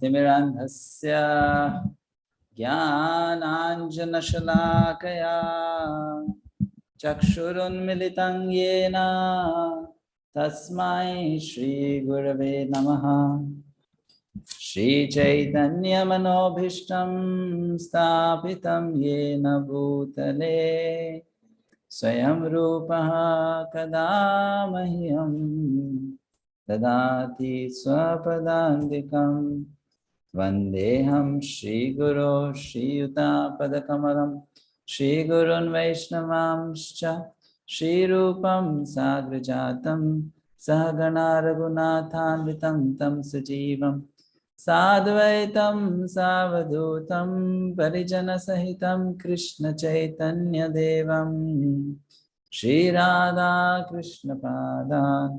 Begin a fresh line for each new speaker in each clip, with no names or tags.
तिमिरान्धस्य ज्ञानाञ्जनशलाकया चक्षुरुन्मिलितं येन तस्मै श्रीगुरवे नमः। श्रीचैतन्यमनोभीष्टं स्थापितं येन भूतले स्वयं रूपः कदा मह्यं ददाति स्वपदान्तिकं। वन्देऽहं श्रीगुरो श्रीयुतापदकमलं श्रीगुरुन् वैष्णवांश्च श्रीरूपं साग्रजातं सहगणा रघुनाथान्वितं तं सजीवं साद्वैतं सावधूतं परिजनसहितं कृष्णचैतन्यदेवं श्रीराधाकृष्णपादान्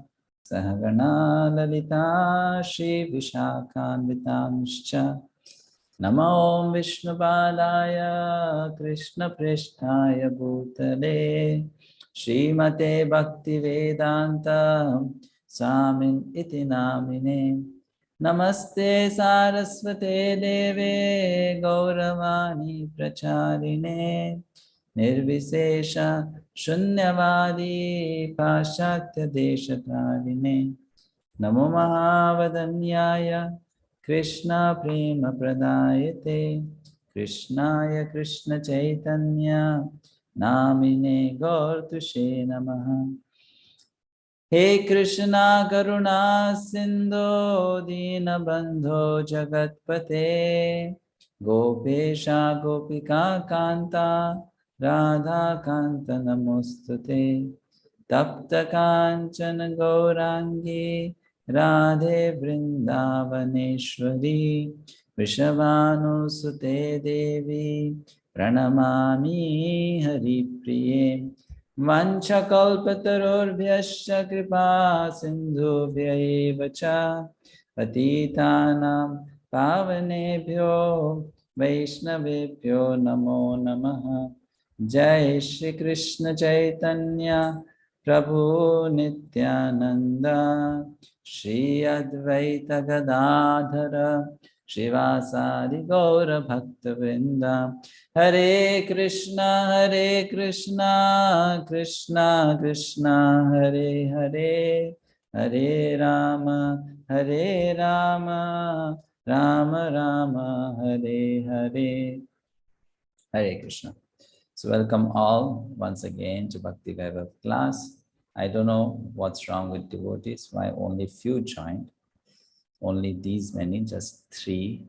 सहगणा ललिता श्रीविशाखान्वितांश्च नमो विष्णुपादाय कृष्णप्रेष्ठाय भूतले श्रीमते भक्तिवेदान्त स्वामिन् इति नामिने। नमस्ते सारस्वते देवे गौरवाणी प्रचारिणे निर्विशेष शून्यवादी पाश्चात्य देशकारिणे। नमो महावदन्याय कृष्ण प्रेम प्रदायते कृष्णाय कृष्ण चैतन्य नामिने गौरतुषे नमः। हे कृष्णा करुणा सिंधो दीनबंधो जगत्पते गोपेशा गोपिका कांता राधा कांत नमोस्तुते। तप्त कांचन गौरांगी राधे वृंदावनेश्वरी वृषभानुसुते देवी प्रणमामि हरिप्रिये। वंशकल्पतरुभ्यश्च कृपा सिन्धुभ्यैव च पतितानां पावनेभ्यो वैष्णवेभ्यो नमो नमः। जय श्री कृष्ण चैतन्य प्रभु नित्यानंद श्री अद्वैत गदाधर श्रीवासादि गौर भक्तवृंद। हरे Krishna Krishna Krishna Hare Hare Hare Ram Ram Ram Hare Hare. Hare Krishna. So welcome all once again to Bhakti-vaibhava class. I don't know what's wrong with devotees, why only few joined. Only these many, just 3,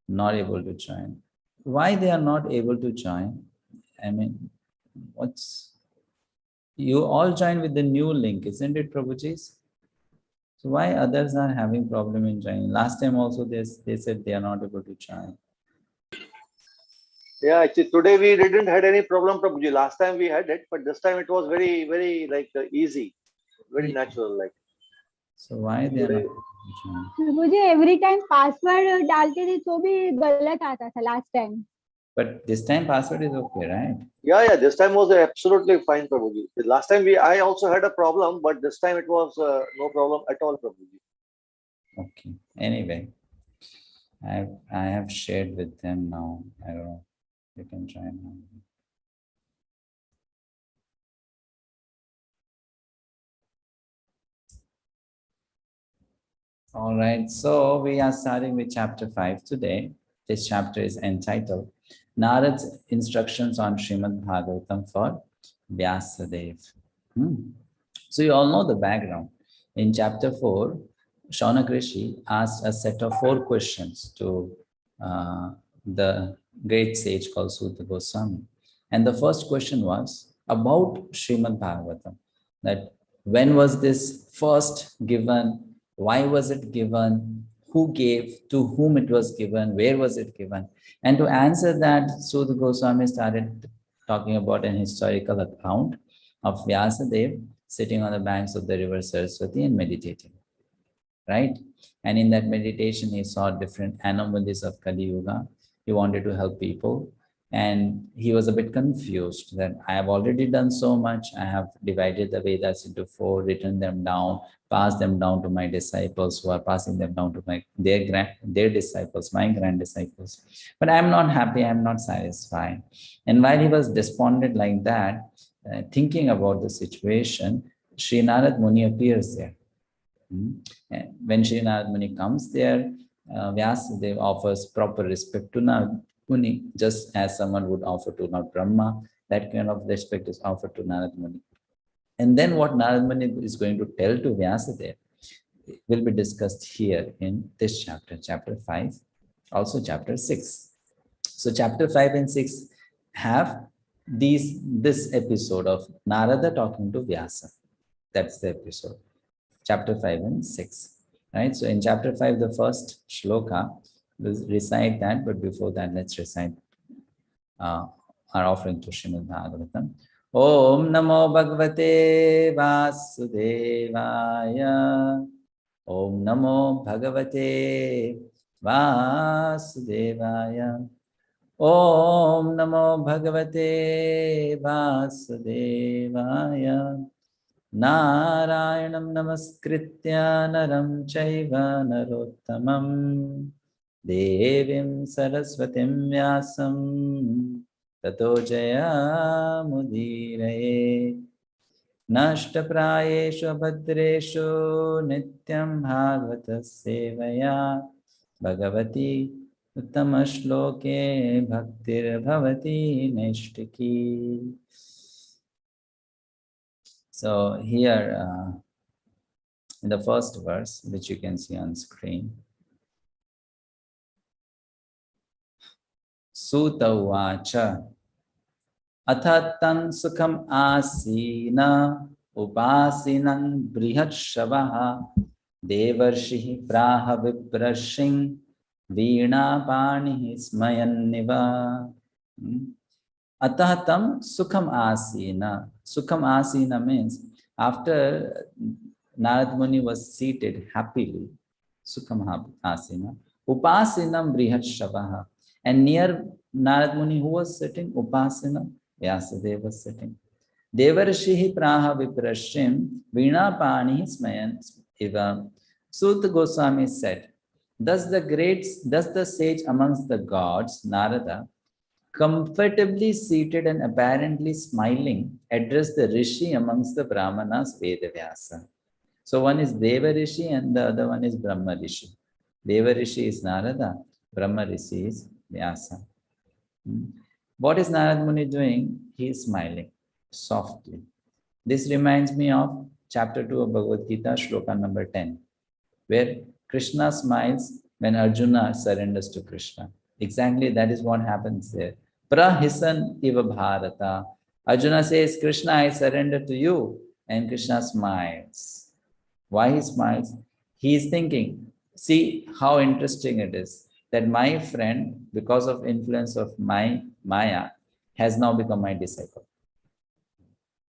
not able to join. Why they are not able to join? I mean, you all join with the new link, isn't it, Prabhuji? So why others are having problem in joining? Last time also they said they are not able to join.
Yeah, actually today we didn't had any problem, Prabhuji. Last time we had it, but this time it was very, very easy, very natural like.
So why they are not?
मुझे every time password डालते थे तो भी गलत आता था last time.
But this time password is okay, right?
Yeah, this time was absolutely fine, Prabhuji. The last time I also had a problem, but this time it was no problem at all, Prabhuji.
Okay. Anyway, I have shared with them now. I don't know. You can try now. All right, so we are starting with chapter 5 today. This chapter is entitled Narad's Instructions on Srimad-bhagavatam for Vyasadeva. So you all know the background. In chapter 4, Shaunak Rishi asked a set of 4 questions to the great sage called Sutta Goswami. And the first question was about Srimad-bhagavatam, that when was this first given? Why was it given? Who gave? To whom it was given? Where was it given? And to answer that, Sutta Goswami started talking about an historical account of Vyasadeva sitting on the banks of the river Saraswati and meditating, right? And in that meditation, he saw different anomalies of Kali Yuga. He wanted to help people. And he was a bit confused that I have already done so much. I have divided the Vedas into 4, written them down, pass them down to my disciples, who are passing them down to their disciples, my grand disciples. But I'm not happy, I'm not satisfied. And while he was despondent like that, thinking about the situation, Sri Narad Muni appears there. And when Sri Narad Muni comes there, Vyasadeva offers proper respect to Narad Muni, just as someone would offer to Lord Brahma. That kind of respect is offered to Narad Muni. And then what Narad Muni is going to tell to Vyasadeva will be discussed here in this chapter, chapter 5, also chapter 6. So chapter 5 and 6 have this episode of Narada talking to Vyasa. That's the episode, chapter 5 and 6. Right? So in chapter 5, the first shloka, we'll recite that, but before that, let's recite our offering to Srimad-bhagavatam. Om Namo Bhagavate Vasudevaya. Om Namo Bhagavate Vasudevaya. Om Namo Bhagavate Vasudevaya. Narayanam Namaskritya Naram Chaiva Narottamam Devim Saraswatim Vyasam Tato Jaya Mudiraye. Nashtaprayeshu Abhadreshu Nityam Bhagavata Sevaya Bhagavati Uttamashloke Bhaktir Bhavati Neshtiki. So here in the first verse, which you can see on screen, Suta Vacha Athatan Sukham Asina Upasinam Brihat Shavaha Devarshihi Praha Viprashing Veena Panihi Smayanniva. Atahatam Sukham Asina. Sukham Asina means after Narad Muni was seated happily, Sukham Asina, Upasinam Brihat Shavaha. And near Narad Muni, who was sitting? Upasina, Vyasadeva was sitting. Devarshihi Praha Viprashim Veena Panihi Smayan Iva. Sutta Goswami said, thus the sage amongst the gods, Narada, comfortably seated and apparently smiling, addressed the Rishi amongst the Brahmanas, Vedavyasa. So one is Deva Rishi and the other one is Brahma Rishi. Deva Rishi is Narada, Brahma Rishi is Vyasa. What is Narad Muni doing? He is smiling softly. This reminds me of chapter 2 of Bhagavad Gita, shloka number 10, where Krishna smiles when Arjuna surrenders to Krishna. Exactly that is what happens there. Prahisan iva bharata. Arjuna says, Krishna, I surrender to you. And Krishna smiles. Why he smiles? He is thinking, see how interesting it is that my friend, because of influence of my Maya, has now become my disciple.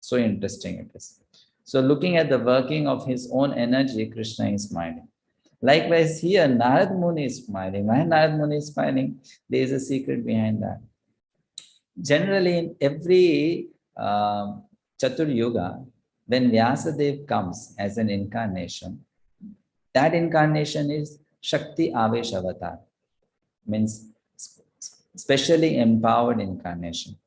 So interesting it is. So looking at the working of his own energy, Krishna is smiling. Likewise here, Narad Muni is smiling. Why Narad Muni is smiling? There is a secret behind that. Generally, in every Chatur Yuga, when Vyasadeva comes as an incarnation, that incarnation is Shakti Avesh Avatar, means specially empowered incarnation.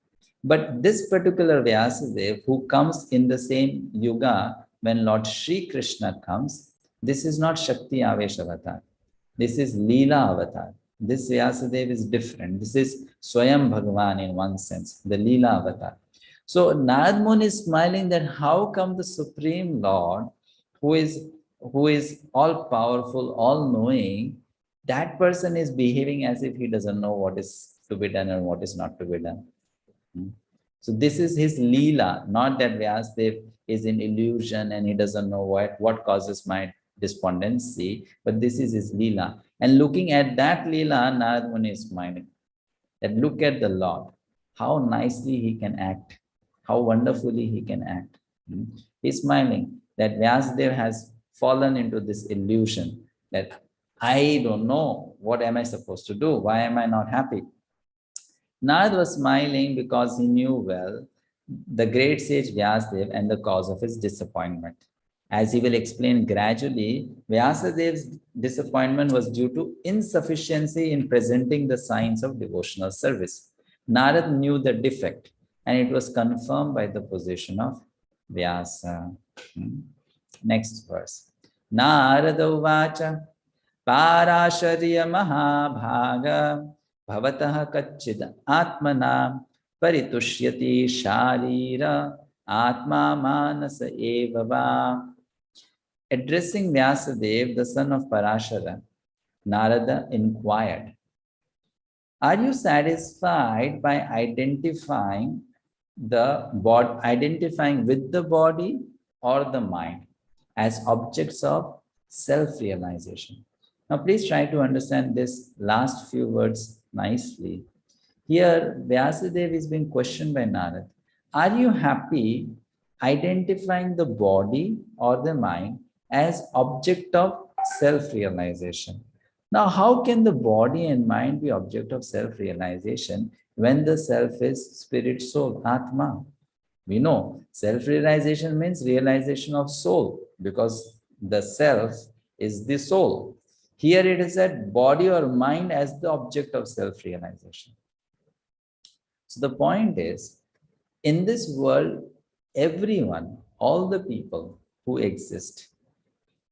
But this particular Vyasadeva, who comes in the same Yuga when Lord Sri Krishna comes, this is not Shakti Avesh Avatar. This is Leela Avatar. This Vyasadeva is different. This is Swayam Bhagavan in one sense, the Leela Avatar. So Narad Muni is smiling that how come the Supreme Lord, who is all powerful, all knowing, that person is behaving as if he doesn't know what is to be done and what is not to be done. So this is his Leela, not that Vyasadeva is in illusion and he doesn't know what causes my despondency, but this is his Leela. And looking at that Leela, Narad Muni is smiling. That look at the Lord, how nicely he can act, how wonderfully he can act. He's smiling that Vyasadeva has fallen into this illusion that I don't know, what am I supposed to do? Why am I not happy? Narad was smiling because he knew well the great sage Vyasadeva and the cause of his disappointment. As he will explain gradually, Vyasadev's disappointment was due to insufficiency in presenting the signs of devotional service. Narad knew the defect, and it was confirmed by the position of Vyasa. Next verse. Narada uvacha Parasharya Mahabhaga Bhavataha Kachid Atmana Paritushyati Sharira Atma Manasa Evava. Addressing Vyasadeva, the son of Parashara, Narada inquired, "Are you satisfied by identifying with the body or the mind as objects of self-realization?" Now, please try to understand this last few words nicely. Here, Vyasadeva is being questioned by Narada. Are you happy identifying the body or the mind as object of self-realization? Now, how can the body and mind be object of self-realization when the self is spirit, soul, Atma? We know self-realization means realization of soul, because the self is the soul. Here it is that body or mind as the object of self-realization. So the point is, in this world, everyone, all the people who exist,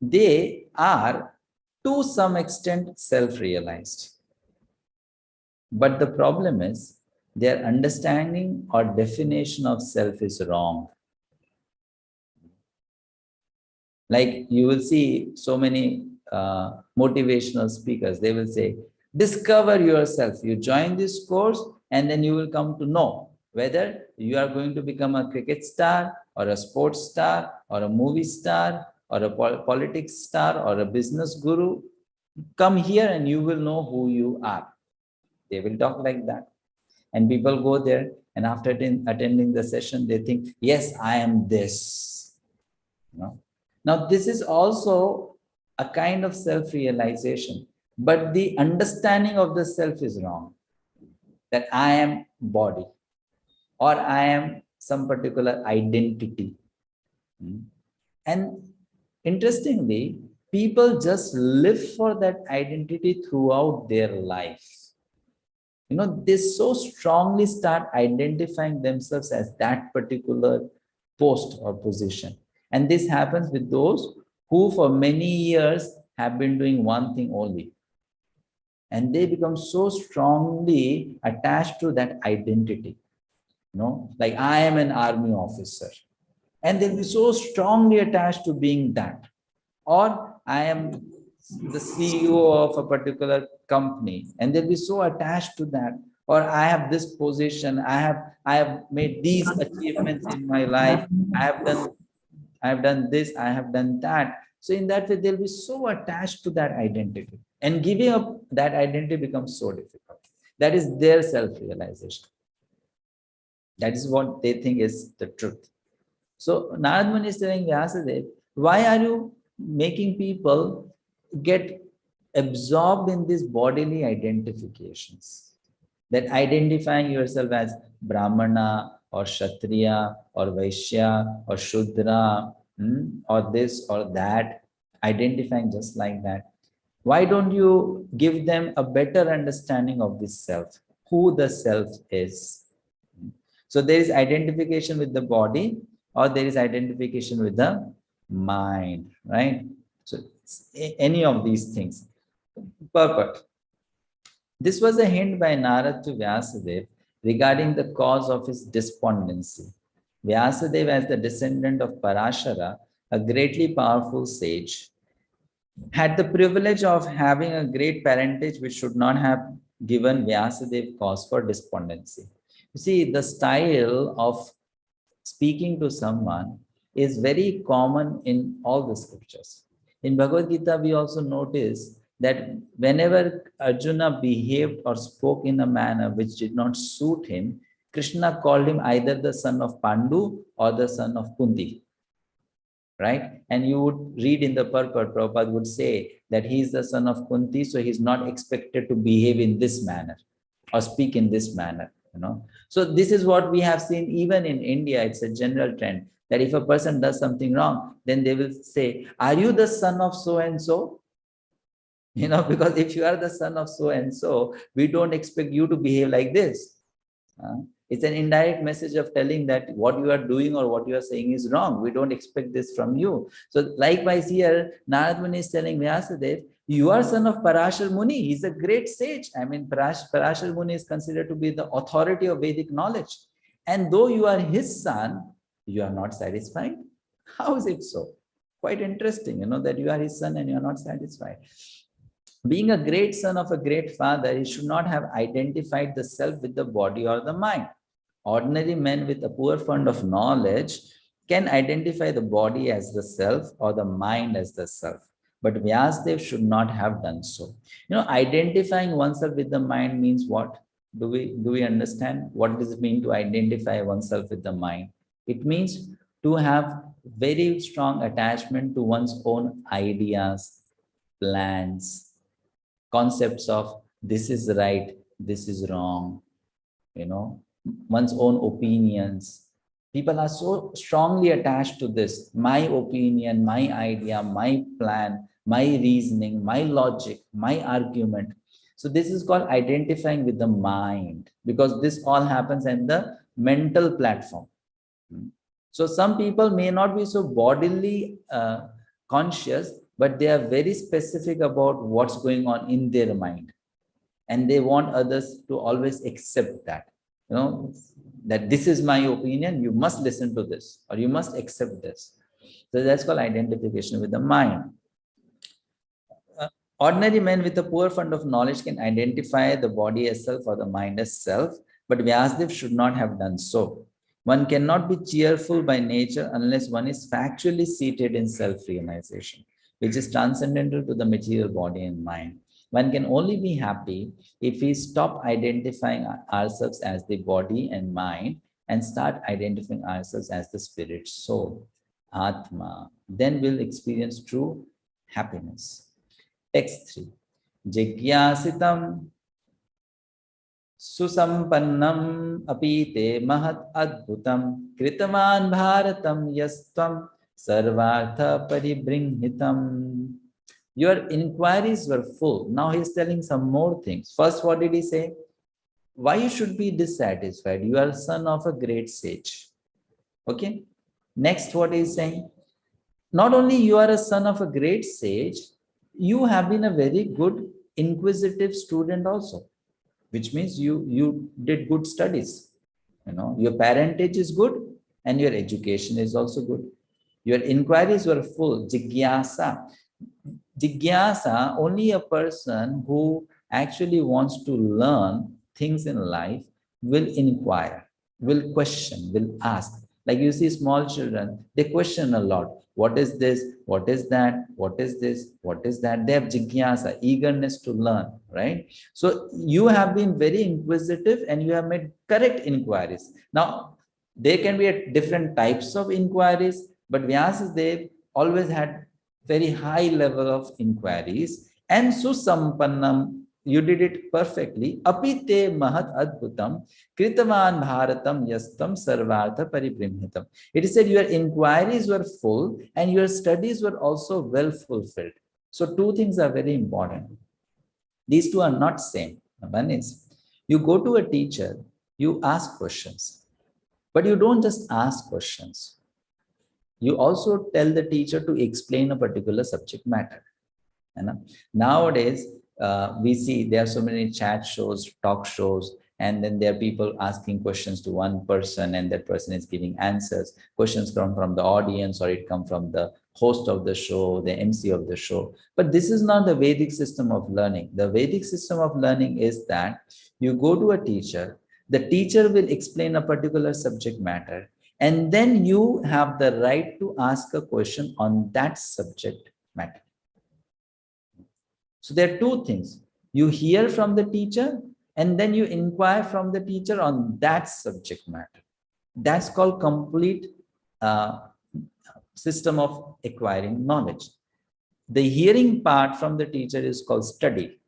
they are to some extent self-realized. But the problem is their understanding or definition of self is wrong. Like you will see so many motivational speakers, they will say, discover yourself. You join this course and then you will come to know whether you are going to become a cricket star or a sports star or a movie star or a politics star or a business guru. Come here and you will know who you are. They will talk like that. And people go there and after attending the session, they think, yes, I am this. No? Now, this is also a kind of self-realization, but the understanding of the self is wrong. That I am body or I am some particular identity. And interestingly, people just live for that identity throughout their life. You know, they so strongly start identifying themselves as that particular post or position. And this happens with those who for many years have been doing one thing only. And they become so strongly attached to that identity. You know, like I am an army officer. And they'll be so strongly attached to being that. Or I am the CEO of a particular company, and they'll be so attached to that. Or I have this position, I have made these achievements in my life, I have done this, I have done that. So in that way, they'll be so attached to that identity. And giving up that identity becomes so difficult. That is their self-realization. That is what they think is the truth. So Narad Muni is telling Vyasadeva, why are you making people get absorbed in these bodily identifications? That identifying yourself as Brahmana or Kshatriya or Vaishya or Shudra or this or that, identifying just like that. Why don't you give them a better understanding of this self, who the self is? So there is identification with the body or there is identification with the mind, right? So any of these things. Purport. This was a hint by Narad to Vyasadeva regarding the cause of his despondency. Vyasadeva, as the descendant of Parashara, a greatly powerful sage, had the privilege of having a great parentage which should not have given Vyasadeva cause for despondency. You see, the style of speaking to someone is very common in all the scriptures. In Bhagavad Gita, we also notice that whenever Arjuna behaved or spoke in a manner which did not suit him, Krishna called him either the son of Pandu or the son of Kunti. Right? And you would read in the purport, Prabhupada would say that he is the son of Kunti, so he's not expected to behave in this manner or speak in this manner. So this is what we have seen even in India. It's a general trend that if a person does something wrong, then they will say, are you the son of so and so? Because if you are the son of so and so, we don't expect you to behave like this. It's an indirect message of telling that what you are doing or what you are saying is wrong. We don't expect this from you. So likewise here, Narad Muni is telling Vyasadeva, you are son of Parashar Muni. He's a great sage. I mean, Parashar Muni is considered to be the authority of Vedic knowledge. And though you are his son, you are not satisfied. How is it so? Quite interesting, that you are his son and you are not satisfied. Being a great son of a great father, he should not have identified the self with the body or the mind. Ordinary men with a poor fund of knowledge can identify the body as the self or the mind as the self. But Vyasadeva should not have done so. Identifying oneself with the mind means what? Do we understand? What does it mean to identify oneself with the mind? It means to have very strong attachment to one's own ideas, plans, concepts of this is right, this is wrong, one's own opinions. People are so strongly attached to this, my opinion, my idea, my plan, my reasoning, my logic, my argument. So this is called identifying with the mind, because this all happens in the mental platform. So some people may not be so bodily conscious, but they are very specific about what's going on in their mind. And they want others to always accept that, that this is my opinion, you must listen to this, or you must accept this. So that's called identification with the mind. Ordinary men with a poor fund of knowledge can identify the body as self or the mind as self, but Vyasadeva should not have done so. One cannot be cheerful by nature unless one is factually seated in self-realization, which is transcendental to the material body and mind. One can only be happy if we stop identifying ourselves as the body and mind and start identifying ourselves as the spirit soul, Atma. Then we'll experience true happiness. Text 3. Jigyasitam susampannam apite mahat adbhutam kritaman bharatam yastvam sarvartha paribringhitam. Your inquiries were full. Now he's telling some more things. First, what did he say? Why you should be dissatisfied? You are son of a great sage. Okay. Next, what he's saying? Not only you are a son of a great sage, you have been a very good inquisitive student also, which means you did good studies. Your parentage is good and your education is also good. Your inquiries were full. Jigyasa. Jigyasa, only a person who actually wants to learn things in life will inquire, will question, will ask. Like you see small children, they question a lot. What is this? What is that? What is this? What is that? They have jigyasa, eagerness to learn, right? So you have been very inquisitive and you have made correct inquiries. Now, there can be different types of inquiries, but Vyasadeva always had very high level of inquiries. And susampannam, you did it perfectly. Apite mahat adbhutam kritavan bharatam yastam sarvartha paribrimhitam. It is said your inquiries were full and your studies were also well fulfilled. So two things are very important. These two are not same. One is, you go to a teacher, you ask questions, but you don't just ask questions. You also tell the teacher to explain a particular subject matter. Nowadays, we see there are so many chat shows, talk shows, and then there are people asking questions to one person and that person is giving answers. Questions come from the audience or it come from the host of the show, the MC of the show. But this is not the Vedic system of learning. The Vedic system of learning is that you go to a teacher, the teacher will explain a particular subject matter, and then you have the right to ask a question on that subject matter. So there are two things. You hear from the teacher and then you inquire from the teacher on that subject matter. That's called complete system of acquiring knowledge. The hearing part from the teacher is called study.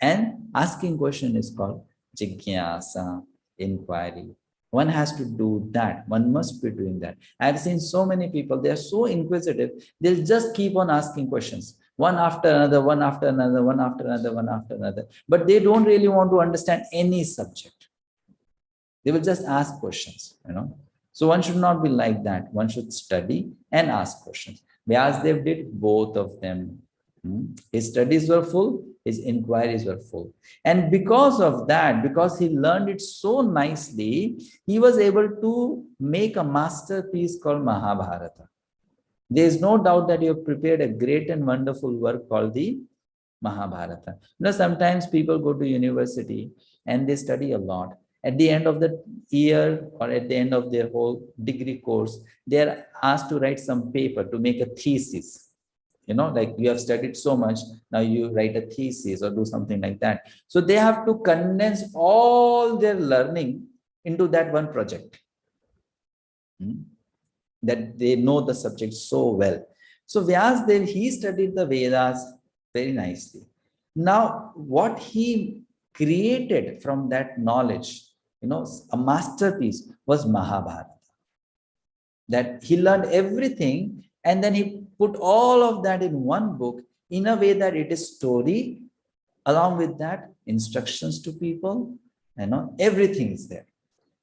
And asking question is called jigyasa. inquiry. One has to do that. One must be doing that. I've seen so many people, they are so inquisitive, they'll just keep on asking questions, one after another, one after another, one after another, one after another. But they don't really want to understand any subject. They will just ask questions, So one should not be like that. One should study and ask questions. Vyasadeva did both of them. His studies were full, his inquiries were full. And because of that, because he learned it so nicely, he was able to make a masterpiece called Mahabharata. There is no doubt that you have prepared a great and wonderful work called the Mahabharata. Sometimes people go to university and they study a lot. At the end of the year or at the end of their whole degree course, they are asked to write some paper to make a thesis. Like you have studied so much, now you write a thesis or do something like that. So they have to condense all their learning into that one project. That they know the subject so well. So Vyasadeva, he studied the Vedas very nicely. Now, what he created from that knowledge, a masterpiece was Mahabharata. That he learned everything and then he put all of that in one book in a way that it is story, along with that instructions to people, everything is there.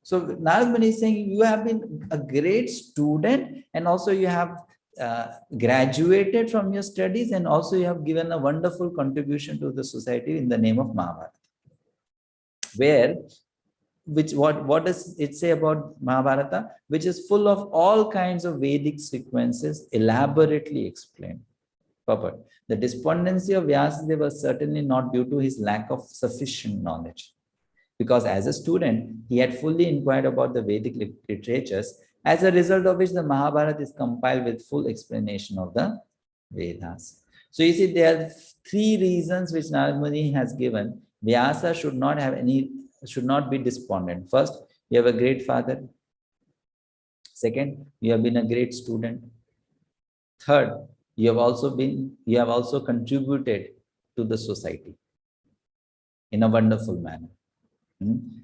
So Narad Muni is saying, you have been a great student and also you have graduated from your studies and also you have given a wonderful contribution to the society in the name of Mahabharata. What does it say about Mahabharata? Which is full of all kinds of Vedic sequences elaborately explained. Purport. The despondency of Vyasadeva was certainly not due to his lack of sufficient knowledge. Because as a student, he had fully inquired about the Vedic literatures, as a result of which the Mahabharata is compiled with full explanation of the Vedas. So you see, there are three reasons which Narad Muni has given. Vyasa should not be despondent. First, you have a great father. Second, you have been a great student. Third, you have also contributed to the society in a wonderful manner.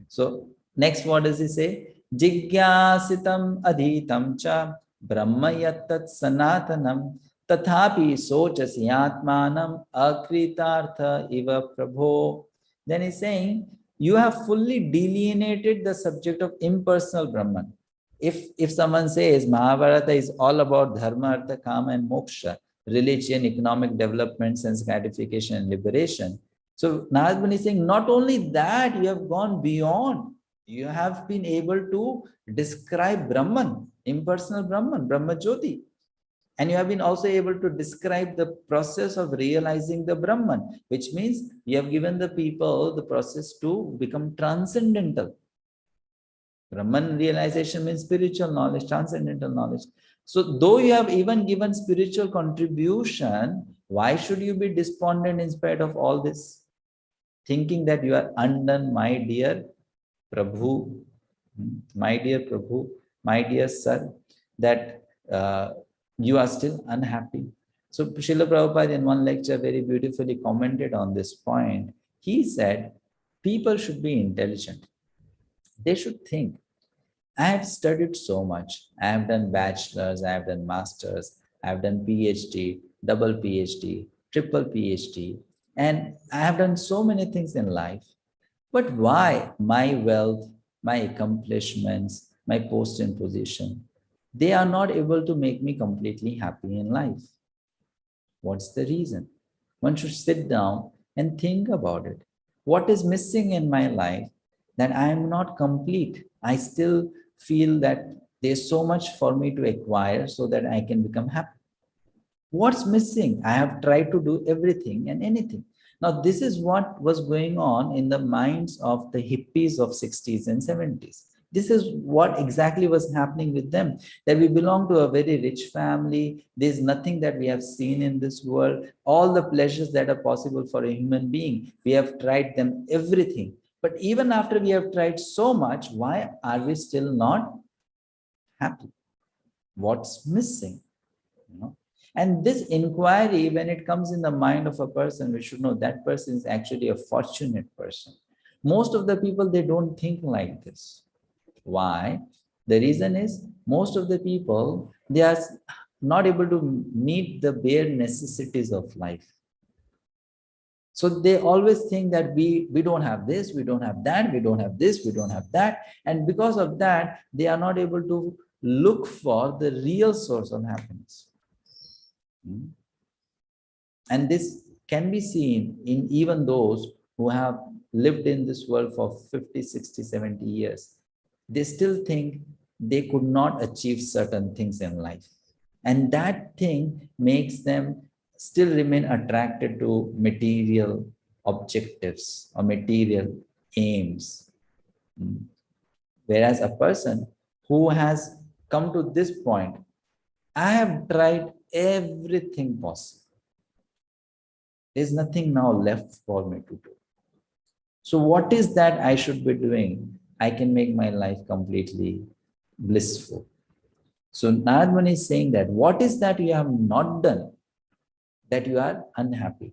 So next, what does he say? Jigyasitam adhitam cha brahma yattat sanatanam tathapi sochasi atmanam akritartha iva prabho. Then he's saying, you have fully delineated the subject of impersonal Brahman. If someone says Mahabharata is all about dharma, artha, kama and moksha, religion, economic development, sense gratification and liberation. So Narad Muni is saying, not only that, you have gone beyond. You have been able to describe Brahman, impersonal Brahman, Brahma Jyoti. And you have been also able to describe the process of realizing the Brahman, which means you have given the people the process to become transcendental. Brahman realization means spiritual knowledge, transcendental knowledge. So though you have even given spiritual contribution, why should you be despondent in spite of all this? Thinking that you are undone, my dear Prabhu, my dear sir, that you are still unhappy. So Srila Prabhupada in one lecture very beautifully commented on this point. He said, people should be intelligent. They should think. I have studied so much. I have done bachelor's, I have done master's, I have done PhD, double PhD, triple PhD, and I have done so many things in life. But why my wealth, my accomplishments, my post and position, they are not able to make me completely happy in life? What's the reason? One should sit down and think about it. What is missing in my life that I am not complete? I still feel that there's so much for me to acquire so that I can become happy. What's missing? I have tried to do everything and anything. Now, this is what was going on in the minds of the hippies of 60s and 70s. This is what exactly was happening with them, that we belong to a very rich family. There's nothing that we have seen in this world. All the pleasures that are possible for a human being, we have tried them, everything. But even after we have tried so much, why are we still not happy? What's missing? And this inquiry, when it comes in the mind of a person, we should know that person is actually a fortunate person Most of the people, they don't think like this. Why? The reason is most of the people, they are not able to meet the bare necessities of life. So they always think that we don't have this, we don't have that, we don't have this, we don't have that. And because of that, they are not able to look for the real source of happiness. And this can be seen in even those who have lived in this world for 50, 60, 70 years. They still think they could not achieve certain things in life. And that thing makes them still remain attracted to material objectives or material aims. Whereas a person who has come to this point, I have tried everything possible. There's nothing now left for me to do. So what is that I should be doing? I can make my life completely blissful. So Narad Muni is saying that what is that you have not done that you are unhappy?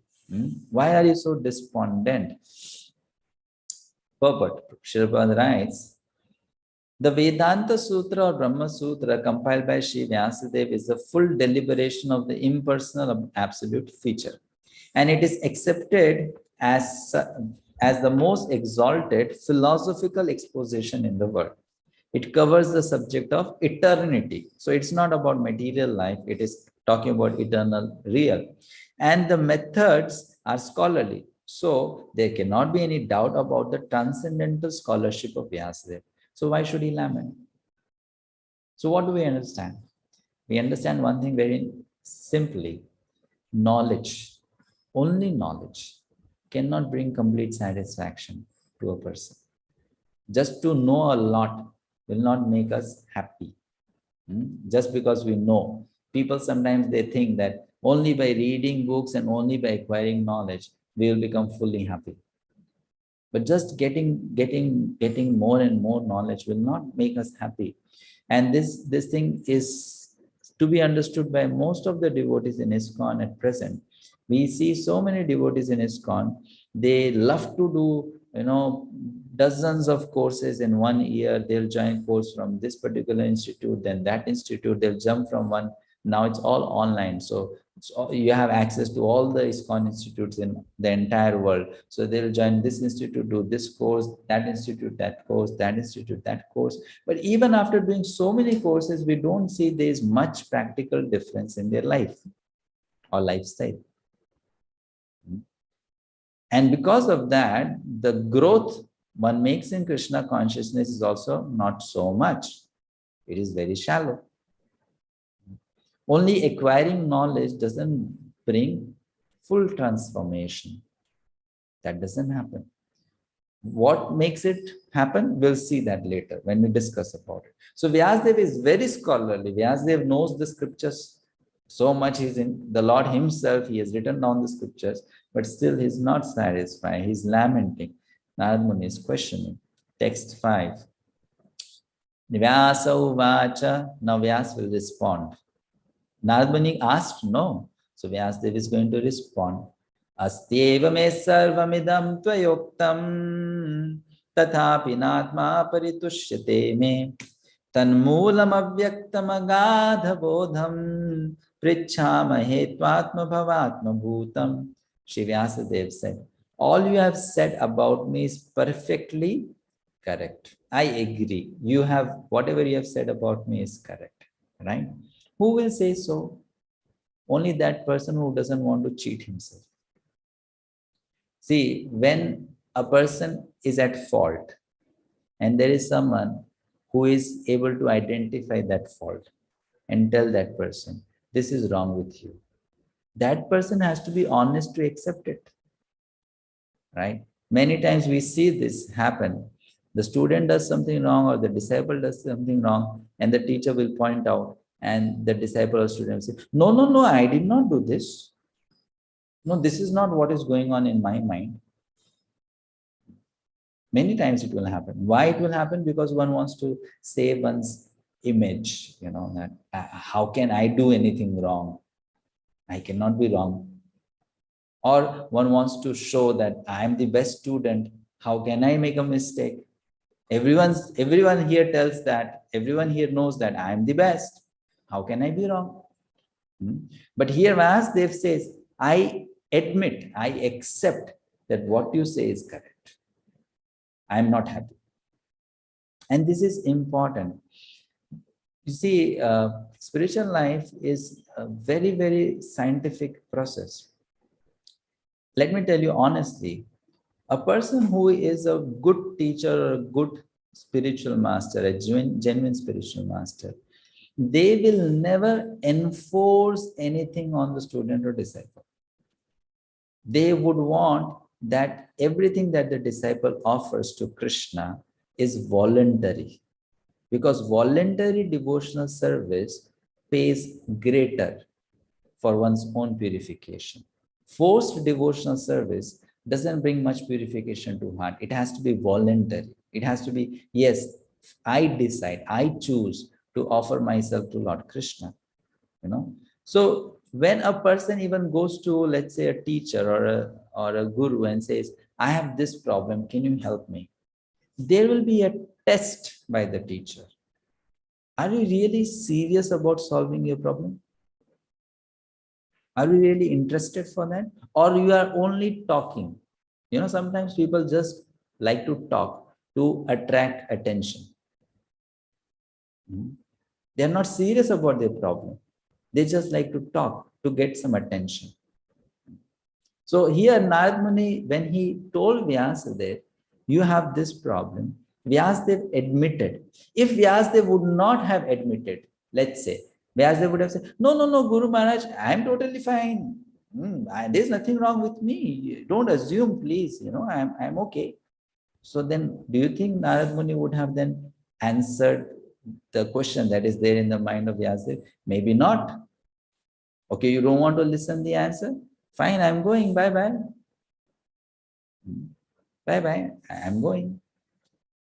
Why are you so despondent? Purport. Srila writes, the Vedanta Sutra or Brahma Sutra compiled by Sri Vyasadeva is a full deliberation of the impersonal absolute feature. And it is accepted as the most exalted philosophical exposition in the world. It covers the subject of eternity. So it's not about material life, it is talking about eternal real. And the methods are scholarly. So there cannot be any doubt about the transcendental scholarship of Vyasadeva. So why should he lament? So what do we understand? We understand one thing very simply. Knowledge, only knowledge, cannot bring complete satisfaction to a person. Just to know a lot will not make us happy. Just because we know. People sometimes they think that only by reading books and only by acquiring knowledge, we will become fully happy. But just getting more and more knowledge will not make us happy. And this thing is to be understood by most of the devotees in ISKCON at present. We see so many devotees in ISKCON, they love to do, dozens of courses in 1 year. They'll join course from this particular institute, then that institute, they'll jump from one. Now it's all online. So you have access to all the ISKCON institutes in the entire world. So they'll join this institute, do this course, that institute, that course, that institute, that course. But even after doing so many courses, we don't see there's much practical difference in their life or lifestyle. And because of that, the growth one makes in Krishna consciousness is also not so much. It is very shallow. Only acquiring knowledge doesn't bring full transformation. That doesn't happen. What makes it happen? We'll see that later when we discuss about it. So Vyasadeva is very scholarly. Vyasadeva knows the scriptures so much. He's in the Lord himself. He has written down the scriptures, but still he's not satisfied. He's lamenting. Narad Muni is questioning. Text 5. Vyasa uvacha. Now Vyas will respond. Narad Muni asked no. So Vyasadeva is going to respond. Astyeva me sarvamidam tvayoktam tathapi natma paritushyate me tanmulam avyaktam agadha bodham prichhamahe tvatma bhavatma bhutam. Shri Vyasadeva said, all you have said about me is perfectly correct. I agree. You have, whatever you have said about me is correct, right? Who will say so? Only that person who doesn't want to cheat himself. See, when a person is at fault and there is someone who is able to identify that fault and tell that person, this is wrong with you, that person has to be honest to accept it, right? Many times we see this happen. The student does something wrong or the disciple does something wrong and the teacher will point out and the disciple or student will say, no, I did not do this. No, this is not what is going on in my mind. Many times it will happen. Why it will happen? Because one wants to save one's image, that how can I do anything wrong? I cannot be wrong. Or one wants to show that I am the best student How can I make a mistake? Everyone here tells that, everyone here knows that I am the best. How can I be wrong? But here Vasudev says, I admit, I accept that what you say is correct. I am not happy. And this is important. You see, spiritual life is a very, very scientific process. Let me tell you honestly, a person who is a good teacher or a good spiritual master, a genuine spiritual master, they will never enforce anything on the student or disciple. They would want that everything that the disciple offers to Krishna is voluntary, because voluntary devotional service pays greater for one's own purification. Forced devotional service doesn't bring much purification to heart. It has to be voluntary. It has to be, yes, I decide, I choose to offer myself to Lord Krishna. So when a person even goes to, let's say, a teacher or a guru and says, I have this problem, can you help me? There will be a test by the teacher. Are you really serious about solving your problem? Are you really interested for that? Or you are only talking? Sometimes people just like to talk to attract attention. They are not serious about their problem. They just like to talk to get some attention. So here Narad Muni, when he told Vyasadeva, you have this problem, Vyasadeva admitted. If Vyasadeva would not have admitted, let's say, Vyasadeva would have said, no, Guru Maharaj, I am totally fine. There's nothing wrong with me. Don't assume, please. I'm okay. So then, do you think Narad Muni would have then answered the question that is there in the mind of Vyasadeva? Maybe not. Okay, you don't want to listen the answer? Fine, I'm going. Bye-bye. Bye-bye. I'm going.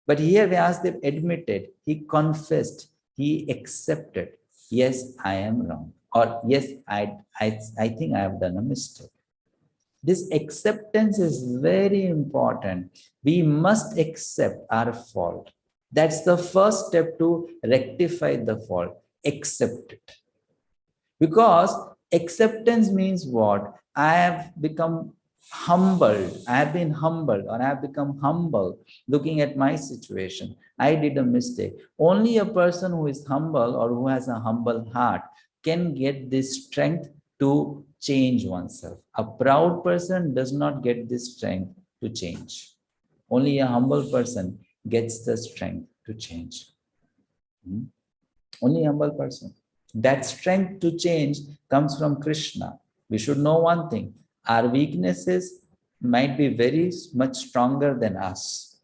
But here Vyasadeva admitted, he confessed, he accepted, yes, I am wrong. Or yes, I think I have done a mistake. This acceptance is very important. We must accept our fault. That's the first step to rectify the fault. Accept it. Because acceptance means what? I have become humbled. I have been humbled, or I have become humble looking at my situation. I did a mistake. Only a person who is humble or who has a humble heart can get this strength to change oneself. A proud person does not get this strength to change. Only a humble person gets the strength to change. Only a humble person. That strength to change comes from Krishna. We should know one thing. Our weaknesses might be very much stronger than us.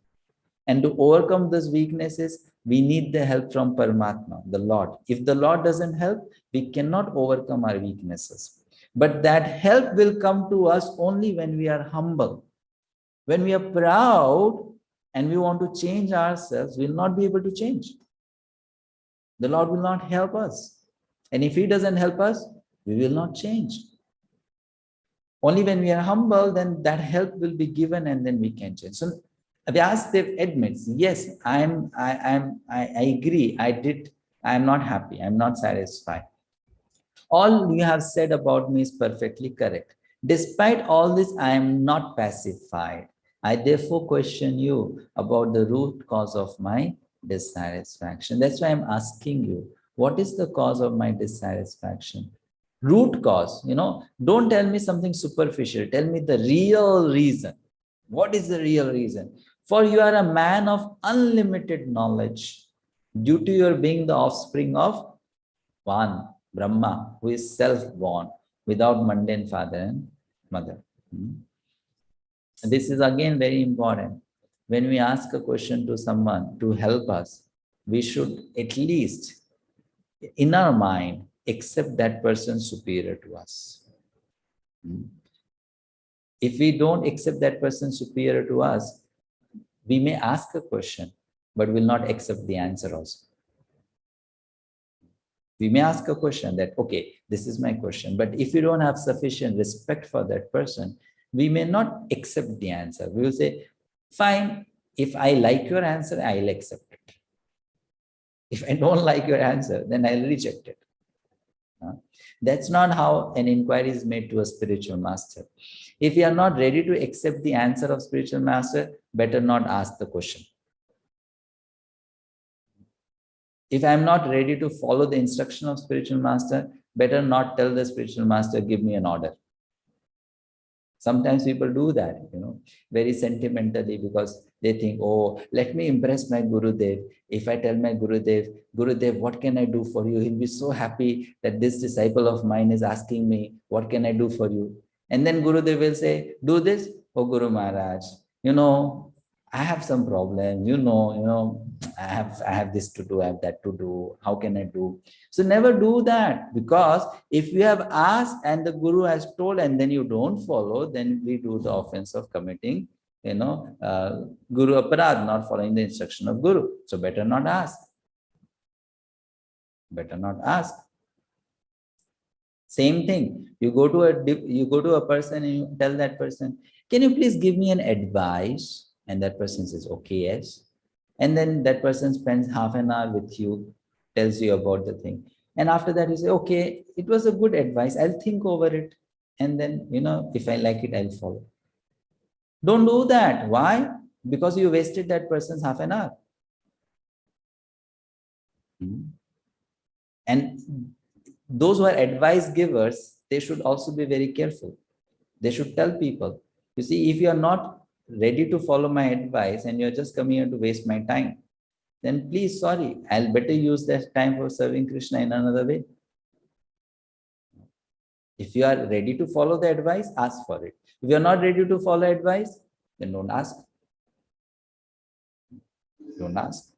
And to overcome those weaknesses, we need the help from Paramatma, the Lord. If the Lord doesn't help, we cannot overcome our weaknesses. But that help will come to us only when we are humble. When we are proud and we want to change ourselves, we will not be able to change. The Lord will not help us. And if He doesn't help us, we will not change. Only when we are humble, then that help will be given and then we can change. So Vyasadeva admits, yes, I agree, I am not happy, I am not satisfied. All you have said about me is perfectly correct. Despite all this, I am not pacified. I therefore question you about the root cause of my dissatisfaction. That's why I'm asking you, what is the cause of my dissatisfaction? Root cause, don't tell me something superficial. Tell me the real reason. What is the real reason? For you are a man of unlimited knowledge due to your being the offspring of one, Brahma, who is self-born without mundane father and mother. This is again very important. When we ask a question to someone to help us, we should at least in our mind accept that person superior to us. If we don't accept that person superior to us, we may ask a question, but will not accept the answer also. We may ask a question that, okay, this is my question, but if you don't have sufficient respect for that person, we may not accept the answer. We will say, Fine. If I like your answer, I'll accept it. If I don't like your answer, then I'll reject it. That's not how an inquiry is made to a spiritual master. If you are not ready to accept the answer of spiritual master, better not ask the question. If I'm not ready to follow the instruction of spiritual master, better not tell the spiritual master, give me an order. Sometimes people do that, very sentimentally, because they think, oh, let me impress my Gurudev. If I tell my Gurudev, what can I do for you? He'll be so happy that this disciple of mine is asking me, what can I do for you? And then Gurudev will say, do this. Oh, Guru Maharaj, I have some problem, I have this to do, I have that to do. How can I do? So never do that, because if you have asked and the Guru has told and then you don't follow, then we do the offense of committing, Guru Aparad, not following the instruction of Guru. So better not ask. Better not ask. Same thing. You go to a person and you tell that person, can you please give me an advice? And that person says, okay, yes. And then that person spends half an hour with you, tells you about the thing. And after that, you say, okay, it was a good advice. I'll think over it. And then, if I like it, I'll follow. Don't do that. Why? Because you wasted that person's half an hour. And those who are advice givers, they should also be very careful. They should tell people, you see, if you are not ready to follow my advice and you're just coming here to waste my time, then please, sorry, I'll better use that time for serving Krishna in another way. If you are ready to follow the advice, ask for it. If you're not ready to follow advice, then don't ask. Don't ask.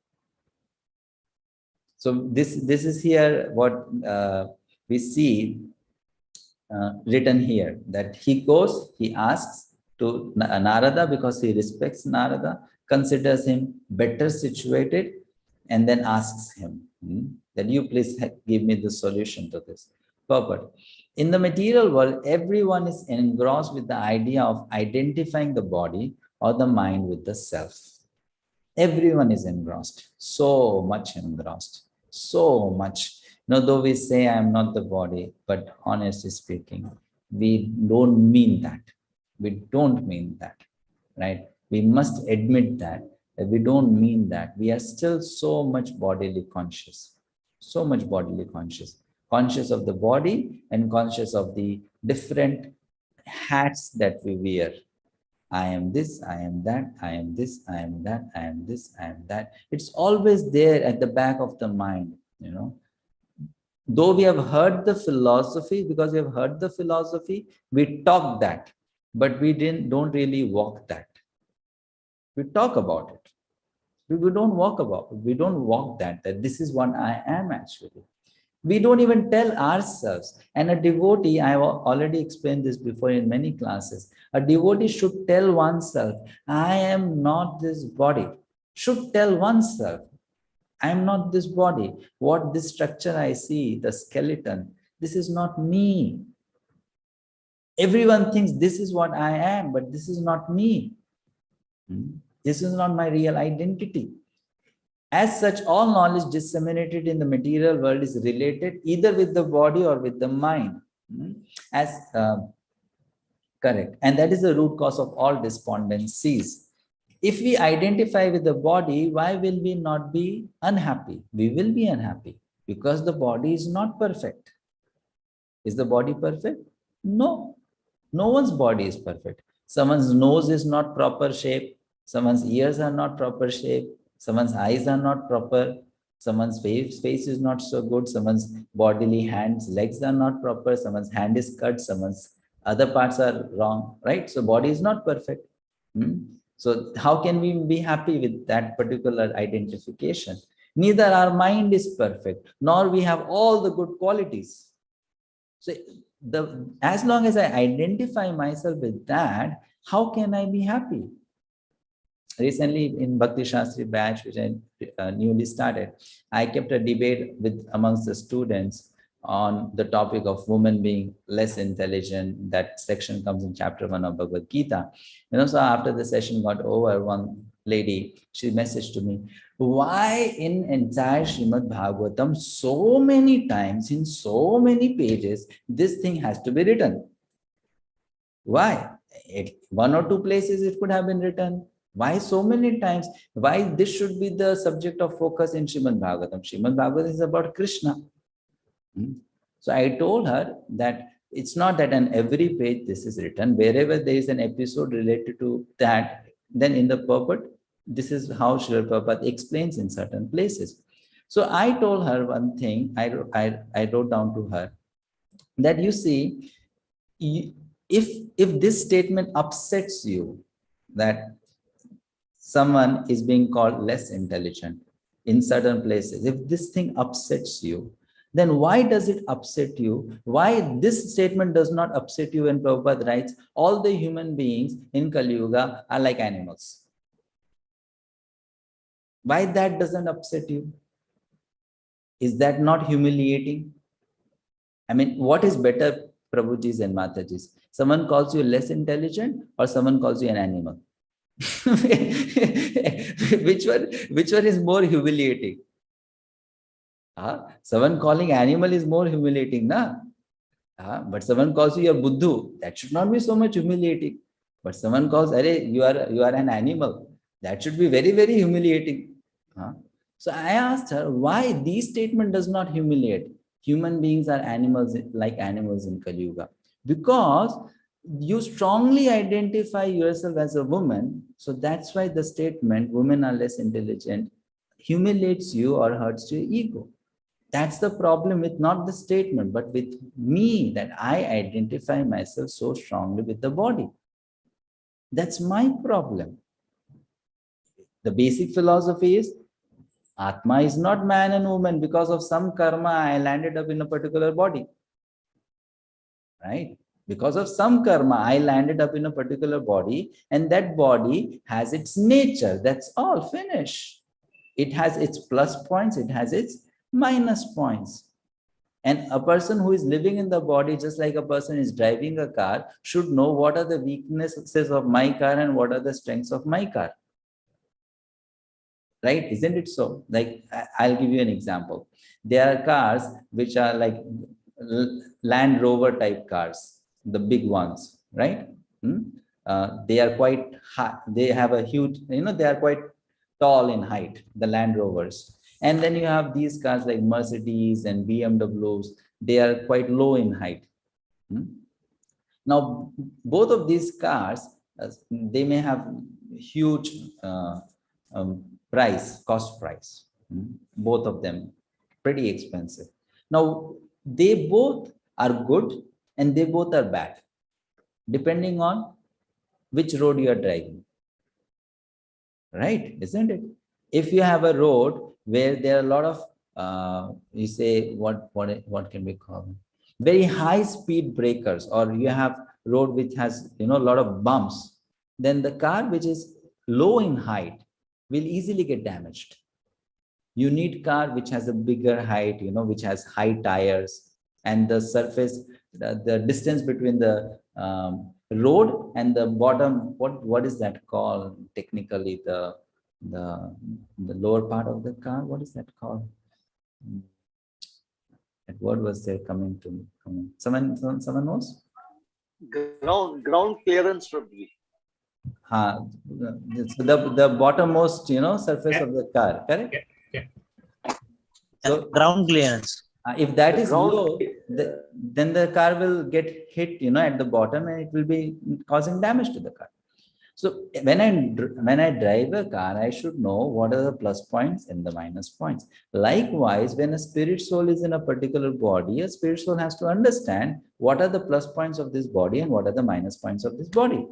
So this is here what we see written here, that he goes, he asks to Narada because he respects Narada, considers him better situated, and then asks him, that you please give me the solution to this. Purport. In the material world, everyone is engrossed with the idea of identifying the body or the mind with the self. Everyone is engrossed, so much engrossed, so much. Though we say I am not the body, but honestly speaking, we don't mean that. We don't mean that, right? We must admit that we don't mean that. We are still so much bodily conscious, so much bodily conscious. Conscious of the body and conscious of the different hats that we wear. I am this, I am that, I am this, I am that, I am this, I am that. It's always there at the back of the mind, Though we have heard the philosophy, because we have heard the philosophy, we talk that, but we don't really walk that. We talk about it. We don't walk about it. We don't walk that this is what I am actually. We don't even tell ourselves. And a devotee, I have already explained this before in many classes, a devotee should tell oneself, I am not this body. Should tell oneself, I am not this body. What this structure I see, the skeleton, this is not me. Everyone thinks this is what I am, but this is not me. This is not my real identity. As such, all knowledge disseminated in the material world is related either with the body or with the mind. Correct. And that is the root cause of all despondencies. If we identify with the body, why will we not be unhappy? We will be unhappy because the body is not perfect. Is the body perfect? No. No one's body is perfect. Someone's nose is not proper shape. Someone's ears are not proper shape. Someone's eyes are not proper. Someone's face is not so good. Someone's bodily hands, legs are not proper. Someone's hand is cut. Someone's other parts are wrong, right? So body is not perfect. So how can we be happy with that particular identification? Neither our mind is perfect, nor we have all the good qualities. So as long as I identify myself with that, how can I be happy? Recently in Bhakti Shastri batch, which I newly started, I kept a debate amongst the students on the topic of women being less intelligent. That section comes in chapter 1 of Bhagavad Gita. So after the session got over, one lady, she messaged to me, why in entire Srimad-bhagavatam, so many times, in so many pages, this thing has to be written? Why? One or two places it could have been written. Why so many times? Why this should be the subject of focus in Srimad-bhagavatam? Srimad-bhagavatam is about Krishna. So I told her that it's not that on every page this is written. Wherever there is an episode related to that, then in the purport, this is how Srila Prabhupada explains in certain places. So I told her one thing, I wrote down to her that you see, if this statement upsets you, that someone is being called less intelligent in certain places, if this thing upsets you, then why does it upset you? Why this statement does not upset you when Prabhupada writes, all the human beings in Kali Yuga are like animals? Why that doesn't upset you? Is that not humiliating? I mean, what is better, Prabhujis and Matajis? Someone calls you less intelligent or someone calls you an animal? which one is more humiliating? Someone calling animal is more humiliating, na? But someone calls you a buddhu, that should not be so much humiliating. But someone calls, you are an animal, that should be very, very humiliating. So I asked her, why these statement does not humiliate? Human beings are animals, like animals in Kali Yuga. Because you strongly identify yourself as a woman, so that's why the statement, women are less intelligent, humiliates you or hurts your ego. That's the problem with not the statement, but with me, that I identify myself so strongly with the body. That's my problem. The basic philosophy is, Atma is not man and woman. Because of some karma, I landed up in a particular body. Right? Because of some karma, I landed up in a particular body, and that body has its nature. That's all, finish. It has its plus points, it has its minus points. And a person who is living in the body, just like a person is driving a car, should know what are the weaknesses of my car and what are the strengths of my car. Right? Isn't it so? Like, I'll give you an example. There are cars which are like Land Rover type cars, the big ones, right? They are quite high. They have a huge, they are quite tall in height, the Land Rovers. And then you have these cars like Mercedes and BMWs. They are quite low in height. Now, both of these cars, they may have huge cost price. Both of them pretty expensive. Now, they both are good and they both are bad, depending on which road you are driving. Right? Isn't it? If you have a road where there are a lot of, you say, what can we call them? Very high speed breakers, or you have road which has, a lot of bumps, then the car which is low in height will easily get damaged. You need car which has a bigger height, which has high tires, and the surface, the distance between the road and the bottom, what is that called technically, the lower part of the car, what is that called? That word was there coming to me. Someone knows?
Ground clearance should be.
So the bottommost, surface of the car, correct?
Yeah.
So
ground clearance.
If that is low, then the car will get hit, at the bottom, and it will be causing damage to the car. So when I drive a car, I should know what are the plus points and the minus points. Likewise, when a spirit soul is in a particular body, a spirit soul has to understand what are the plus points of this body and what are the minus points of this body.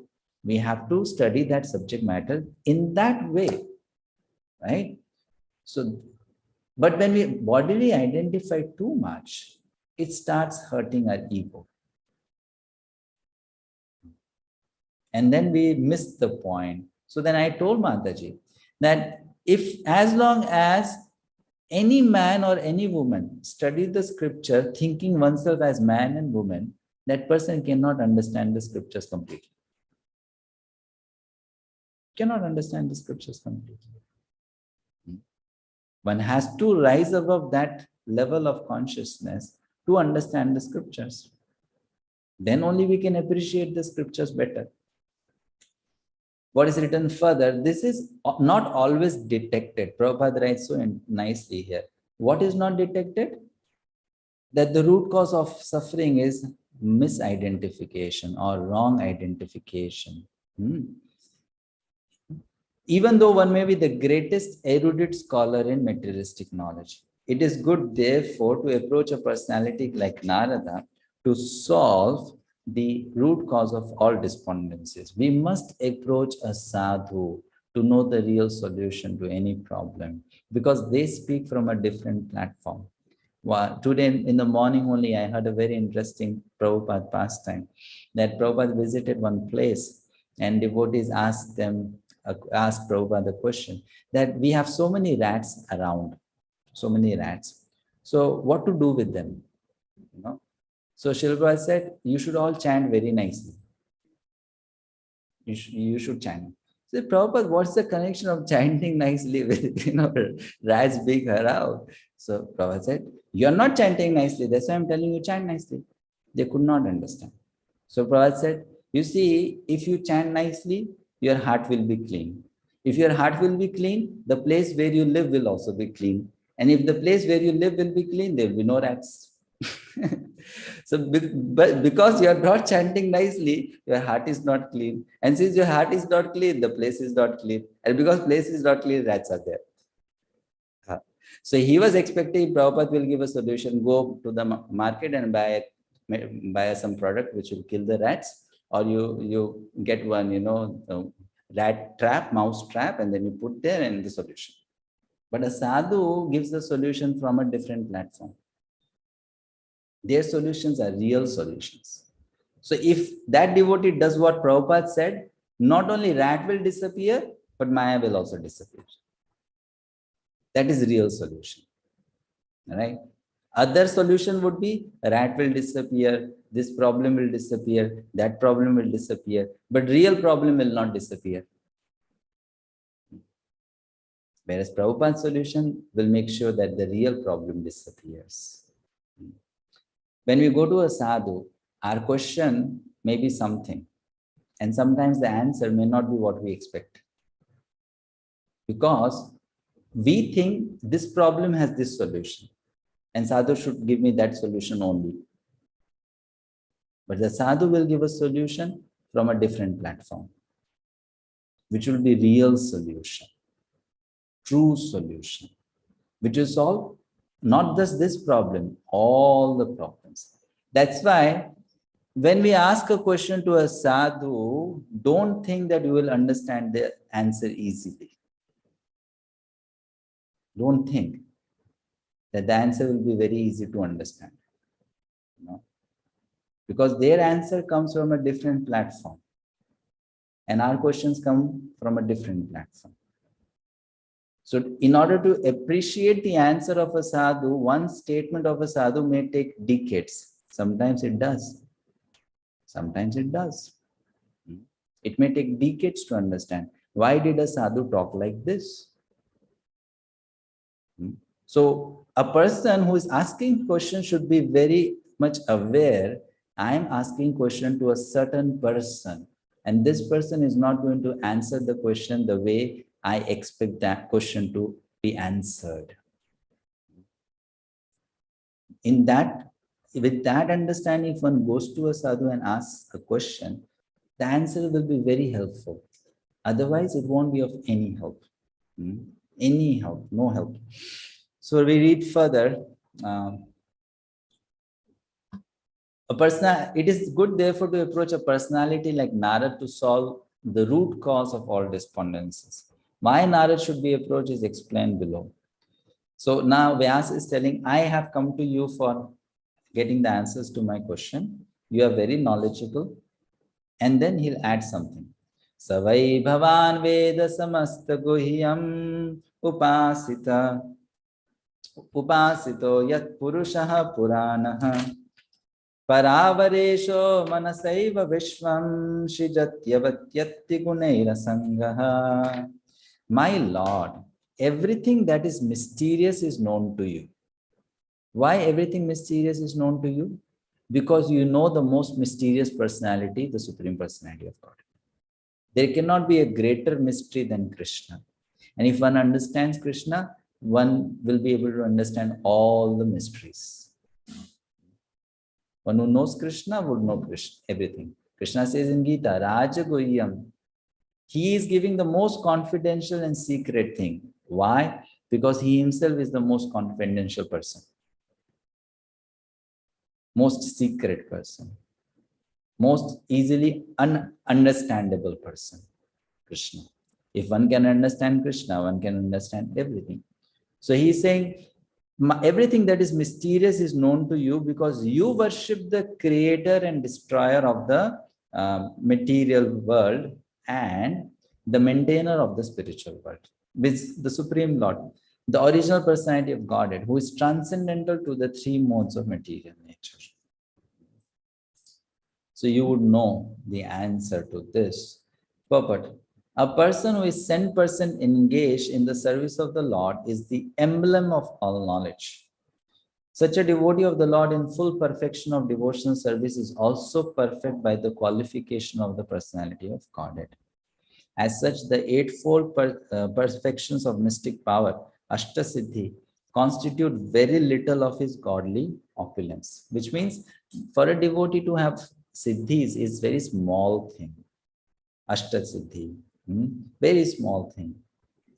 We have to study that subject matter in that way, right? So, but when we bodily identify too much, it starts hurting our ego. And then we miss the point. So then I told Mataji that as long as Any man or any woman study the scripture thinking oneself as man and woman, that person cannot understand the scriptures completely. Cannot understand the scriptures completely. One has to rise above that level of consciousness to understand the scriptures. Then only we can appreciate the scriptures better. What is written further, this is not always detected. Prabhupada writes so nicely here. What is not detected? That the root cause of suffering is misidentification or wrong identification. Even though one may be the greatest erudite scholar in materialistic knowledge, it is good, therefore, to approach a personality like Narada to solve the root cause of all despondencies. We must approach a sadhu to know the real solution to any problem, because they speak from a different platform. Well, today in the morning only, I heard a very interesting Prabhupada pastime, that Prabhupada visited one place and devotees asked Prabhupada the question that we have so many rats around, so many rats. So what to do with them? You know? So Srila said, you should all chant very nicely. You should chant. So Prabhupada, what's the connection of chanting nicely with rats being around? So Prabhupada said, you're not chanting nicely. That's why I'm telling you chant nicely. They could not understand. So Prabhupada said, you see, if you chant nicely, your heart will be clean. If your heart will be clean, the place where you live will also be clean. And if the place where you live will be clean, there will be no rats. So, but because you are not chanting nicely, your heart is not clean. And since your heart is not clean, the place is not clean. And because place is not clean, rats are there. So he was expecting Prabhupada will give a solution, go to the market and buy some product which will kill the rats, or you get one, rat trap, mouse trap, and then you put there and the solution. But a sadhu gives the solution from a different platform. Their solutions are real solutions. So if that devotee does what Prabhupada said, not only rat will disappear, but Maya will also disappear. That is real solution. Right? Other solution would be rat will disappear, this problem will disappear, that problem will disappear, but real problem will not disappear. Whereas Prabhupada's solution will make sure that the real problem disappears. When we go to a sadhu, our question may be something, and sometimes the answer may not be what we expect. Because we think this problem has this solution, and sadhu should give me that solution only. But the sadhu will give a solution from a different platform, which will be real solution, true solution, which will solve not just this problem, all the problems. That's why when we ask a question to a sadhu, don't think that you will understand the answer easily. Don't think that the answer will be very easy to understand. Because their answer comes from a different platform, and our questions come from a different platform. So in order to appreciate the answer of a sadhu, one statement of a sadhu may take decades. Sometimes it does. Sometimes it does. It may take decades to understand. Why did a sadhu talk like this? So a person who is asking questions should be very much aware, I am asking question to a certain person, and this person is not going to answer the question the way I expect that question to be answered. With that understanding, if one goes to a sadhu and asks a question, the answer will be very helpful. Otherwise, it won't be of any help. Any help, no help. So we read further. It is good, therefore, to approach a personality like Narad to solve the root cause of all despondencies. Why Narad should be approached is explained below. So now Vyas is telling, I have come to you for getting the answers to my question. You are very knowledgeable. And then he'll add something. Savai bhavan veda samasta guhyam upasita upasito yat purushaha puranaha paravaresho manasaiva vishvam shrijatyavatyatti gunaira sangaha. My Lord, everything that is mysterious is known to you. Why everything mysterious is known to you? Because you know the most mysterious personality, the Supreme Personality of God. There cannot be a greater mystery than Krishna. And if one understands Krishna, one will be able to understand all the mysteries. One who knows Krishna would know Krishna, everything. Krishna says in Gita, Raja Goyam. He is giving the most confidential and secret thing. Why? Because he himself is the most confidential person. Most secret person. Most easily ununderstandable person. Krishna. If one can understand Krishna, one can understand everything. So he is saying, everything that is mysterious is known to you because you worship the creator and destroyer of the material world and the maintainer of the spiritual world, with the Supreme Lord, the original personality of Godhead, who is transcendental to the three modes of material nature. So you would know the answer to this. Purport. A person who is 100% engaged in the service of the Lord is the emblem of all knowledge. Such a devotee of the Lord in full perfection of devotional service is also perfect by the qualification of the personality of Godhead. As such, the eightfold perfections of mystic power, Ashtasiddhi, constitute very little of his godly opulence, which means for a devotee to have siddhis is very small thing. Ashtasiddhi, very small thing.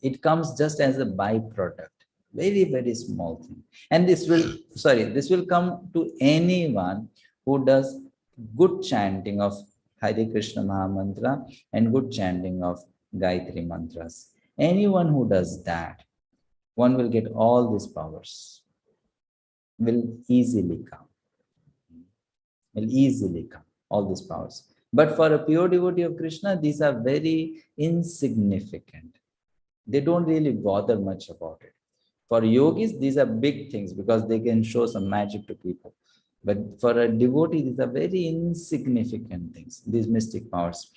It comes just as a byproduct, very, very small thing. And this will come to anyone who does good chanting of Hare Krishna Mahamantra and good chanting of Gayatri mantras. Anyone who does that, one will get all these powers, will easily come, all these powers. But for a pure devotee of Krishna, these are very insignificant. They don't really bother much about it. For yogis, these are big things because they can show some magic to people. But for a devotee, these are very insignificant things, these mystic powers.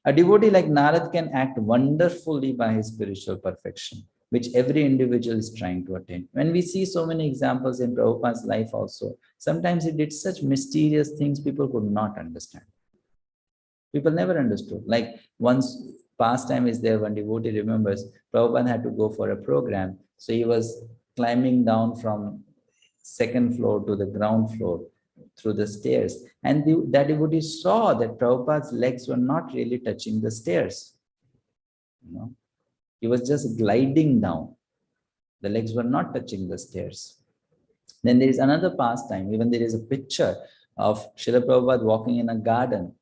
A devotee like Narad can act wonderfully by his spiritual perfection, which every individual is trying to attain. When we see so many examples in Prabhupada's life also, sometimes he did such mysterious things people could not understand. People never understood. Like once pastime is there, one devotee remembers, Prabhupada had to go for a program. So he was climbing down from second floor to the ground floor through the stairs. And that devotee saw that Prabhupada's legs were not really touching the stairs. He was just gliding down. The legs were not touching the stairs. Then there is another pastime. Even there is a picture of Srila Prabhupada walking in a garden.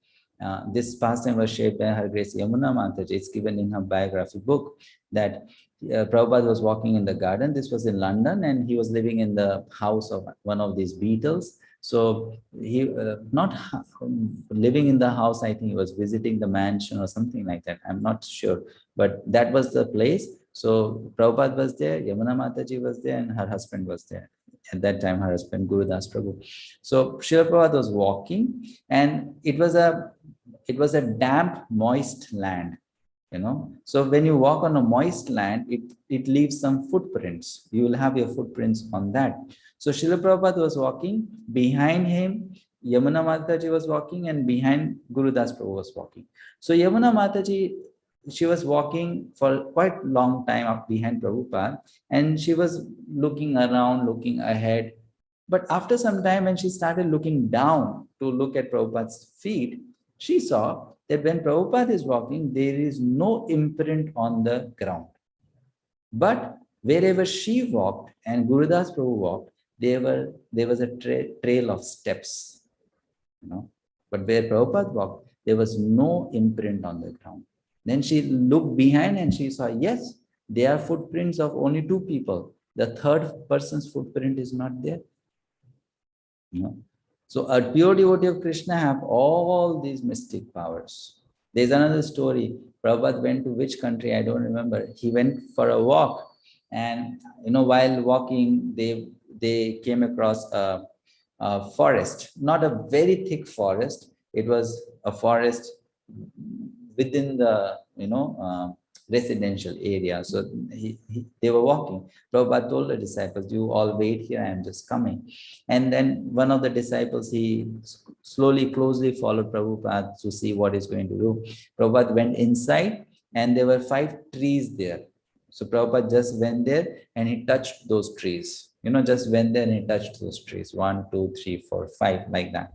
This pastime was shaped by Her Grace Yamuna Mataji. It's given in her biography book that Prabhupada was walking in the garden. This was in London, and he was living in the house of one of these beetles. So he not living in the house, I think he was visiting the mansion or something like that. I'm not sure, but that was the place. So Prabhupada was there, Yamuna Mataji was there, and her husband was there. At that time, her husband, Guru Das Prabhu. So Srila Prabhupada was walking, and it was a damp, moist land. So when you walk on a moist land, it leaves some footprints. You will have your footprints on that. So Srila Prabhupada was walking, behind him Yamuna Mataji was walking, and behind Guru Das Prabhu was walking. So Yamuna Mataji, she was walking for quite a long time up behind Prabhupada, and she was looking around, looking ahead. But after some time, when she started looking down to look at Prabhupada's feet, she saw that when Prabhupada is walking, there is no imprint on the ground. But wherever she walked and Gurudas Prabhu walked, there was a trail of steps. But where Prabhupada walked, there was no imprint on the ground. Then she looked behind and she saw, yes, there are footprints of only two people. The third person's footprint is not there. So a pure devotee of Krishna have all these mystic powers. There's another story. Prabhupada went to which country? I don't remember. He went for a walk And while walking, they came across a forest, not a very thick forest. It was a forest within the residential area. So they were walking. Prabhupada told the disciples, "You all wait here, I am just coming." And then one of the disciples, he slowly, closely followed Prabhupada to see what he's going to do. Prabhupada went inside, and there were 5 trees there. So Prabhupada just went there and he touched those trees. Just went there and he touched those trees. 1, 2, 3, 4, 5, like that.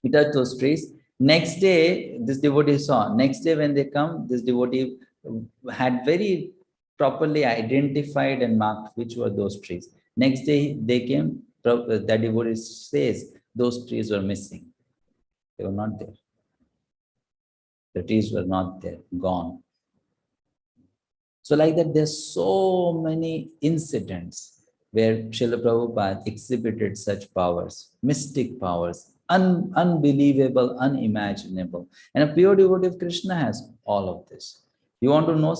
He touched those trees. Next day, this devotee saw. Next day, when they come, this devotee had very properly identified and marked which were those trees. Next day, they came. That devotee says those trees were missing. They were not there. The trees were not there, gone. So like that, there's so many incidents where Srila Prabhupada exhibited such powers, mystic powers, unbelievable, unimaginable. And a pure devotee of Krishna has all of this. You want to know,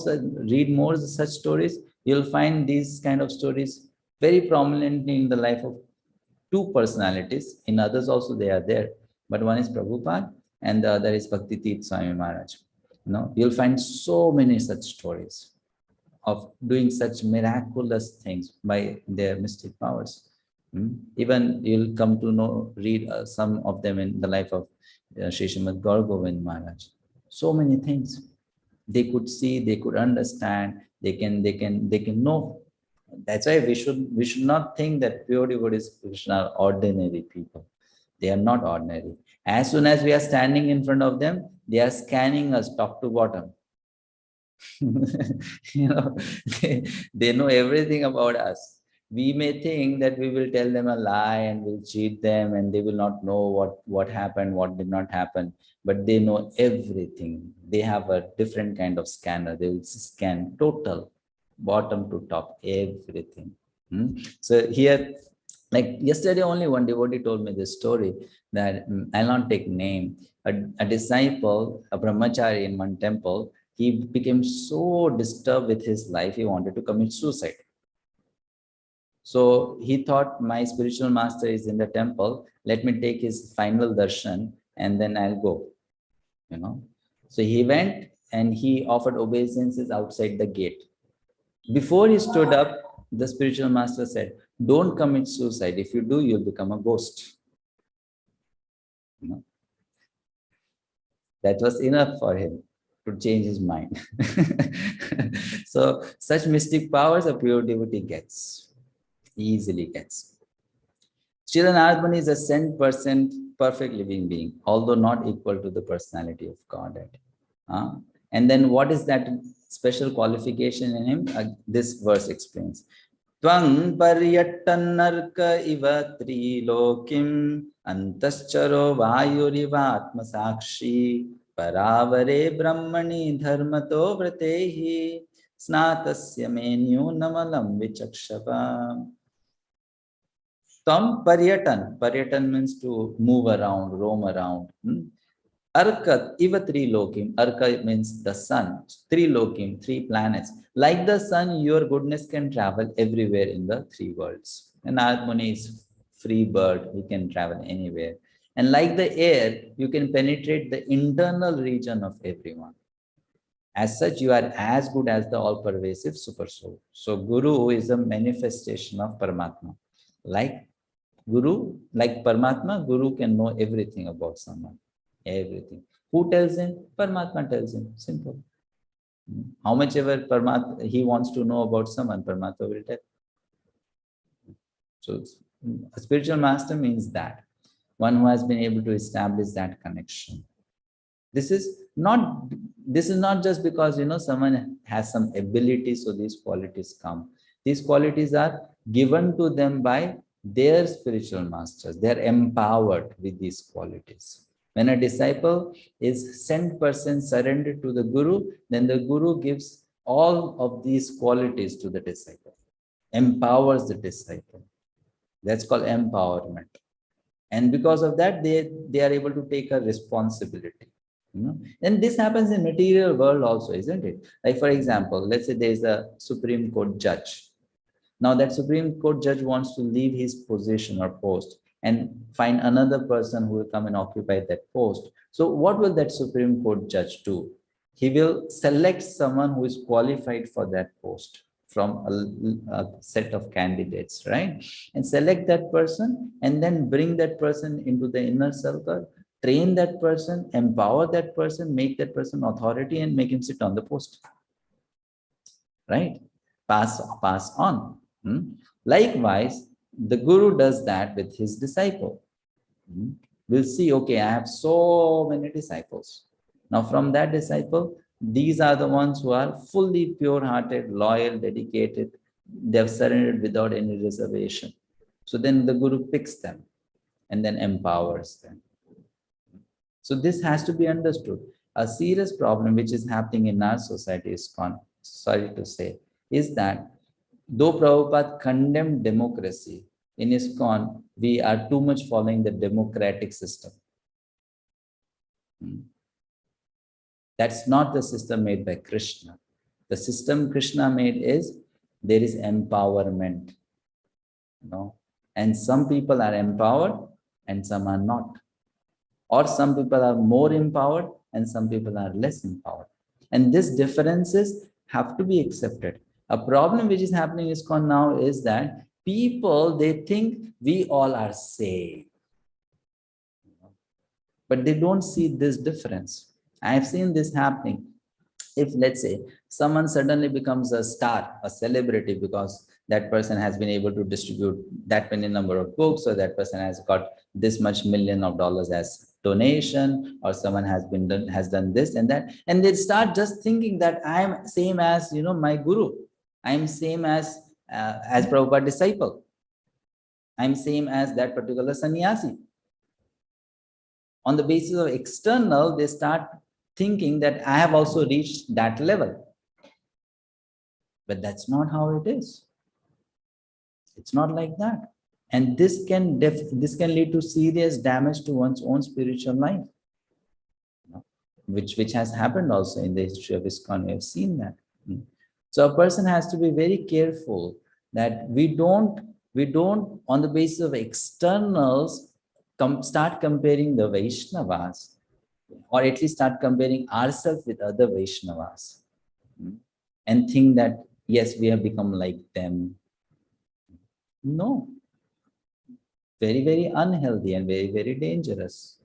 read more such stories, you'll find these kind of stories very prominently in the life of 2 personalities. In others also they are there, but one is Prabhupada and the other is Bhakti Swami Maharaj. You'll find so many such stories of doing such miraculous things by their mystic powers. Even you'll come to read some of them in the life of Srimad-bhagavatam Maharaj. So many things they could see, they could understand, they can know. That's why we should not think that pure devotees of Krishna are ordinary people. They are not ordinary. As soon as we are standing in front of them, they are scanning us top to bottom. They know everything about us. We may think that we will tell them a lie and we'll cheat them and they will not know what happened, what did not happen, but they know everything. They have a different kind of scanner. They will scan total, bottom to top, everything. So here, like yesterday only, one devotee told me this story that I'll not take name. A disciple, a brahmachari in one temple, he became so disturbed with his life, he wanted to commit suicide. So he thought, my spiritual master is in the temple, let me take his final darshan and then I'll go. So he went and he offered obeisances outside the gate. Before he stood up, the spiritual master said, "Don't commit suicide. If you do, you'll become a ghost." That was enough for him to change his mind. So such mystic powers a pure devotee gets, easily gets. Srila Narad Muni is a sent person, perfect living being, although not equal to the personality of Godhead. And then what is that special qualification in him? This verse explains. Tvang paryattanarka iva trilokim antascharo vayurivatma sakshi paravare brahmani dharmato vratehi snatasya menyu namalam vichakshava. Tvam paryatan means to move around, roam around. Arka iva trilokim. Arka means the sun. Trilokim, 3 planets. Like the sun, your goodness can travel everywhere in the 3 worlds. And Narad Muni is free bird. He can travel anywhere. And like the air, you can penetrate the internal region of everyone. As such, you are as good as the all-pervasive super soul. So Guru is a manifestation of Paramatma. Like Paramatma, Guru can know everything about someone. Everything. Who tells him? Paramatma tells him. Simple. How much ever Paramatma he wants to know about someone, Paramatma will tell. So a spiritual master means that one who has been able to establish that connection. This is not just because someone has some ability, so these qualities come. These qualities are given to them by their spiritual masters. They are empowered with these qualities. When a disciple is sent person surrendered to the Guru, then the Guru gives all of these qualities to the disciple, empowers the disciple. That's called empowerment. And because of that, they are able to take a responsibility. And this happens in material world also, isn't it? Like, for example, let's say there is a Supreme Court judge. Now that Supreme Court judge wants to leave his position or post and find another person who will come and occupy that post. So what will that Supreme Court judge do? He will select someone who is qualified for that post from a set of candidates, right? And select that person and then bring that person into the inner circle, train that person, empower that person, make that person authority and make him sit on the post, right? Pass on. Likewise, the guru does that with his disciple. We'll see, okay, I have so many disciples. Now from that disciple, these are the ones who are fully pure-hearted, loyal, dedicated. They've surrendered without any reservation. So then the guru picks them and then empowers them. So this has to be understood. A serious problem which is happening in our society is, sorry to say, is that though Prabhupada condemned democracy, in ISKCON, we are too much following the democratic system. That's not the system made by Krishna. The system Krishna made is, there is empowerment. And some people are empowered and some are not. Or some people are more empowered and some people are less empowered. And these differences have to be accepted. A problem which is happening in ISKCON now is that people, they think we all are same. But they don't see this difference. I have seen this happening. If, let's say, someone suddenly becomes a star, a celebrity, because that person has been able to distribute that many number of books, or that person has got this much million of dollars as donation, or someone has done this and that, and they start just thinking that I am same as my guru, I am same as Prabhupada disciple, I am same as that particular sannyasi. On the basis of external, they start thinking that I have also reached that level. But that's not how it is. It's not like that. And this can lead to serious damage to one's own spiritual life, which has happened also in the history of ISKCON. We have seen that. So a person has to be very careful that we don't, on the basis of externals, start comparing the Vaishnavas, or at least start comparing ourselves with other Vaishnavas, and think that, yes, we have become like them. No. Very, very unhealthy and very, very dangerous.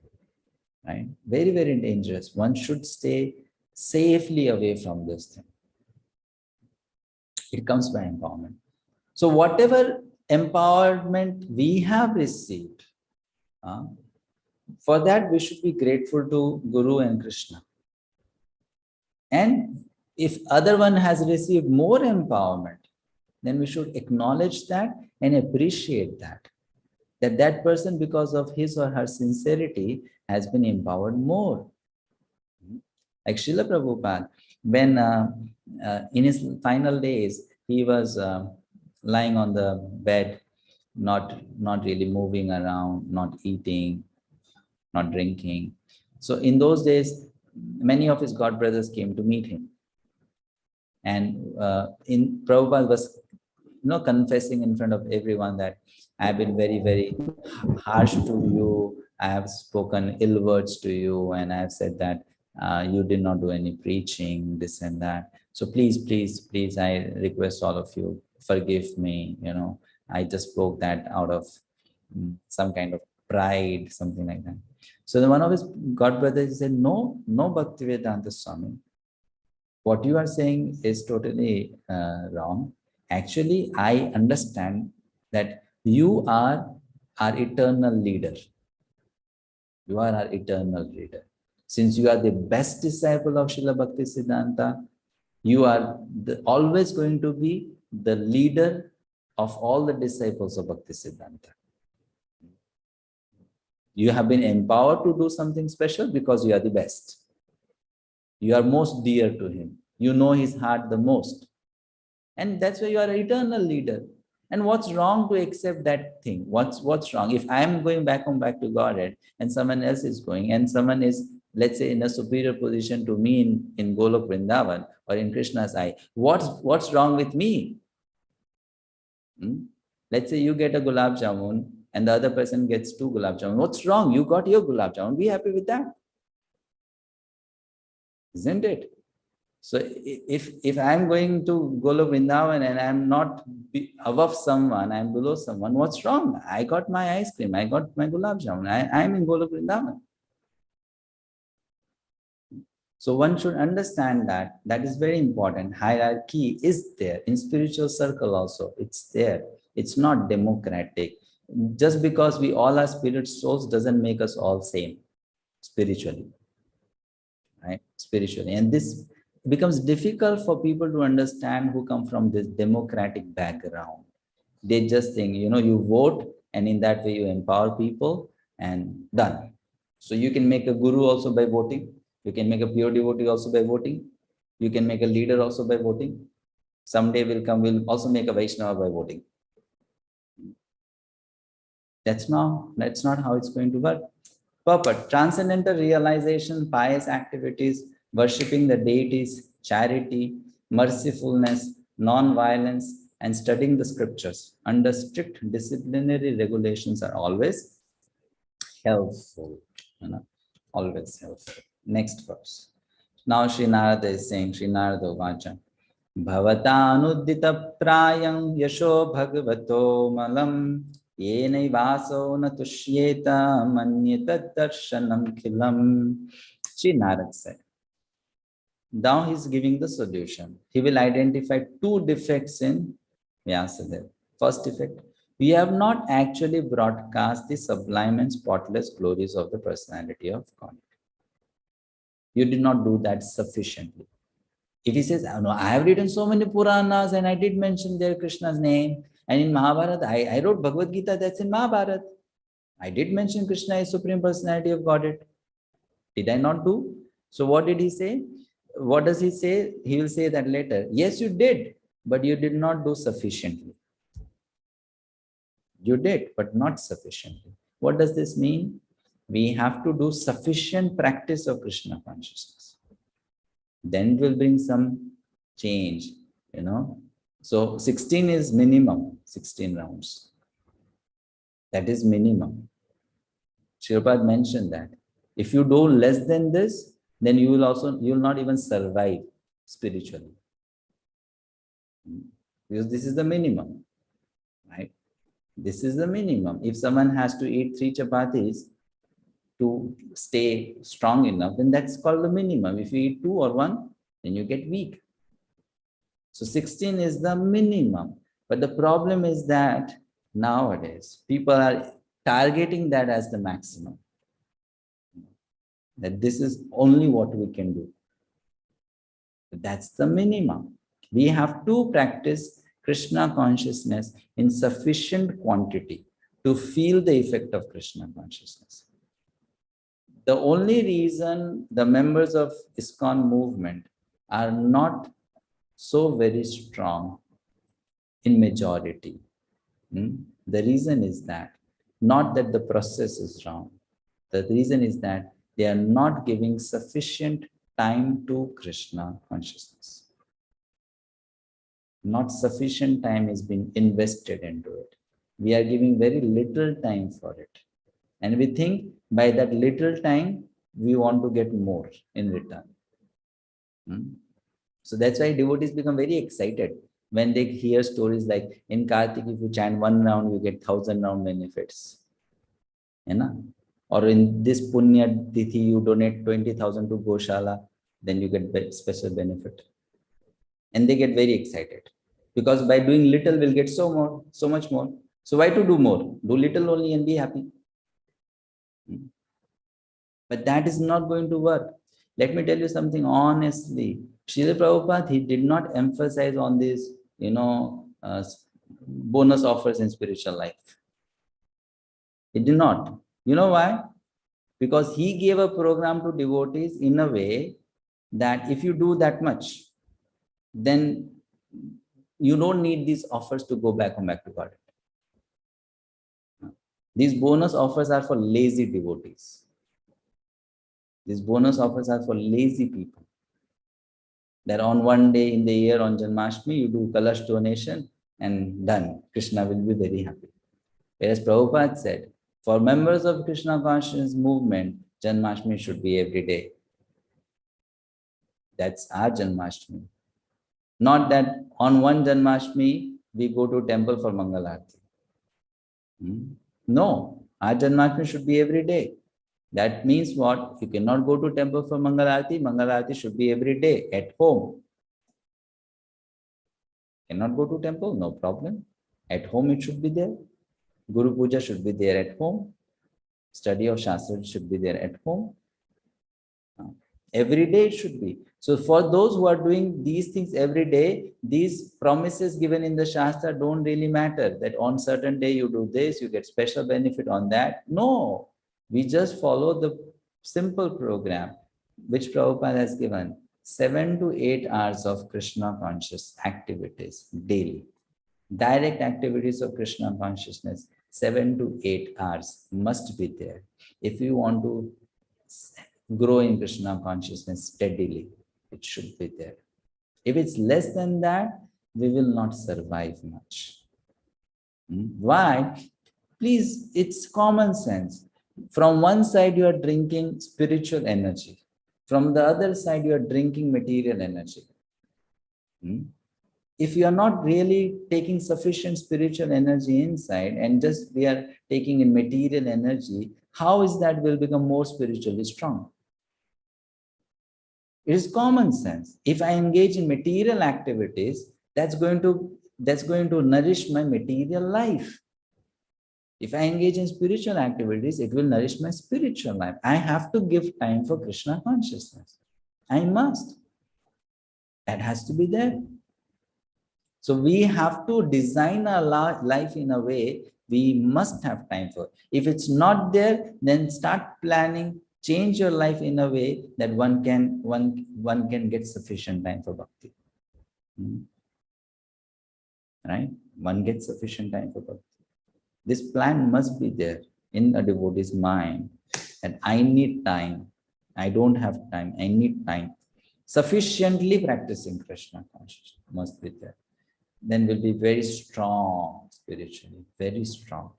Right? Very, very dangerous. One should stay safely away from this thing. It comes by empowerment. So whatever empowerment we have received, for that we should be grateful to Guru and Krishna. And if other one has received more empowerment, then we should acknowledge that and appreciate that. That person, because of his or her sincerity, has been empowered more. Like Srila Prabhupada, when in his final days, he was lying on the bed, not really moving around, not eating, not drinking. So in those days, many of his god brothers came to meet him. And Prabhupada was confessing in front of everyone that I have been very, very harsh to you. I have spoken ill words to you, and I have said that you did not do any preaching, this and that. So please, please, please, I request all of you, forgive me. I just spoke that out of some kind of pride, something like that. So then one of his god brothers said, no, Bhakti-Vedanta Swami. What you are saying is totally wrong. Actually, I understand that you are our eternal leader. You are our eternal leader. Since you are the best disciple of Srila Bhaktisiddhanta, you are always going to be the leader of all the disciples of Bhaktisiddhanta. You have been empowered to do something special because you are the best. You are most dear to him. You know his heart the most. And that's why you are an eternal leader. And what's wrong to accept that thing? What's wrong? If I am going back to Godhead and someone else is going and someone is let's say in a superior position to me in Golok Vrindavan or in Krishna's eye, what's wrong with me? Let's say you get a gulab jamun and the other person gets 2 gulab jamun. What's wrong? You got your gulab jamun. Be happy with that. Isn't it? So if I'm going to Golok Vrindavan and I'm not above someone, I'm below someone, what's wrong? I got my ice cream. I got my gulab jamun. I'm in Golok Vrindavan. So one should understand that. That is very important. Hierarchy is there. In spiritual circle also, it's there. It's not democratic. Just because we all are spirit souls doesn't make us all same spiritually. Right? Spiritually. And this becomes difficult for people to understand who come from this democratic background. They just think, you vote and in that way you empower people and done. So you can make a guru also by voting. You can make a pure devotee also by voting. You can make a leader also by voting. Someday we'll also make a Vaishnava by voting. That's not how it's going to work. Purpose, transcendental realization, pious activities, worshipping the deities, charity, mercifulness, non-violence, and studying the scriptures under strict disciplinary regulations are always helpful. Always helpful. Next verse. Now Sri Narada is saying, Sri Narada Vacha, Bhavatanudita prayam yasho bhagavato malam yenai vaso natushyeta manyata darshanam khilam. Sri Narada said. Now he is giving the solution. He will identify 2 defects in Vyasadeva. First defect, we have not actually broadcast the sublime and spotless glories of the personality of God. You did not do that sufficiently. If he says, oh, no, I have written so many Puranas and I did mention there Krishna's name. And in Mahabharata, I wrote Bhagavad Gita, that's in Mahabharata. I did mention Krishna is Supreme Personality of Godhead. Did I not do? So what did he say? What does he say? He will say that later. Yes, you did, but you did not do sufficiently. You did, but not sufficiently. What does this mean? We have to do sufficient practice of Krishna consciousness. Then it will bring some change, So 16 is minimum, 16 rounds. That is minimum. Sripad mentioned that. If you do less than this, then you will not even survive spiritually. Because this is the minimum, right? This is the minimum. If someone has to eat 3 chapatis to stay strong enough, then that's called the minimum. If you eat 2 or 1, then you get weak. So 16 is the minimum. But the problem is that nowadays, people are targeting that as the maximum. That this is only what we can do. That's the minimum. We have to practice Krishna consciousness in sufficient quantity to feel the effect of Krishna consciousness. The only reason the members of ISKCON movement are not so very strong in majority, the reason is that, not that the process is wrong. The reason is that they are not giving sufficient time to Krishna consciousness. Not sufficient time is being invested into it. We are giving very little time for it. And we think by that little time, we want to get more in return. So that's why devotees become very excited when they hear stories like, in Kartik, if you chant 1 round, you get 1,000 round benefits. Or in this Punya Tithi, you donate 20,000 to Goshala, then you get special benefit. And they get very excited. Because by doing little, we'll get so much more. So why to do more? Do little only and be happy. But that is not going to work. Let me tell you something honestly. Srila Prabhupada, he did not emphasize on this, bonus offers in spiritual life. He did not. You know why? Because he gave a program to devotees in a way that if you do that much, then you don't need these offers to go back to God. These bonus offers are for lazy devotees. These bonus offers are for lazy people. That on one day in the year on Janmashtami, you do Kalash donation and done. Krishna will be very happy. Whereas Prabhupada said, for members of Krishna consciousness movement, Janmashtami should be every day. That's our Janmashtami. Not that on one Janmashtami, we go to temple for Mangalarti. No, our Janmashtami should be every day. That means what? You cannot go to temple for Mangalarti. Mangalarti should be every day at home. Cannot go to temple? No problem. At home it should be there. Guru Puja should be there at home. Study of Shastra should be there at home. Every day it should be. So for those who are doing these things every day, these promises given in the Shastra don't really matter. That on certain day you do this, you get special benefit on that. No. We just follow the simple program which Prabhupada has given. 7 to 8 hours of Krishna conscious activities daily. Direct activities of Krishna consciousness, 7 to 8 hours must be there. If you want to grow in Krishna consciousness steadily, it should be there. If it's less than that, we will not survive much. Why? Please, it's common sense. From one side, you are drinking spiritual energy. From the other side, you are drinking material energy. If you are not really taking sufficient spiritual energy inside and just we are taking in material energy, how is that will become more spiritually strong? It is common sense. If I engage in material activities, that's going to nourish my material life. If I engage in spiritual activities, it will nourish my spiritual life. I have to give time for Krishna consciousness. I must. That has to be there. So we have to design our life in a way we must have time for. If it's not there, then start planning, change your life in a way that one can get sufficient time for bhakti. Right? One gets sufficient time for bhakti. This plan must be there in a devotee's mind that I need time. I don't have time. I need time. Sufficiently practicing Krishna consciousness must be there. Then we'll be very strong spiritually, very strong.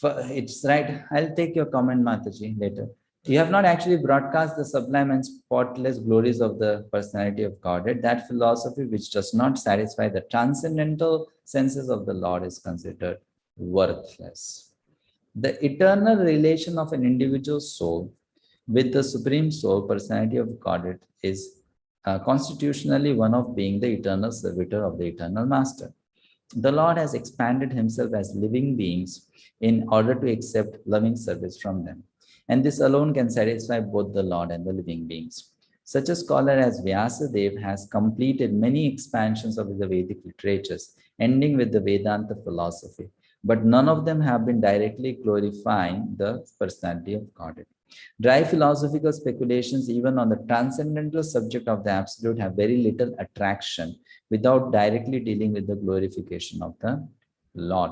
It's right. I'll take your comment, Mataji, later. You have not actually broadcast the sublime and spotless glories of the personality of Godhead. That philosophy which does not satisfy the transcendental senses of the Lord is considered worthless. The eternal relation of an individual soul with the Supreme Soul, personality of Godhead, is constitutionally one of being the eternal servitor of the eternal Master. The Lord has expanded himself as living beings in order to accept loving service from them. And this alone can satisfy both the Lord and the living beings. Such a scholar as Vyasadeva has completed many expansions of the Vedic literatures, ending with the Vedanta philosophy, but none of them have been directly glorifying the personality of Godhead. Dry philosophical speculations, even on the transcendental subject of the Absolute, have very little attraction without directly dealing with the glorification of the Lord.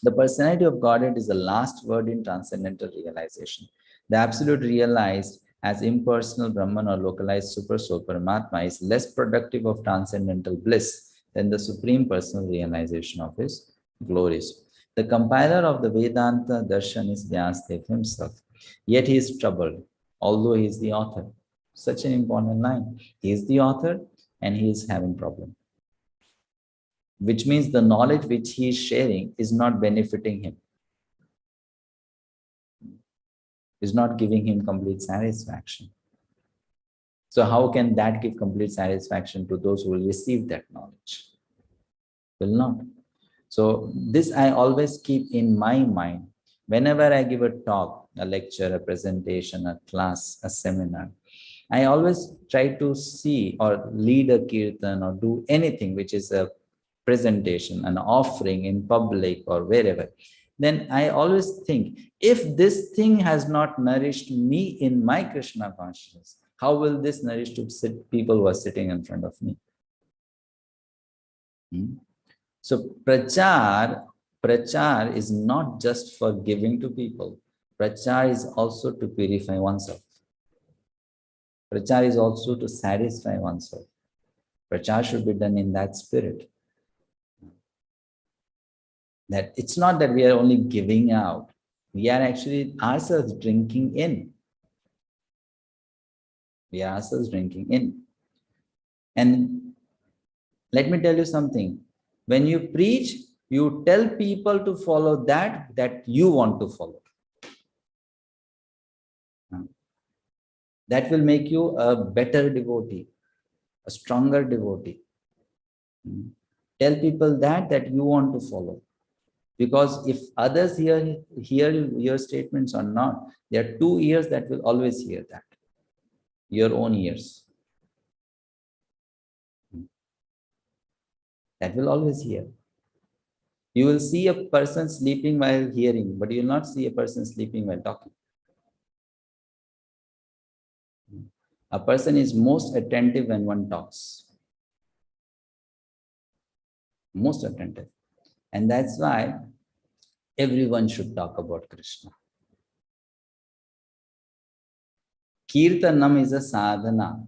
The personality of Godhead is the last word in transcendental realization. The Absolute realized as impersonal Brahman or localized Super Soul Paramatma is less productive of transcendental bliss than the Supreme Personal realization of his glories. The compiler of the Vedanta Darshan is Vyasadeva himself. Yet he is troubled, although he is the author. Such an important line. He is the author and he is having problem. Which means the knowledge which he is sharing is not benefiting him. Is not giving him complete satisfaction. So how can that give complete satisfaction to those who will receive that knowledge? Will not. So this I always keep in my mind. Whenever I give a talk, a lecture, a presentation, a class, a seminar, I always try to see or lead a kirtan or do anything which is a presentation, an offering in public or wherever. Then I always think, if this thing has not nourished me in my Krishna consciousness, how will this nourish to people who are sitting in front of me? So prachar is not just for giving to people. Prachar is also to purify oneself. Prachar is also to satisfy oneself. Prachar should be done in that spirit. That it's not that we are only giving out. We are actually ourselves drinking in. We are ourselves drinking in. And let me tell you something. When you preach, you tell people to follow that you want to follow. That will make you a better devotee, a stronger devotee. Tell people that you want to follow. Because if others hear your statements or not, there are two ears that will always hear that. Your own ears. That will always hear. You will see a person sleeping while hearing, but you will not see a person sleeping while talking. A person is most attentive when one talks. Most attentive. And that's why everyone should talk about Krishna. Kirtanam is a sadhana.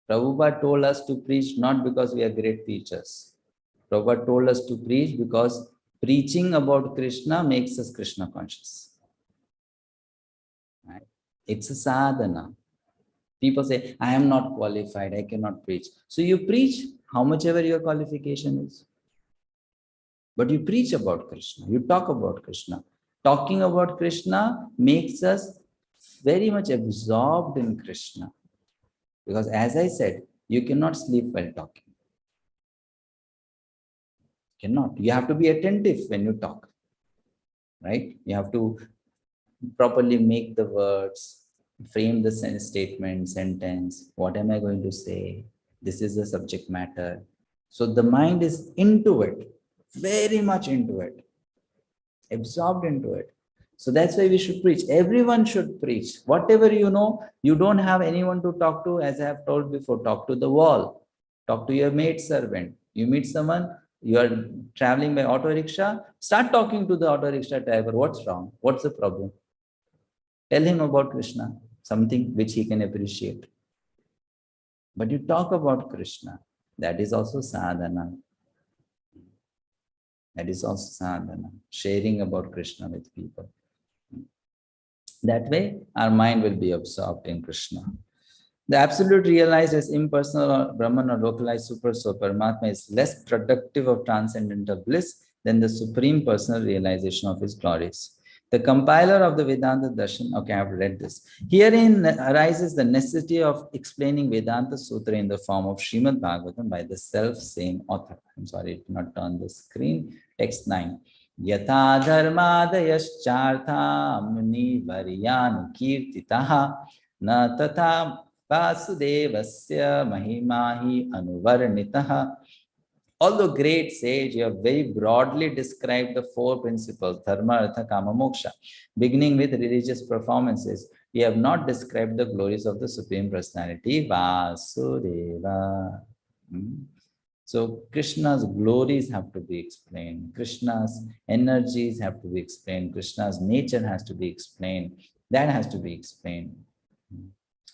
Prabhupada told us to preach not because we are great preachers. Prabhupada told us to preach because preaching about Krishna makes us Krishna conscious. Right? It's a sadhana. People say, I am not qualified, I cannot preach. So you preach how much ever your qualification is. But you preach about Krishna, you talk about Krishna. Talking about Krishna makes us very much absorbed in Krishna. Because as I said, you cannot sleep while talking. Cannot. You have to be attentive when you talk. Right? You have to properly make the words, frame the statement, sentence. What am I going to say? This is the subject matter. So the mind is into it, very much into it, absorbed into it. So that's why we should preach. Everyone should preach. Whatever you know, you don't have anyone to talk to, as I have told before, talk to the wall, talk to your maid servant. You meet someone, you are traveling by auto rickshaw, start talking to the auto rickshaw driver. What's wrong? What's the problem? Tell him about Krishna, something which he can appreciate. But you talk about Krishna, that is also sadhana. That is also sadhana, sharing about Krishna with people. That way, our mind will be absorbed in Krishna. The absolute realized as impersonal or Brahman or localized super soul, Paramatma, is less productive of transcendental bliss than the supreme personal realization of his glories. The compiler of the Vedanta Darshan, okay, I have read this. Herein arises the necessity of explaining Vedanta Sutra in the form of Srimad-bhagavatam by the self-same author. I'm sorry, it did not turn the screen. Text 9. Yatha dharmadayaschartha muni varyan kirtitaha na tatha vasudevasya mahimahi anuvarnitaha. Although great sage, you have very broadly described the four principles, dharma, artha, kama, moksha, beginning with religious performances. You have not described the glories of the Supreme Personality, Vasudeva. So Krishna's glories have to be explained. Krishna's energies have to be explained. Krishna's nature has to be explained. That has to be explained.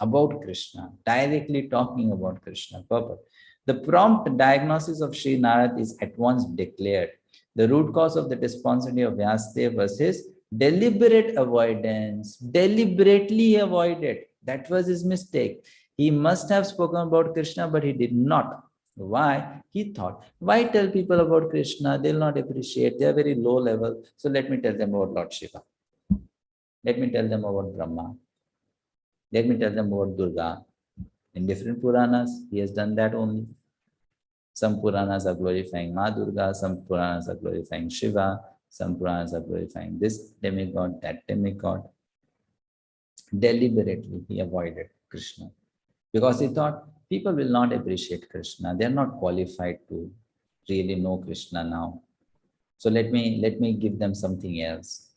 About Krishna, directly talking about Krishna, purpose. The prompt diagnosis of Sri Narad is at once declared. The root cause of the despondency of Vyasadeva was his deliberate avoidance, deliberately avoided. That was his mistake. He must have spoken about Krishna, but he did not. Why? He thought, why tell people about Krishna? They'll not appreciate. They are very low level. So let me tell them about Lord Shiva. Let me tell them about Brahma. Let me tell them about Durga. In different Puranas, he has done that only. Some Puranas are glorifying Ma Durga, some Puranas are glorifying Shiva, some Puranas are glorifying this demigod, that demigod. Deliberately, he avoided Krishna because he thought people will not appreciate Krishna. They are not qualified to really know Krishna now. So let me give them something else,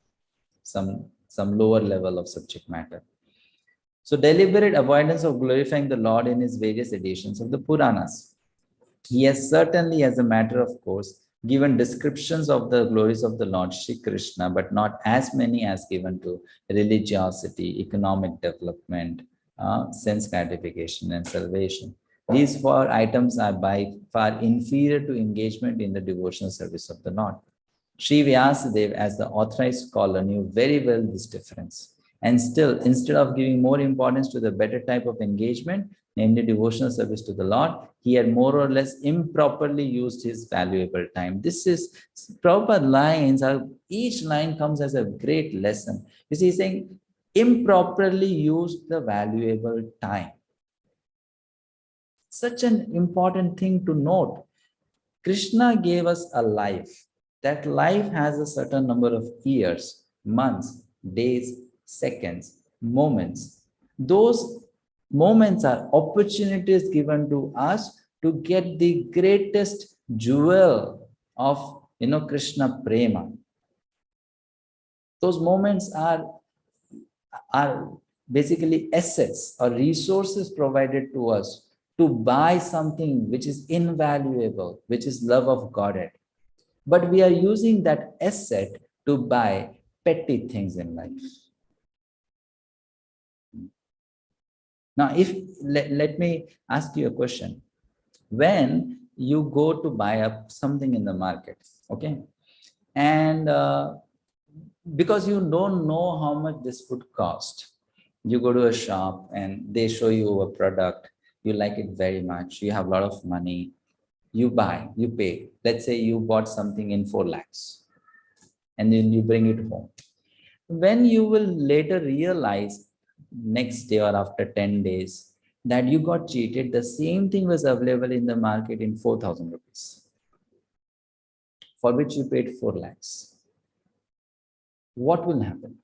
some lower level of subject matter. So deliberate avoidance of glorifying the Lord in his various editions of the Puranas. He has certainly, as a matter of course, given descriptions of the glories of the Lord Shri Krishna, but not as many as given to religiosity, economic development, sense gratification, and salvation. These four items are by far inferior to engagement in the devotional service of the Lord. Sri Vyasadeva, as the authorized scholar, knew very well this difference. And still, instead of giving more importance to the better type of engagement, namely devotional service to the Lord, he had more or less improperly used his valuable time. This is proper lines. Each line comes as a great lesson. You see, he's saying, improperly used the valuable time. Such an important thing to note. Krishna gave us a life. That life has a certain number of years, months, days, seconds, moments. Those moments are opportunities given to us to get the greatest jewel of Krishna Prema. Those moments are basically assets or resources provided to us to buy something which is invaluable, which is love of Godhead. But we are using that asset to buy petty things in life. Now, let me ask you a question. When you go to buy up something in the market, okay, and because you don't know how much this would cost, you go to a shop and they show you a product, you like it very much, you have a lot of money, you buy, you pay. Let's say you bought something in 4 lakhs and then you bring it home. When you will later realize next day or after 10 days that you got cheated, the same thing was available in the market in 4,000 rupees, for which you paid 4 lakhs. What will happen?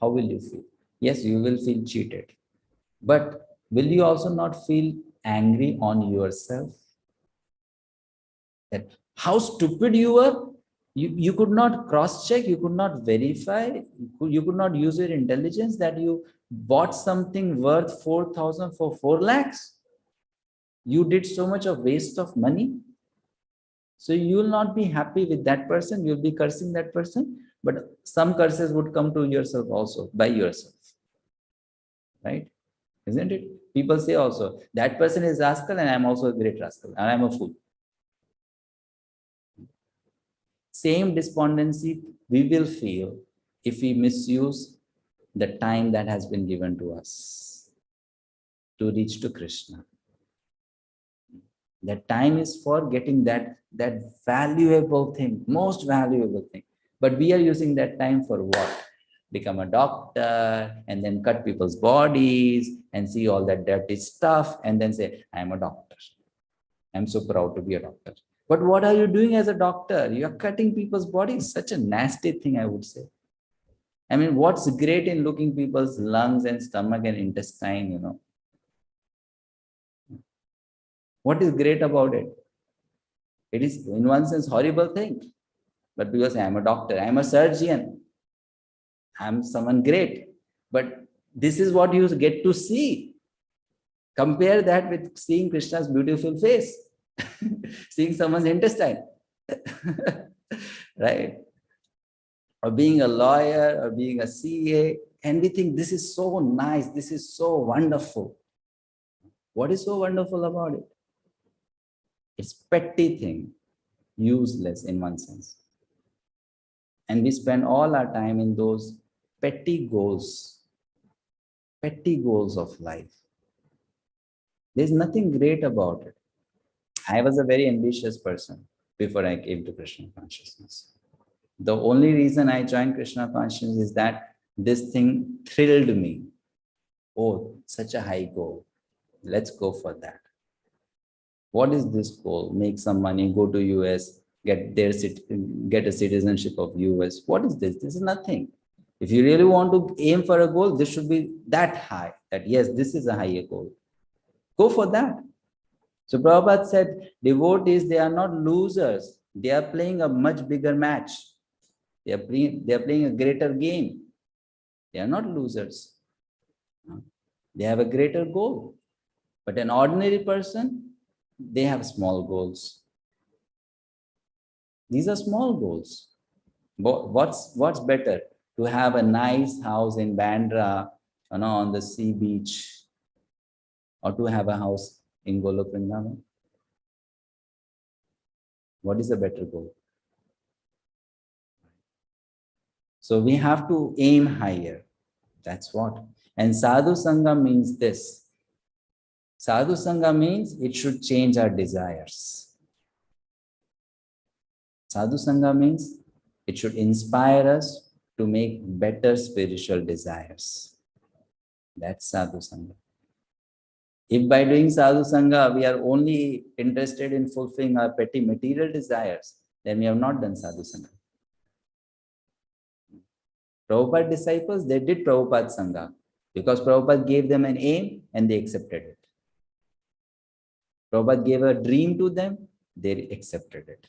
How will you feel? Yes, you will feel cheated, but will you also not feel angry on yourself? That how stupid you were? You could not cross-check, you could not verify, you could not use your intelligence that you bought something worth 4,000 for 4 lakhs. You did so much of waste of money. So you will not be happy with that person, you'll be cursing that person, but some curses would come to yourself also, by yourself. Right? Isn't it? People say also, that person is rascal and I'm also a great rascal and I'm a fool. Same despondency we will feel if we misuse the time that has been given to us to reach to Krishna. That time is for getting that valuable thing, most valuable thing. But we are using that time for what? Become a doctor and then cut people's bodies and see all that dirty stuff and then say, I'm a doctor. I'm so proud to be a doctor. But what are you doing as a doctor? You are cutting people's bodies. Such a nasty thing, I would say. I mean, what's great in looking people's lungs and stomach and intestine, What is great about it? It is, in one sense, horrible thing. But because I am a doctor, I am a surgeon, I am someone great. But this is what you get to see. Compare that with seeing Krishna's beautiful face, seeing someone's intestine, right? Or being a lawyer or being a CA, and we think this is so nice, this is so wonderful. What is so wonderful about it? It's petty thing, useless in one sense. And we spend all our time in those petty goals of life. There's nothing great about it. I was a very ambitious person before I came to Krishna consciousness. The only reason I joined Krishna consciousness is that this thing thrilled me. Oh, such a high goal. Let's go for that. What is this goal? Make some money, go to US, get a citizenship of US. What is this? This is nothing. If you really want to aim for a goal, this should be that high, that yes, this is a higher goal. Go for that. So Prabhupada said, devotees, they are not losers. They are playing a much bigger match. They are playing a greater game. They are not losers. They have a greater goal. But an ordinary person, they have small goals. These are small goals. But what's better? To have a nice house in Bandra, on the sea beach, or to have a house in Golok Vrindavan? What is the better goal? So we have to aim higher. That's what. And Sadhu Sangha means this. Sadhu Sangha means it should change our desires. Sadhu Sangha means it should inspire us to make better spiritual desires. That's Sadhu Sangha. If by doing Sadhu Sangha, we are only interested in fulfilling our petty material desires, then we have not done Sadhu Sangha. Prabhupada disciples, they did Prabhupada Sangha because Prabhupada gave them an aim and they accepted it. Prabhupada gave a dream to them, they accepted it.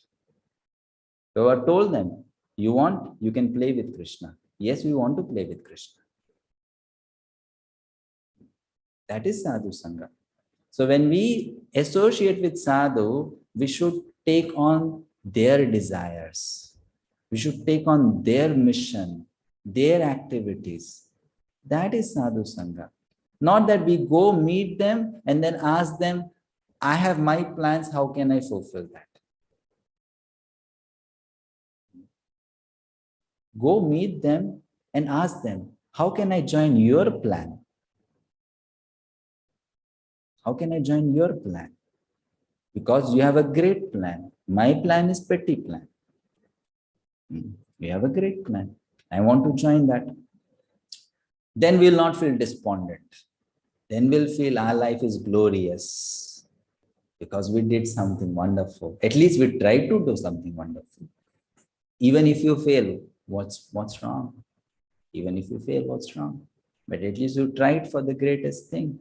Prabhupada told them, you can play with Krishna. Yes, we want to play with Krishna. That is Sadhu Sangha. So when we associate with Sadhu, we should take on their desires. We should take on their mission, their activities. That is Sadhu Sangha. Not that we go meet them and then ask them, I have my plans, how can I fulfill that? Go meet them and ask them, how can I join your plan? How can I join your plan? Because you have a great plan. My plan is petty plan. We have a great plan. I want to join that. Then we'll not feel despondent. Then we'll feel our life is glorious because we did something wonderful. At least we tried to do something wonderful. Even if you fail, what's wrong? Even if you fail, what's wrong? But at least you tried for the greatest thing.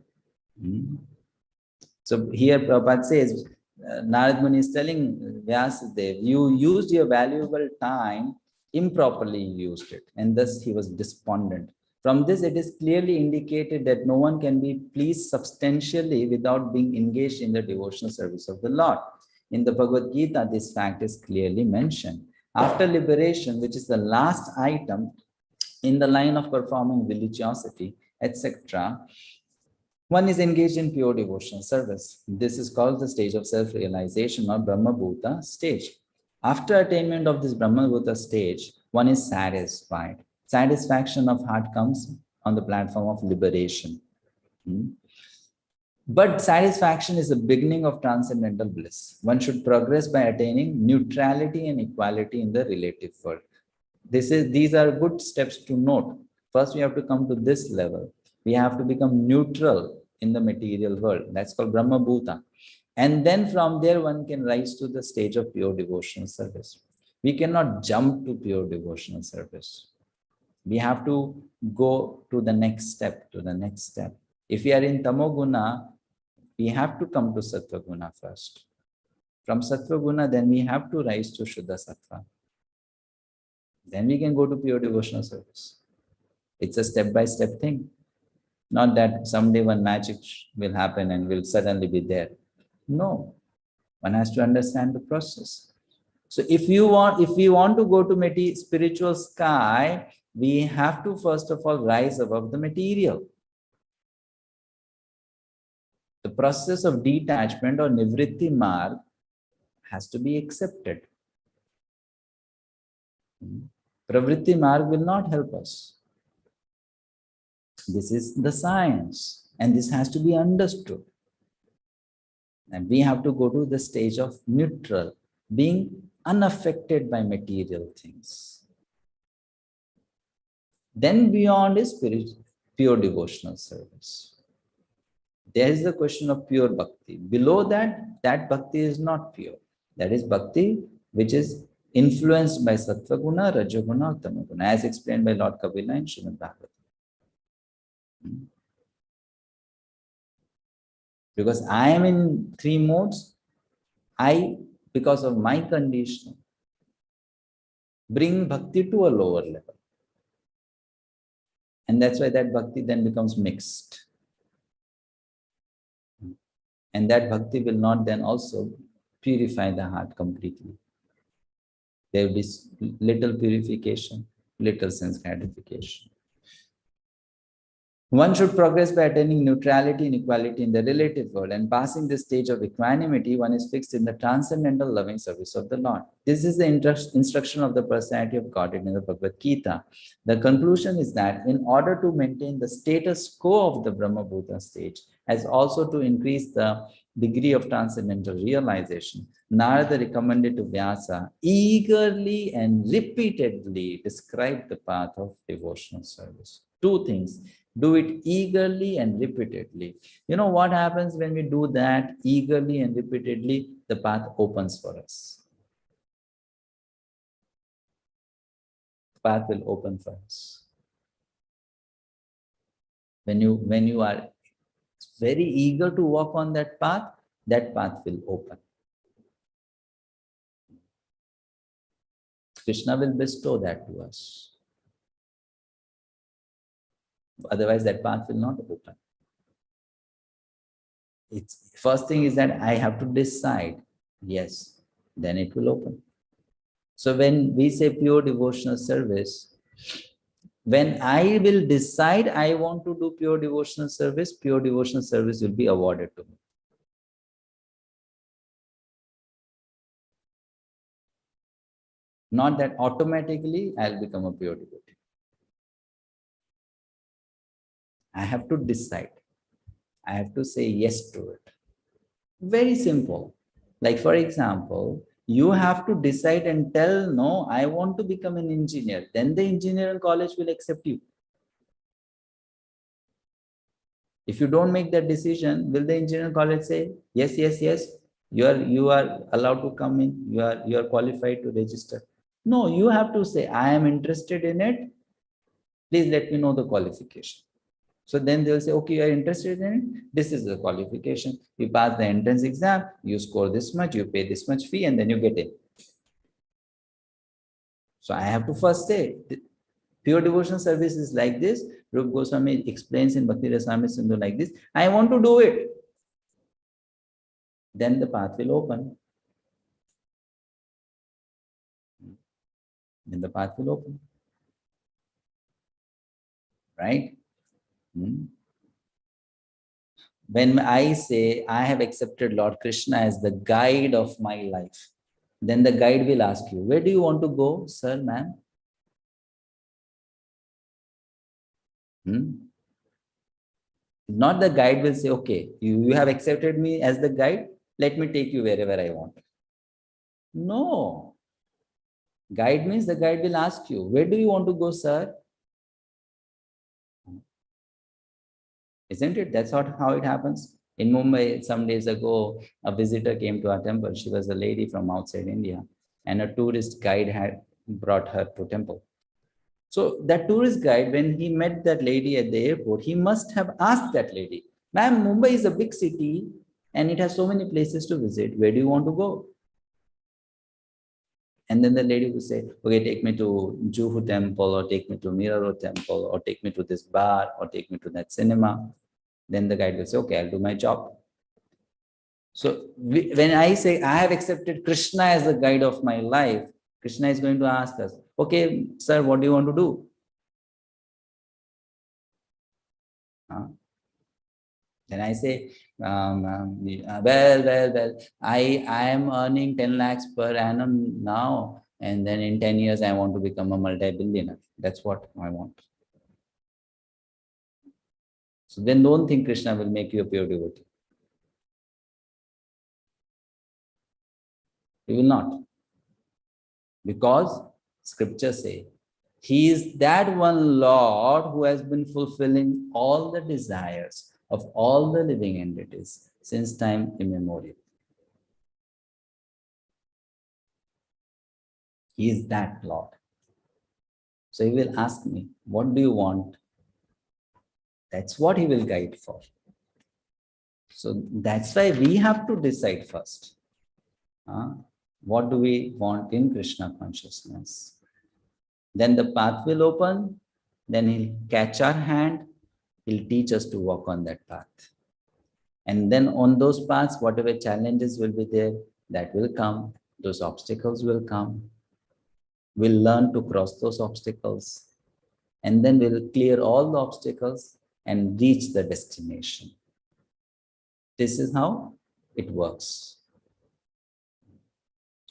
So here Prabhupada says, Narad Muni is telling Vyasadeva, you used your valuable time, improperly used it, and thus he was despondent. From this, it is clearly indicated that no one can be pleased substantially without being engaged in the devotional service of the Lord. In the Bhagavad Gita, this fact is clearly mentioned. After liberation, which is the last item in the line of performing religiosity, etc., one is engaged in pure devotional service. This is called the stage of self-realization or Brahma-bhuta stage. After attainment of this Brahma-bhuta stage, one is satisfied. Satisfaction of heart comes on the platform of liberation. But satisfaction is the beginning of transcendental bliss. One should progress by attaining neutrality and equality in the relative world. These are good steps to note. First, we have to come to this level. We have to become neutral in the material world. That's called Brahma Bhuta. And then from there, one can rise to the stage of pure devotional service. We cannot jump to pure devotional service. We have to go to the next step, If we are in Tamoguna, we have to come to Sattva Guna first. From Sattva Guna, then we have to rise to Shuddha Sattva. Then we can go to pure devotional service. It's a step-by-step thing. Not that someday one magic will happen and will suddenly be there. No, one has to understand the process. So if we want to go to spiritual sky, we have to first of all rise above the material. The process of detachment or nivritti marg has to be accepted. Pravritti marg will not help us. This is the science, and this has to be understood. And we have to go to the stage of neutral, being unaffected by material things. Then beyond is pure devotional service. There is the question of pure bhakti. Below that bhakti is not pure. That is bhakti which is influenced by sattva guna, rajoguna, or tamoguna, as explained by Lord Kapila in Srimad-bhagavatam. Because I am in three modes, because of my condition, bring bhakti to a lower level. And that's why that bhakti then becomes mixed. And that bhakti will not then also purify the heart completely. There will be little purification, little sense gratification. One should progress by attaining neutrality and equality in the relative world, and passing the stage of equanimity, one is fixed in the transcendental loving service of the Lord. This is the instruction of the personality of Godhead in the Bhagavad-gita. The conclusion is that in order to maintain the status quo of the Brahma-bhuta stage, as also to increase the degree of transcendental realization, Narada recommended to Vyasa eagerly and repeatedly describe the path of devotional service. Two things. Do it eagerly and repeatedly. You know what happens when we do that eagerly and repeatedly? The path opens for us. The path will open for us. When you are very eager to walk on that path will open. Krishna will bestow that to us. Otherwise, that path will not open. It's first thing is that I have to decide. Yes, then it will open. So when we say pure devotional service, when I will decide I want to do pure devotional service will be awarded to me. Not that automatically I'll become a pure devotee. I have to decide. I have to say yes to it. Very simple. Like for example, you have to decide and tell, no, I want to become an engineer. Then the engineering college will accept you. If you don't make that decision, will the engineering college say, yes, yes, yes, you are allowed to come in, you are qualified to register? No, you have to say, I am interested in it. Please let me know the qualification. So then they'll say, okay, you are interested in it. This is the qualification. You pass the entrance exam, you score this much, you pay this much fee, and then you get in. So I have to first say, pure devotional service is like this. Rupa Goswami explains in Bhakti Rasamrita Sindhu like this. I want to do it. Then the path will open. Then the path will open. Right? When I say I have accepted Lord Krishna as the guide of my life, then the guide will ask you, where do you want to go, sir, ma'am? Not the guide will say, okay, you have accepted me as the guide, let me take you wherever I want. No. Guide means the guide will ask you, where do you want to go, sir? Isn't it? That's how it happens. In Mumbai, some days ago, a visitor came to our temple. She was a lady from outside India, and a tourist guide had brought her to temple. So that tourist guide, when he met that lady at the airport, he must have asked that lady, ma'am, Mumbai is a big city and it has so many places to visit. Where do you want to go? And then the lady would say, okay, take me to Juhu temple, or take me to Mira Road temple, or take me to this bar, or take me to that cinema. Then the guide will say, okay, I'll do my job. So when I say I have accepted Krishna as the guide of my life, Krishna is going to ask us, okay, sir, what do you want to do? Then I say, well, I am earning 10 lakhs per annum now, and then in 10 years, I want to become a multi-billionaire. That's what I want. So then don't think Krishna will make you a pure devotee. He will not. Because scriptures say, he is that one Lord who has been fulfilling all the desires of all the living entities since time immemorial. He is that Lord. So he will ask me, what do you want? That's what he will guide for. So that's why we have to decide first. What do we want in Krishna consciousness? Then the path will open. Then he'll catch our hand. He'll teach us to walk on that path. And then on those paths, whatever challenges will be there, that will come. Those obstacles will come. We'll learn to cross those obstacles, and then we'll clear all the obstacles and reach the destination. This is how it works.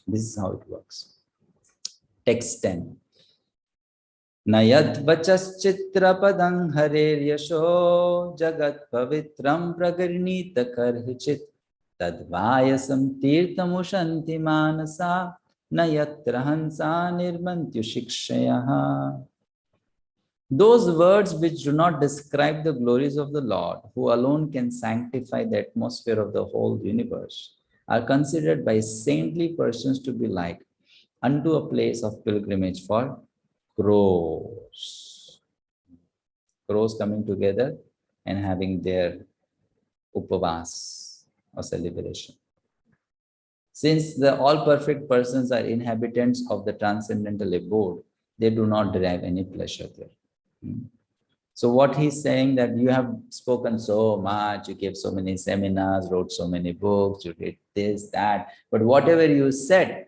This is how it works. Text 10. Nayad vachaschitrapadang harer yasho jagat pavitram pragarnita karhichit tadvayasam tirtamushanti manasa nayatra hansa nirmantyu shikshayaha. Those words which do not describe the glories of the Lord, who alone can sanctify the atmosphere of the whole universe, are considered by saintly persons to be like unto a place of pilgrimage for crows. Crows coming together and having their upavas or celebration. Since the all perfect persons are inhabitants of the transcendental abode, they do not derive any pleasure there. So what he's saying, that you have spoken so much, you gave so many seminars, wrote so many books, you did this, that, but whatever you said,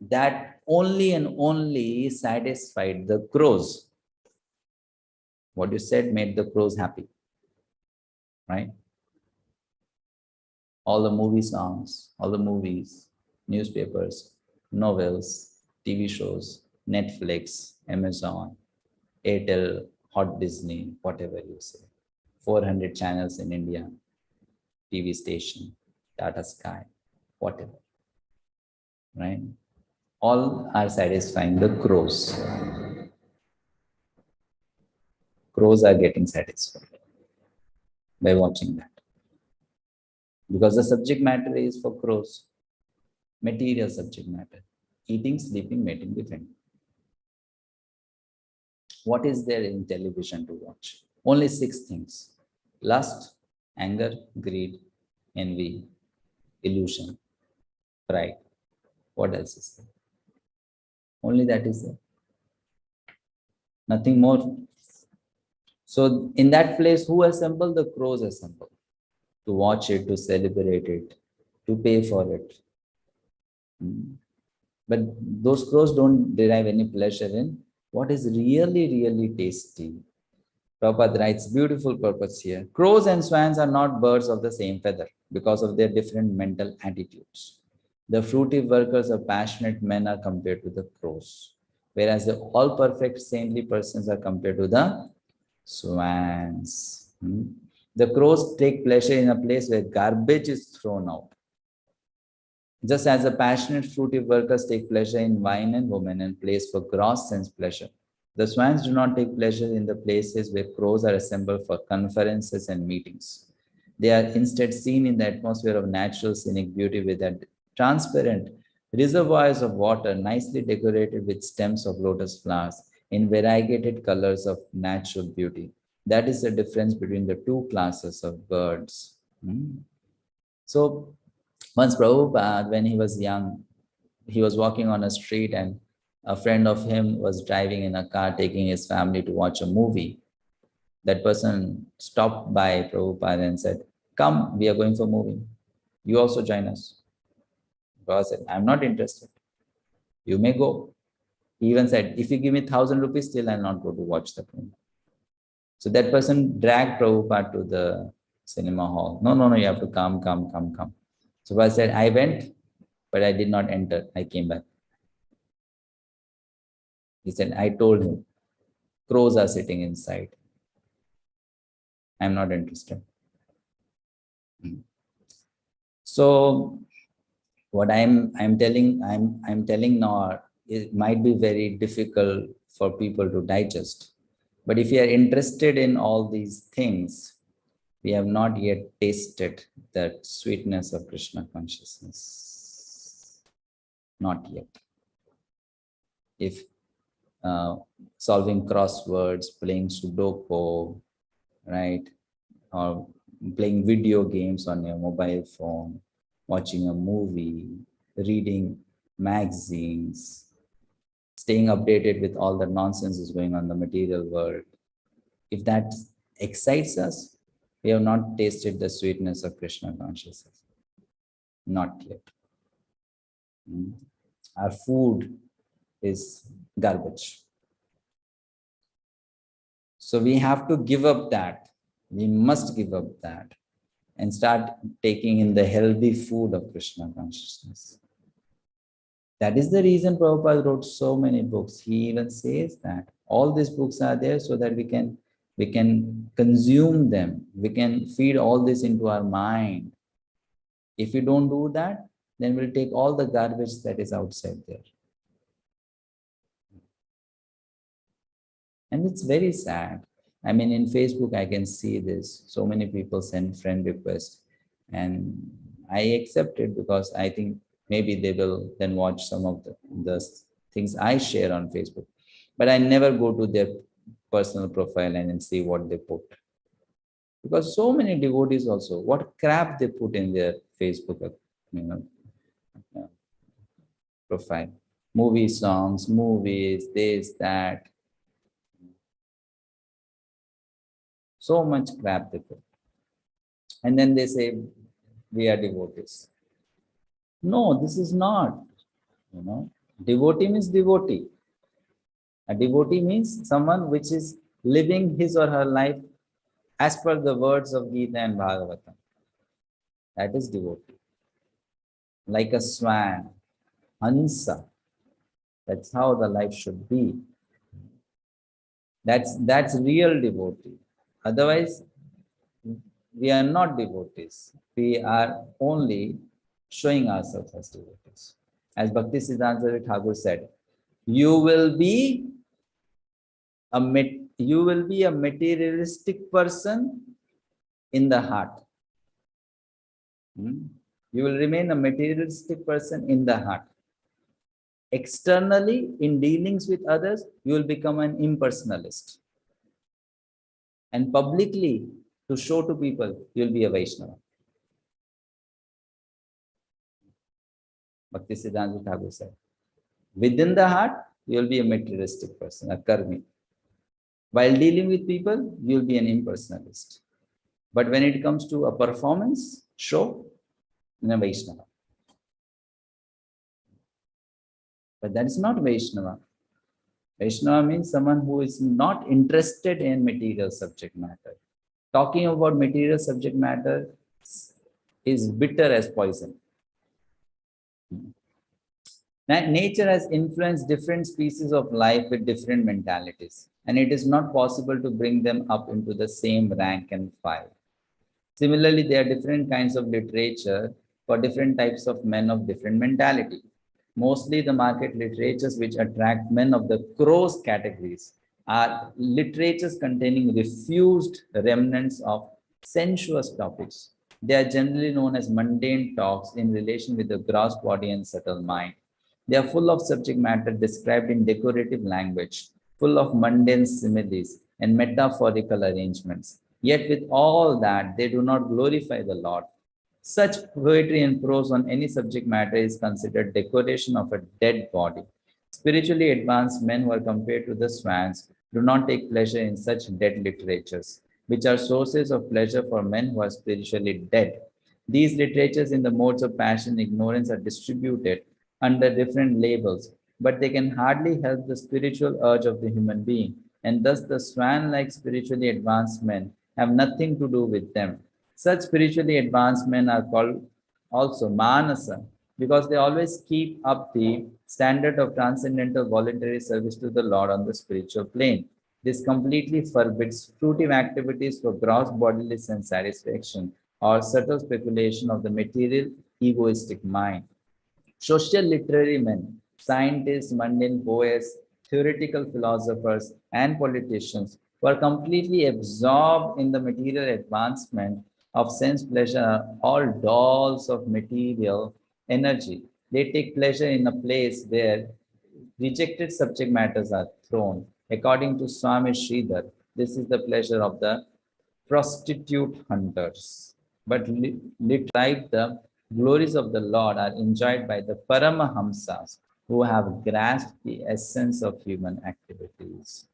that only and only satisfied the crows. What you said made the crows happy, right? All the movie songs, all the movies, newspapers, novels, TV shows, Netflix, Amazon, Airtel, Hot Disney, whatever you say, 400 channels in India, TV station, Tata Sky, whatever, right? All are satisfying the crows. Crows are getting satisfied by watching that. Because the subject matter is for crows, material subject matter, eating, sleeping, mating, defending. What is there in television to watch? Only 6 things: lust, anger, greed, envy, illusion, pride. What else is there? Only that is there. Nothing more. So in that place, who assemble? The crows assemble to watch it, to celebrate it, to pay for it. But those crows don't derive any pleasure in what is really, really tasty. Prabhupada writes beautiful purpose here. Crows and swans are not birds of the same feather because of their different mental attitudes. The fruitive workers or passionate men are compared to the crows, whereas the all perfect saintly persons are compared to the swans. The crows take pleasure in a place where garbage is thrown out. Just as the passionate fruitive workers take pleasure in wine and women and place for gross sense pleasure, the swans do not take pleasure in the places where crows are assembled for conferences and meetings. They are instead seen in the atmosphere of natural scenic beauty with that transparent reservoirs of water nicely decorated with stems of lotus flowers in variegated colors of natural beauty. That is the difference between the 2 classes of birds. So once Prabhupada, when he was young, he was walking on a street and a friend of him was driving in a car taking his family to watch a movie. That person stopped by Prabhupada and said, "Come, we are going for a movie. You also join us." Prabhupada said, "I'm not interested. You may go." He even said, "If you give me 1,000 rupees, still I'll not go to watch the movie." So that person dragged Prabhupada to the cinema hall. No, you have to come. So I said, "I went, but I did not enter. I came back." He said, "I told him, crows are sitting inside. I'm not interested." So what I'm telling now, it might be very difficult for people to digest. But if you are interested in all these things, we have not yet tasted that sweetness of Krishna consciousness. Not yet. If solving crosswords, playing Sudoku, right? Or playing video games on your mobile phone, watching a movie, reading magazines, staying updated with all the nonsense is going on in the material world. If that excites us, we have not tasted the sweetness of Krishna consciousness. Not yet. Our food is garbage. So we have to give up that. We must give up that and start taking in the healthy food of Krishna consciousness. That is the reason Prabhupada wrote so many books. He even says that all these books are there so that we can consume them. We can feed all this into our mind. If we don't do that, then we'll take all the garbage that is outside there. And it's very sad. I mean, in Facebook, I can see this. So many people send friend requests, and I accept it because I think maybe they will then watch some of the things I share on Facebook. But I never go to their personal profile and see what they put. Because so many devotees also, what crap they put in their Facebook, profile. Movie songs, movies, this, that. So much crap they put. And then they say, we are devotees. No, this is not. Devotee means devotee. A devotee means someone which is living his or her life as per the words of Gita and Bhagavatam. That is devotee. Like a swan, Hansa. That's how the life should be. That's real devotee. Otherwise, we are not devotees. We are only showing ourselves as devotees. As Bhakti-vaibhava Thakur said, you will be a materialistic person in the heart. You will remain a materialistic person in the heart. Externally, in dealings with others, you will become an impersonalist. And publicly, to show to people, you will be a Vaishnava. Bhakti-siddhanta Thakur said, within the heart, you will be a materialistic person, a karmi. While dealing with people, you will be an impersonalist. But when it comes to a performance, show, in a Vaishnava. But that is not Vaishnava. Vaishnava means someone who is not interested in material subject matter. Talking about material subject matter is bitter as poison. Now, nature has influenced different species of life with different mentalities, and it is not possible to bring them up into the same rank and file. Similarly, there are different kinds of literature for different types of men of different mentality. Mostly the market literatures which attract men of the cross categories are literatures containing refused remnants of sensuous topics. They are generally known as mundane talks in relation with the gross body and subtle mind. They are full of subject matter described in decorative language, full of mundane similes and metaphorical arrangements. Yet with all that, they do not glorify the Lord. Such poetry and prose on any subject matter is considered decoration of a dead body. Spiritually advanced men who are compared to the swans do not take pleasure in such dead literatures, which are sources of pleasure for men who are spiritually dead. These literatures in the modes of passion and ignorance are distributed under different labels, but they can hardly help the spiritual urge of the human being, and thus the swan-like spiritually advanced men have nothing to do with them. Such spiritually advanced men are called also Manasa because they always keep up the standard of transcendental voluntary service to the Lord on the spiritual plane. This completely forbids fruitive activities for gross bodily sense satisfaction or subtle speculation of the material egoistic mind. Social literary men, scientists, mundane poets, theoretical philosophers, and politicians were completely absorbed in the material advancement of sense pleasure, all dolls of material energy. They take pleasure in a place where rejected subject matters are thrown. According to Swami Sridhar, this is the pleasure of the prostitute hunters. But literally, the glories of the Lord are enjoyed by the Paramahamsas who have grasped the essence of human activities.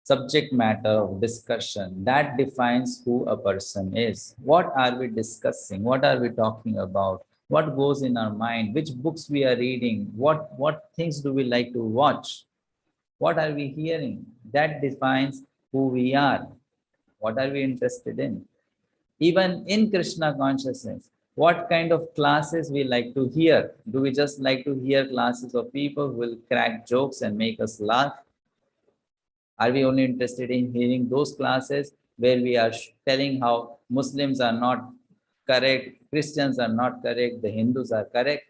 Subject matter of discussion that defines who a person is. What are we discussing? What are we talking about? what goes in our mind, which books we are reading, what things do we like to watch, what are we hearing. That defines who we are. What are we interested in? Even in Krishna consciousness, what kind of classes we like to hear? Do we just like to hear classes of people who will crack jokes and make us laugh? Are we only interested in hearing those classes where we are telling how Muslims are not correct, Christians are not correct, the Hindus are correct?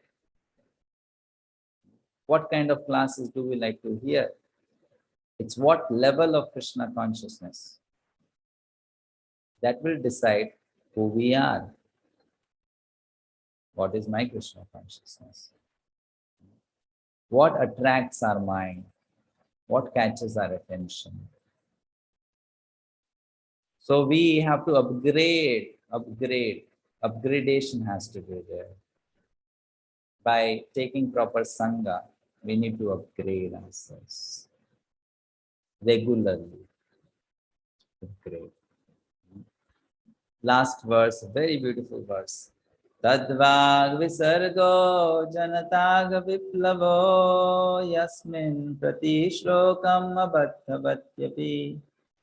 What kind of classes do we like to hear? It's what level of Krishna consciousness that will decide who we are. What is my Krishna consciousness? What attracts our mind? What catches our attention? So we have to upgradation has to be there. By taking proper Sangha, we need to upgrade ourselves regularly. Upgrade. Last verse, very beautiful verse. Tadvag visargo janatag viplavo yasmin prati shlokam abhatthavatyapi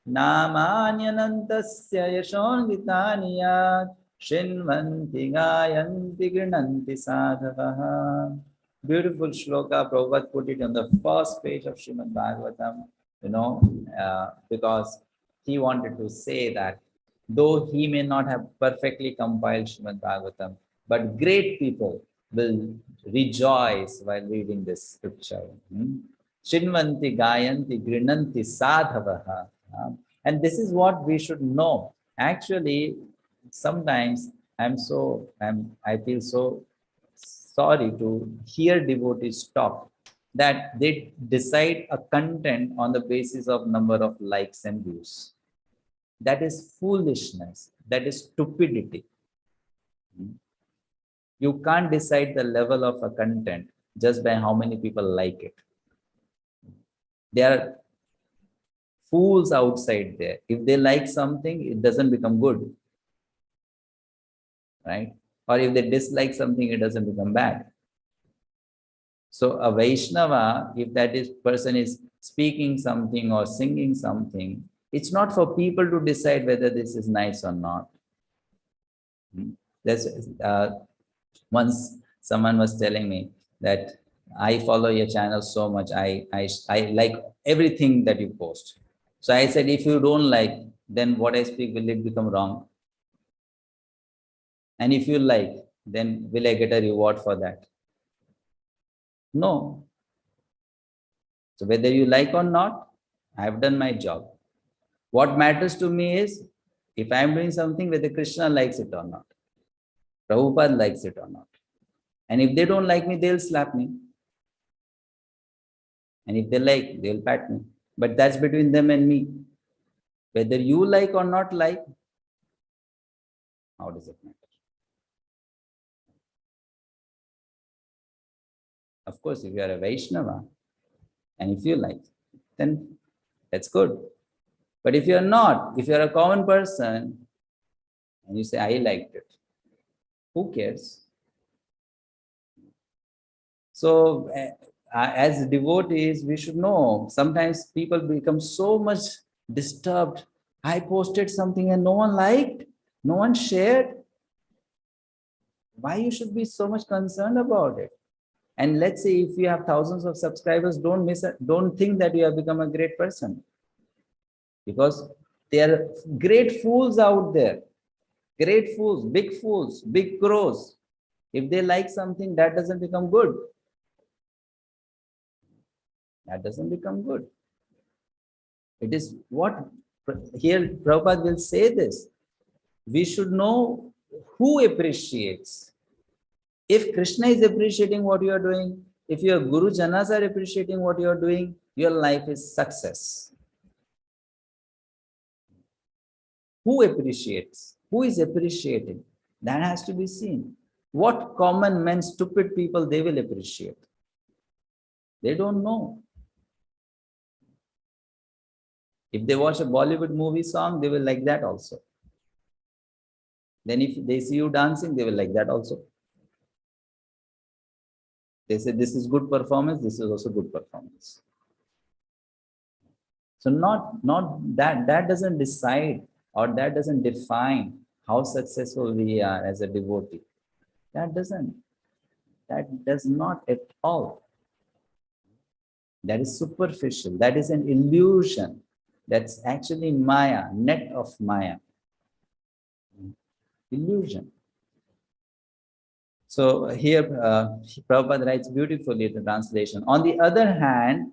namanyanantasya yashongitaniya shinvanti gayanti grinanti sadhavaha. Beautiful shloka. Prabhupada put it on the first page of Srimad-bhagavatam, because he wanted to say that though he may not have perfectly compiled Srimad-bhagavatam, but great people will rejoice while reading this scripture. Shinvanti gayanti grinanti sadhavaha. And this is what we should know. Actually, sometimes I feel so sorry to hear devotees talk that they decide a content on the basis of number of likes and views. That is foolishness. That is stupidity. You can't decide the level of a content just by how many people like it. There are fools outside there. If they like something, it doesn't become good. Right? Or if they dislike something, it doesn't become bad. So a Vaishnava, if that person is speaking something or singing something, it's not for people to decide whether this is nice or not. Once someone was telling me that I follow your channel so much, I like everything that you post. So I said, if you don't like, then what I speak, will it become wrong? And if you like, then will I get a reward for that? No. So whether you like or not, I have done my job. What matters to me is, if I am doing something, whether Krishna likes it or not, Prabhupada likes it or not. And if they don't like me, they'll slap me. And if they like, they'll pat me. But that's between them and me. Whether you like or not like, how does it matter? Of course, if you are a Vaishnava, and if you like, then that's good. But if you're not, if you're a common person, and you say, I liked it, who cares? So, as devotees, we should know, sometimes people become so much disturbed. I posted something and no one liked, no one shared. Why you should be so much concerned about it? And let's say if you have thousands of subscribers, don't think that you have become a great person. Because there are great fools out there. Great fools, big crows. If they like something, that doesn't become good. That doesn't become good. It is what here Prabhupada will say this. We should know who appreciates. If Krishna is appreciating what you are doing, if your Guru Janas are appreciating what you are doing, your life is success. Who appreciates? Who is appreciating? That has to be seen. What common men, stupid people, they will appreciate? They don't know. If they watch a Bollywood movie song, they will like that also. Then if they see you dancing, they will like that also. They say this is good performance, this is also good performance. So not that doesn't decide or that doesn't define how successful we are as a devotee. That does not at all. That is superficial. That is an illusion. That's actually Maya, net of Maya. Illusion. So here, Prabhupada writes beautifully the translation. On the other hand,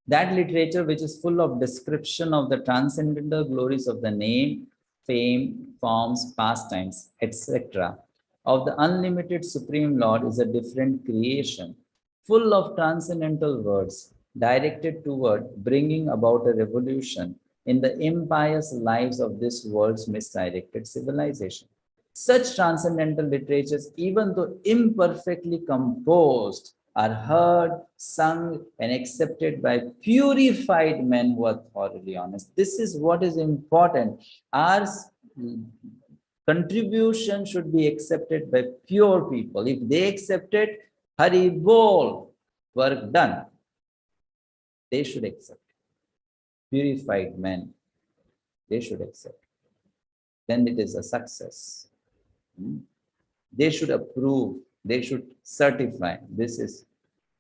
that literature which is full of description of the transcendental glories of the name, fame, forms, pastimes, etc., of the unlimited Supreme Lord is a different creation, full of transcendental words directed toward bringing about a revolution in the impious lives of this world's misdirected civilization. Such transcendental literatures, even though imperfectly composed, are heard, sung, and accepted by purified men who are thoroughly honest. This is what is important. Our contribution should be accepted by pure people. If they accept it, Hari Bol, work done. They should accept. Purified men, they should accept. Then it is a success. They should approve, they should certify, this is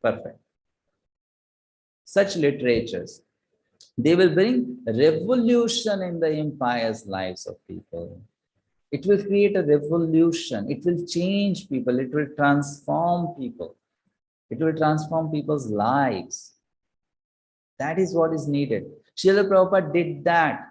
perfect. Such literatures, they will bring revolution in the impious lives of people. It will create a revolution, it will change people, it will transform people. It will transform people's lives. That is what is needed. Srila Prabhupada did that.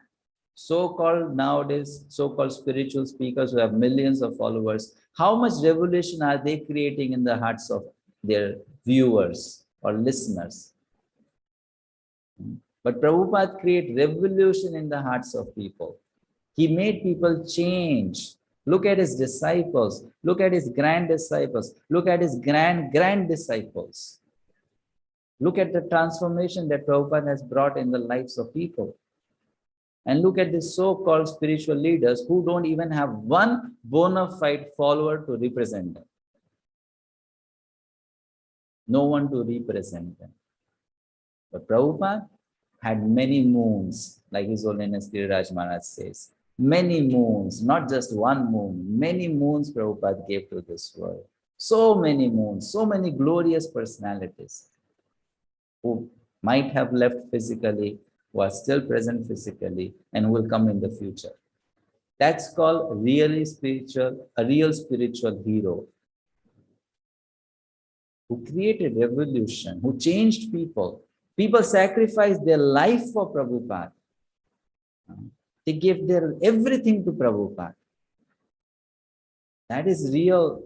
So-called nowadays, so-called spiritual speakers who have millions of followers, how much revolution are they creating in the hearts of their viewers or listeners? But Prabhupada created revolution in the hearts of people. He made people change. Look at his disciples. Look at his grand disciples. Look at his grand disciples. Look at the transformation that Prabhupada has brought in the lives of people. And look at the so-called spiritual leaders who don't even have one bona fide follower to represent them. No one to represent them. But Prabhupada had many moons, like His Holiness Giriraj Maharaj says. Many moons, not just one moon. Many moons Prabhupada gave to this world. So many moons, so many glorious personalities who might have left physically, who are still present physically, and will come in the future. That's called a real spiritual hero who created revolution, who changed people. People sacrificed their life for Prabhupada. They gave their everything to Prabhupada. That is real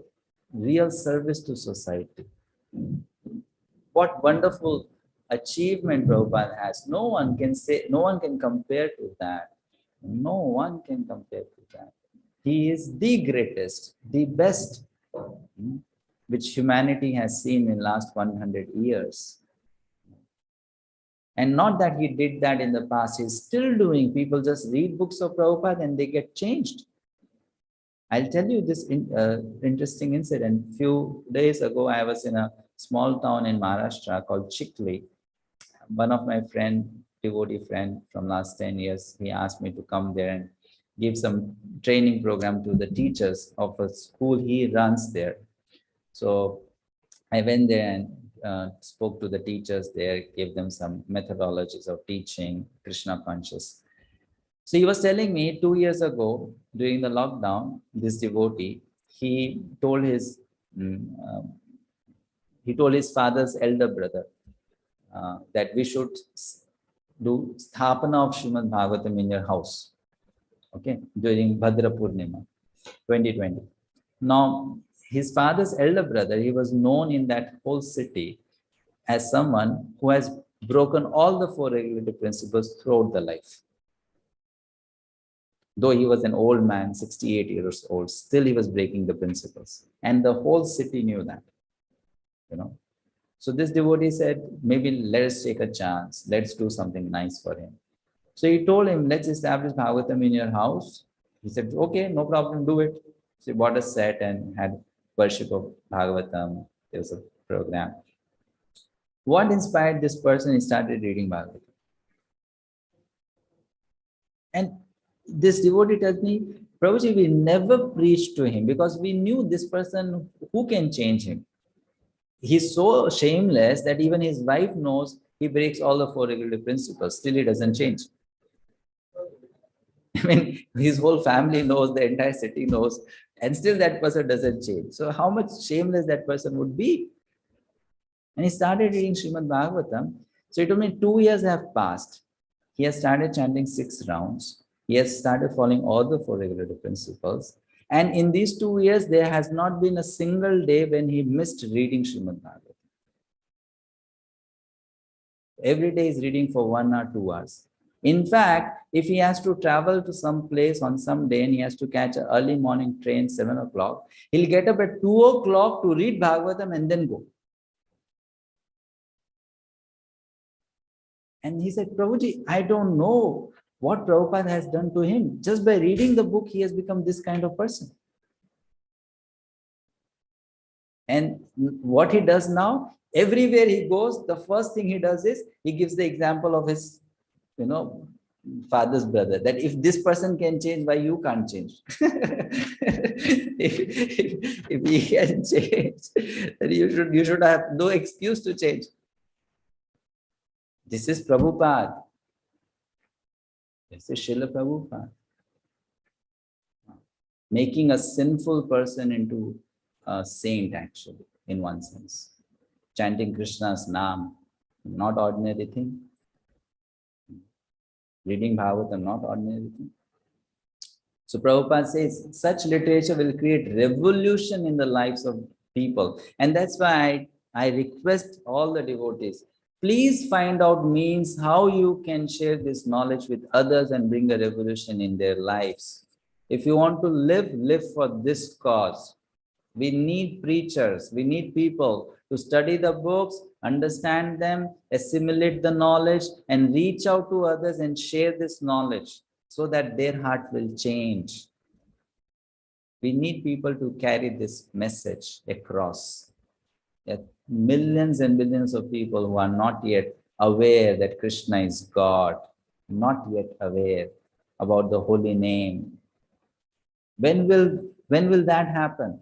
service to society. What wonderful achievement Prabhupada has. No one can compare to that. No one can compare to that. He is the greatest, the best, which humanity has seen in the last 100 years. And not that he did that in the past, he's still doing. People just read books of Prabhupada and they get changed. I'll tell you this interesting incident. A few days ago, I was in a small town in Maharashtra called Chikli. One of my devotee friend from last 10 years, he asked me to come there and give some training program to the teachers of a school he runs there. So I went there and spoke to the teachers there, gave them some methodologies of teaching Krishna conscious. So he was telling me 2 years ago, during the lockdown, this devotee, he told his father's elder brother that we should do Sthapana of Srimad-bhagavatam in your house, okay, during Bhadra Purnima 2020. Now, his father's elder brother, he was known in that whole city as someone who has broken all the 4 regulative principles throughout the life. Though he was an old man, 68 years old, still he was breaking the principles. And the whole city knew that, you know. So this devotee said, maybe let's take a chance. Let's do something nice for him. So he told him, let's establish Bhagavatam in your house. He said, okay, no problem, do it. So he bought a set and had worship of Bhagavatam. There was a program. What inspired this person? He started reading Bhagavatam. And this devotee tells me, Prabhuji, we never preached to him because we knew this person, who can change him? He's so shameless that even his wife knows he breaks all the four regulative principles, still he doesn't change. I mean, his whole family knows, the entire city knows, and still that person doesn't change. So how much shameless that person would be? And he started reading Srimad-bhagavatam. So he told me 2 years have passed. He has started chanting 6 rounds. He has started following all the four regulative principles. And in these 2 years, there has not been a single day when he missed reading Srimad-bhagavatam. Every day is reading for 1 or 2 hours. In fact, if he has to travel to some place on some day and he has to catch an early morning train, 7 o'clock, he'll get up at 2 o'clock to read Bhagavatam and then go. And he said, Prabhuji, I don't know what Prabhupada has done to him. Just by reading the book, he has become this kind of person. And what he does now, everywhere he goes, the first thing he does is, he gives the example of his, father's brother, that if this person can change, why you can't change? if he can change, then you should have no excuse to change. This is Prabhupada. This is Srila Prabhupada. Making a sinful person into a saint, actually, in one sense. Chanting Krishna's Naam, not ordinary thing. Reading Bhagavatam, not ordinary thing. So Prabhupada says, such literature will create revolution in the lives of people. And that's why I request all the devotees, please find out means how you can share this knowledge with others and bring a revolution in their lives. If you want to live for this cause. We need preachers. We need people to study the books, understand them, assimilate the knowledge, and reach out to others and share this knowledge so that their heart will change. We need people to carry this message across. There are millions and billions of people who are not yet aware that Krishna is God, not yet aware about the holy name. When will that happen?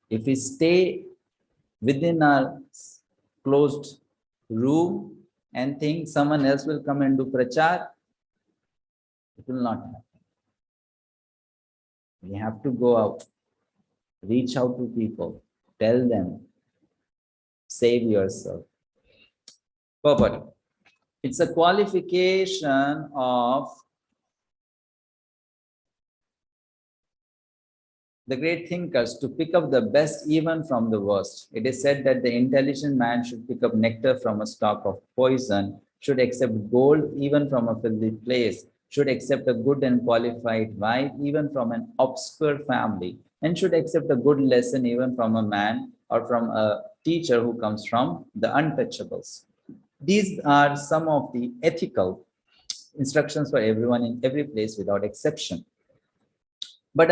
If we stay within our closed room and think someone else will come and do prachar, it will not happen. We have to go out, reach out to people, tell them, save yourself. Purport. It's a qualification of the great thinkers to pick up the best even from the worst. It is said that the intelligent man should pick up nectar from a stalk of poison, should accept gold even from a filthy place, should accept a good and qualified wife even from an obscure family, and should accept a good lesson even from a man or from a teacher who comes from the untouchables. These are some of the ethical instructions for everyone in every place without exception. But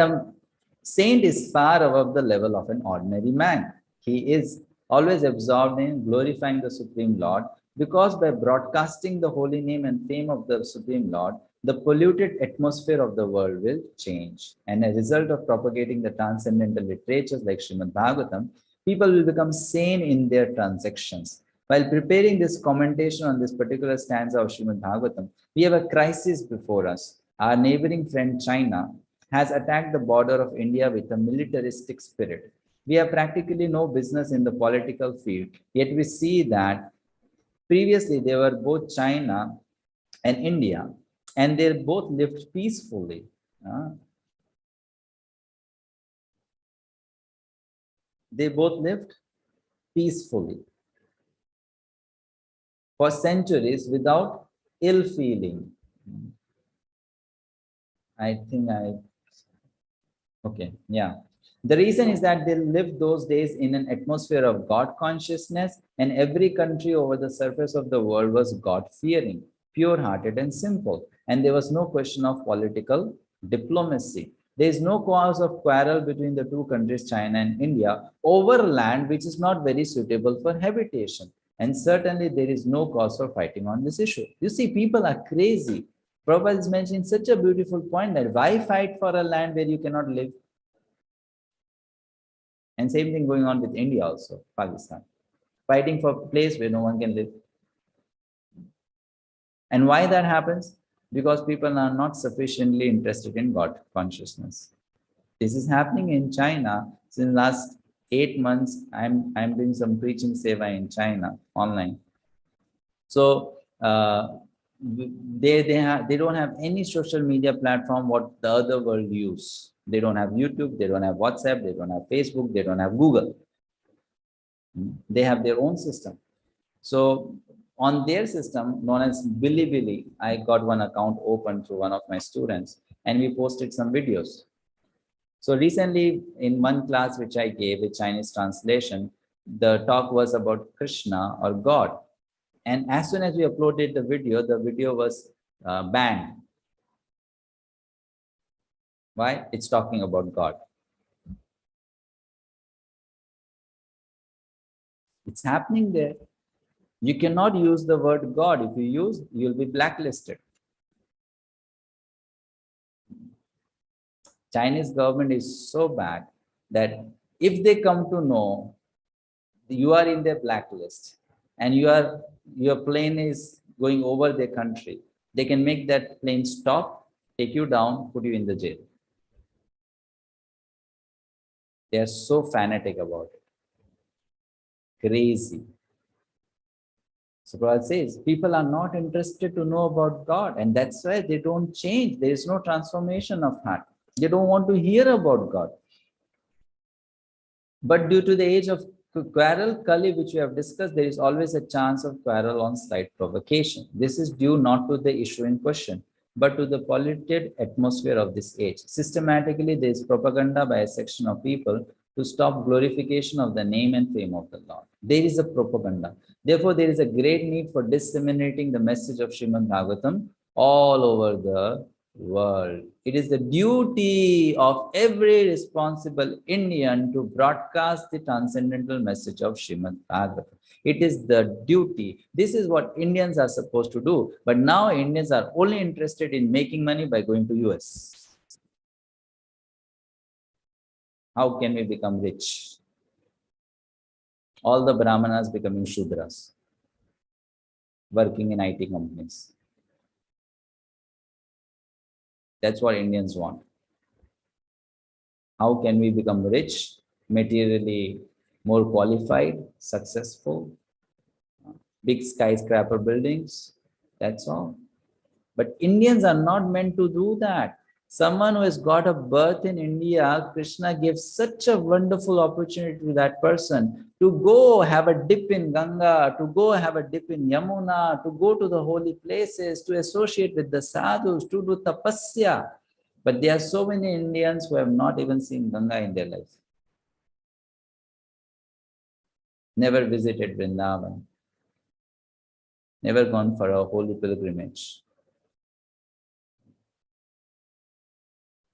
saint is far above the level of an ordinary man. He is always absorbed in glorifying the Supreme Lord, because by broadcasting the holy name and fame of the Supreme Lord, the polluted atmosphere of the world will change. And as a result of propagating the transcendental literatures like Srimad-bhagavatam, people will become sane in their transactions. While preparing this commentation on this particular stanza of Srimad-bhagavatam, we have a crisis before us. Our neighboring friend China has attacked the border of India with a militaristic spirit. We have practically no business in the political field, yet we see that previously they were both China and India, and they both lived peacefully. They both lived peacefully for centuries without ill feeling. Okay, yeah. The reason is that they lived those days in an atmosphere of God consciousness, and every country over the surface of the world was God-fearing, pure-hearted and simple. And there was no question of political diplomacy. There is no cause of quarrel between the two countries, China and India, over land which is not very suitable for habitation. And certainly there is no cause for fighting on this issue. You see, people are crazy. Prabhupada is mentioning such a beautiful point that why fight for a land where you cannot live? And same thing going on with India also, Pakistan. Fighting for a place where no one can live. And why that happens? Because people are not sufficiently interested in God consciousness. This is happening in China since last 8 months. I'm doing some preaching seva in China online. So they don't have any social media platform what the other world use. They don't have YouTube, they don't have WhatsApp, they don't have Facebook, they don't have Google. They have their own system. So on their system known as Bilibili, I got one account open through one of my students and we posted some videos. So recently in one class which I gave with Chinese translation, the talk was about Krishna or God. And as soon as we uploaded the video was banned. Why? It's talking about God. It's happening there. You cannot use the word God. If you use, you'll be blacklisted. Chinese government is so bad that if they come to know you are in their blacklist and your plane is going over their country, they can make that plane stop, take you down, put you in the jail. They are so fanatic about it. Crazy. So Prabhupada says, people are not interested to know about God, and that's why they don't change. There is no transformation of heart. They don't want to hear about God. But due to the age of quarrel, Kali, which we have discussed, there is always a chance of quarrel on slight provocation. This is due not to the issue in question, but to the polluted atmosphere of this age. Systematically, there is propaganda by a section of people to stop glorification of the name and fame of the Lord. There is a propaganda. Therefore, there is a great need for disseminating the message of Srimad-bhagavatam all over the world. It is the duty of every responsible Indian to broadcast the transcendental message of Srimad-bhagavatam. It is the duty. This is what Indians are supposed to do. But now Indians are only interested in making money by going to US. How can we become rich? All the Brahmanas becoming Shudras, working in IT companies. That's what Indians want. How can we become rich, materially more qualified, successful, big skyscraper buildings? That's all. But Indians are not meant to do that. Someone who has got a birth in India, Krishna gives such a wonderful opportunity to that person to go have a dip in Ganga, to go have a dip in Yamuna, to go to the holy places, to associate with the sadhus, to do tapasya. But there are so many Indians who have not even seen Ganga in their life. Never visited Vrindavan. Never gone for a holy pilgrimage.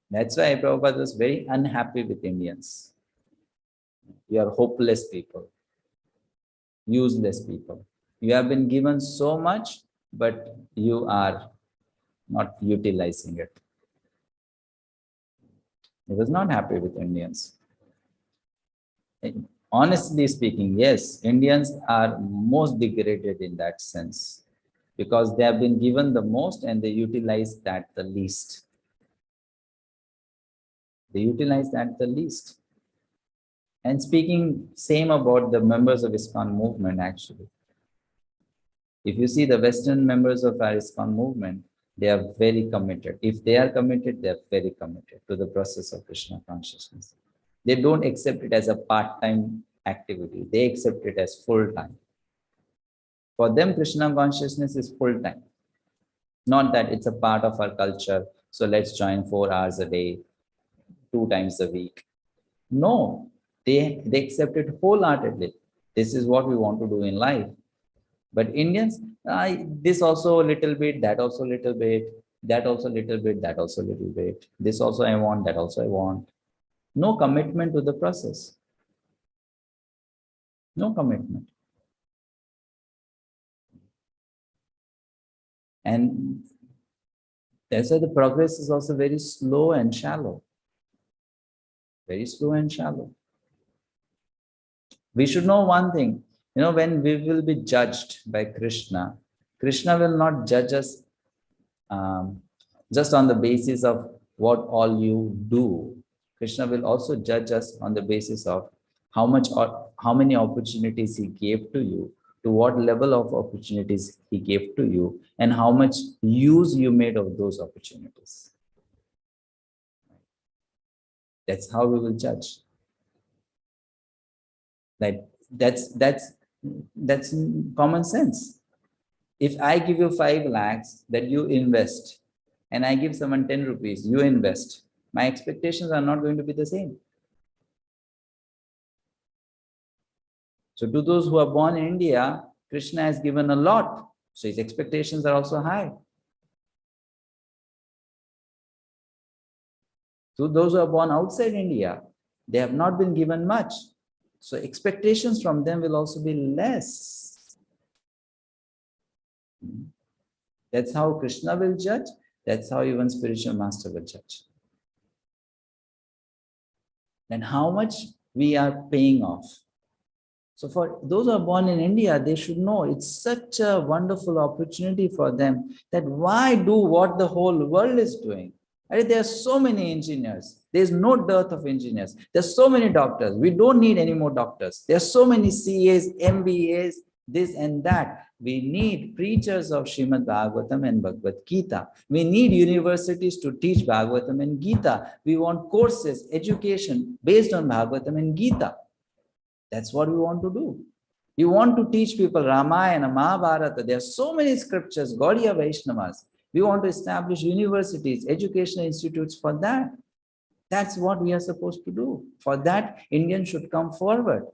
That's why Prabhupada was very unhappy with Indians. You are hopeless people, useless people. You have been given so much, but you are not utilizing it. He was not happy with Indians. Honestly speaking, yes, Indians are most degraded in that sense because they have been given the most and they utilize that the least. They utilize that the least. And speaking same about the members of ISKCON movement, actually. If you see the Western members of our ISKCON movement, they are very committed. If they are committed, they are very committed to the process of Krishna consciousness. They don't accept it as a part-time activity. They accept it as full-time. For them, Krishna consciousness is full-time. Not that it's a part of our culture. So let's join 4 hours a day, 2 times a week. No, they accept it wholeheartedly. This is what we want to do in life. But Indians, this also a little bit, that also a little bit. That also little bit, that also little bit. This also I want, that also I want. No commitment to the process. No commitment. And that's why the progress is also very slow and shallow. Very slow and shallow. We should know one thing, when we will be judged by Krishna, Krishna will not judge us just on the basis of what all you do. Krishna will also judge us on the basis of how many opportunities he gave to you, to what level of opportunities he gave to you, and how much use you made of those opportunities. That's how we will judge. That's common sense. If I give you 5 lakhs that you invest, and I give someone 10 rupees, you invest, my expectations are not going to be the same. So to those who are born in India, Krishna has given a lot, so his expectations are also high. To those who are born outside India, they have not been given much, so expectations from them will also be less. That's how Krishna will judge. That's how even spiritual master will judge. Then how much we are paying off. So for those who are born in India, they should know it's such a wonderful opportunity for them that why do what the whole world is doing? There are so many engineers. There's no dearth of engineers. There's so many doctors. We don't need any more doctors. There's so many CAs, MBAs, this and that. We need preachers of Srimad-bhagavatam and Bhagavad-gita. We need universities to teach Bhagavatam and Gita. We want courses, education based on Bhagavatam and Gita. That's what we want to do. We want to teach people Ramayana, Mahabharata. There are so many scriptures, Gaudiya Vaishnavas. We want to establish universities, educational institutes for that. That's what we are supposed to do. For that, Indians should come forward,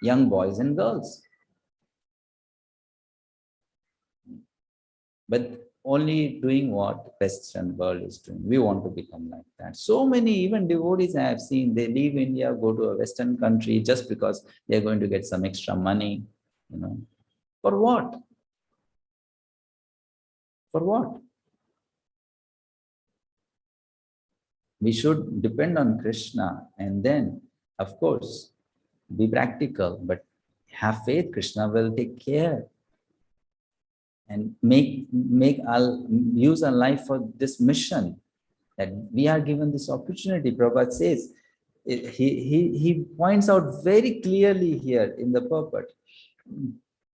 young boys and girls. But only doing what Western world is doing. We want to become like that. So many, even devotees I have seen, they leave India, go to a Western country just because they're going to get some extra money. For what? For what? We should depend on Krishna and then, of course, be practical, but have faith. Krishna will take care and use our life for this mission, that we are given this opportunity. Prabhupada says, he points out very clearly here in the purport,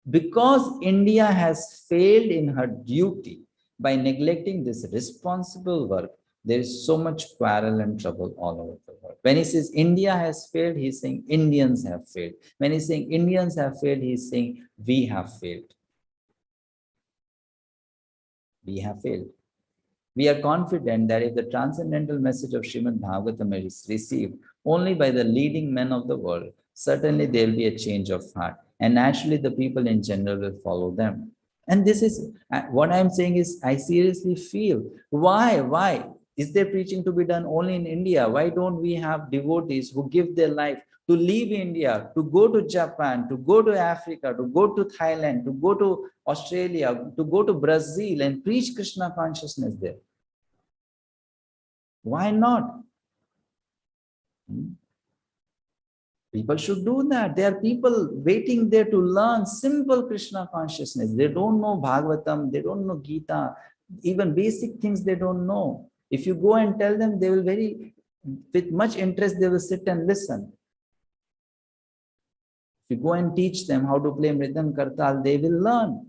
because India has failed in her duty by neglecting this responsible work, there is so much quarrel and trouble all over the world. When he says India has failed, he's saying Indians have failed. When he's saying Indians have failed, he's saying we have failed. We have failed. We are confident that if the transcendental message of Srimad-bhagavatam is received only by the leading men of the world, certainly there will be a change of heart. And naturally, the people in general will follow them. And this is what I'm saying is, I seriously feel, why? Is there preaching to be done only in India? Why don't we have devotees who give their life to leave India, to go to Japan, to go to Africa, to go to Thailand, to go to Australia, to go to Brazil and preach Krishna consciousness there? Why not? People should do that. There are people waiting there to learn simple Krishna consciousness. They don't know Bhagavatam, they don't know Gita, even basic things they don't know. If you go and tell them, they will with much interest, they will sit and listen. If you go and teach them how to play Mridam Kartal, they will learn.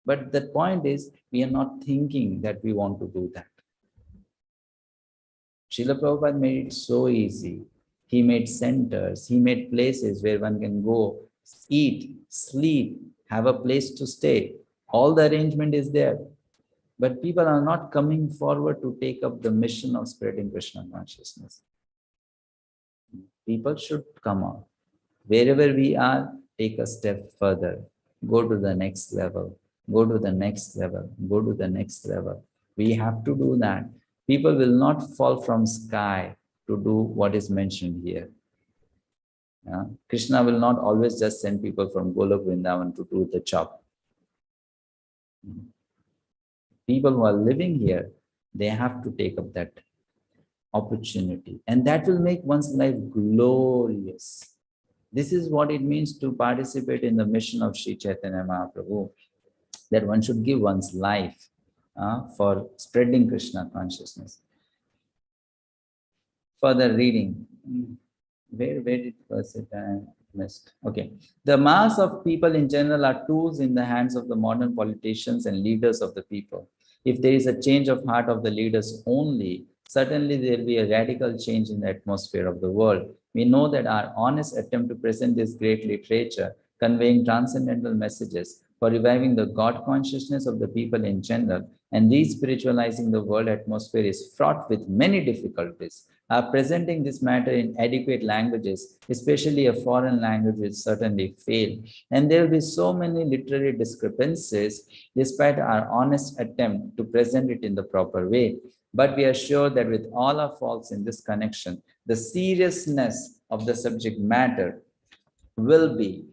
But the point is, we are not thinking that we want to do that. Srila Prabhupada made it so easy. He made centers, he made places where one can go, eat, sleep, have a place to stay. All the arrangement is there. But people are not coming forward to take up the mission of spreading Krishna consciousness. People should come out. Wherever we are, take a step further. Go to the next level. Go to the next level. Go to the next level. We have to do that. People will not fall from sky to do what is mentioned here. Krishna will not always just send people from Golok Vrindavan to do the job. People who are living here, they have to take up that opportunity, and that will make one's life glorious. This is what it means to participate in the mission of Sri Chaitanya Mahaprabhu, that one should give one's life for spreading Krishna consciousness. Further reading. Where did it I missed? Okay. The mass of people in general are tools in the hands of the modern politicians and leaders of the people. If there is a change of heart of the leaders only, certainly there will be a radical change in the atmosphere of the world. We know that our honest attempt to present this great literature, conveying transcendental messages for reviving the God consciousness of the people in general and re-spiritualizing the world atmosphere is fraught with many difficulties. Presenting this matter in adequate languages, especially a foreign language, will certainly fail. And there will be so many literary discrepancies despite our honest attempt to present it in the proper way. But we are sure that with all our faults in this connection, the seriousness of the subject matter will be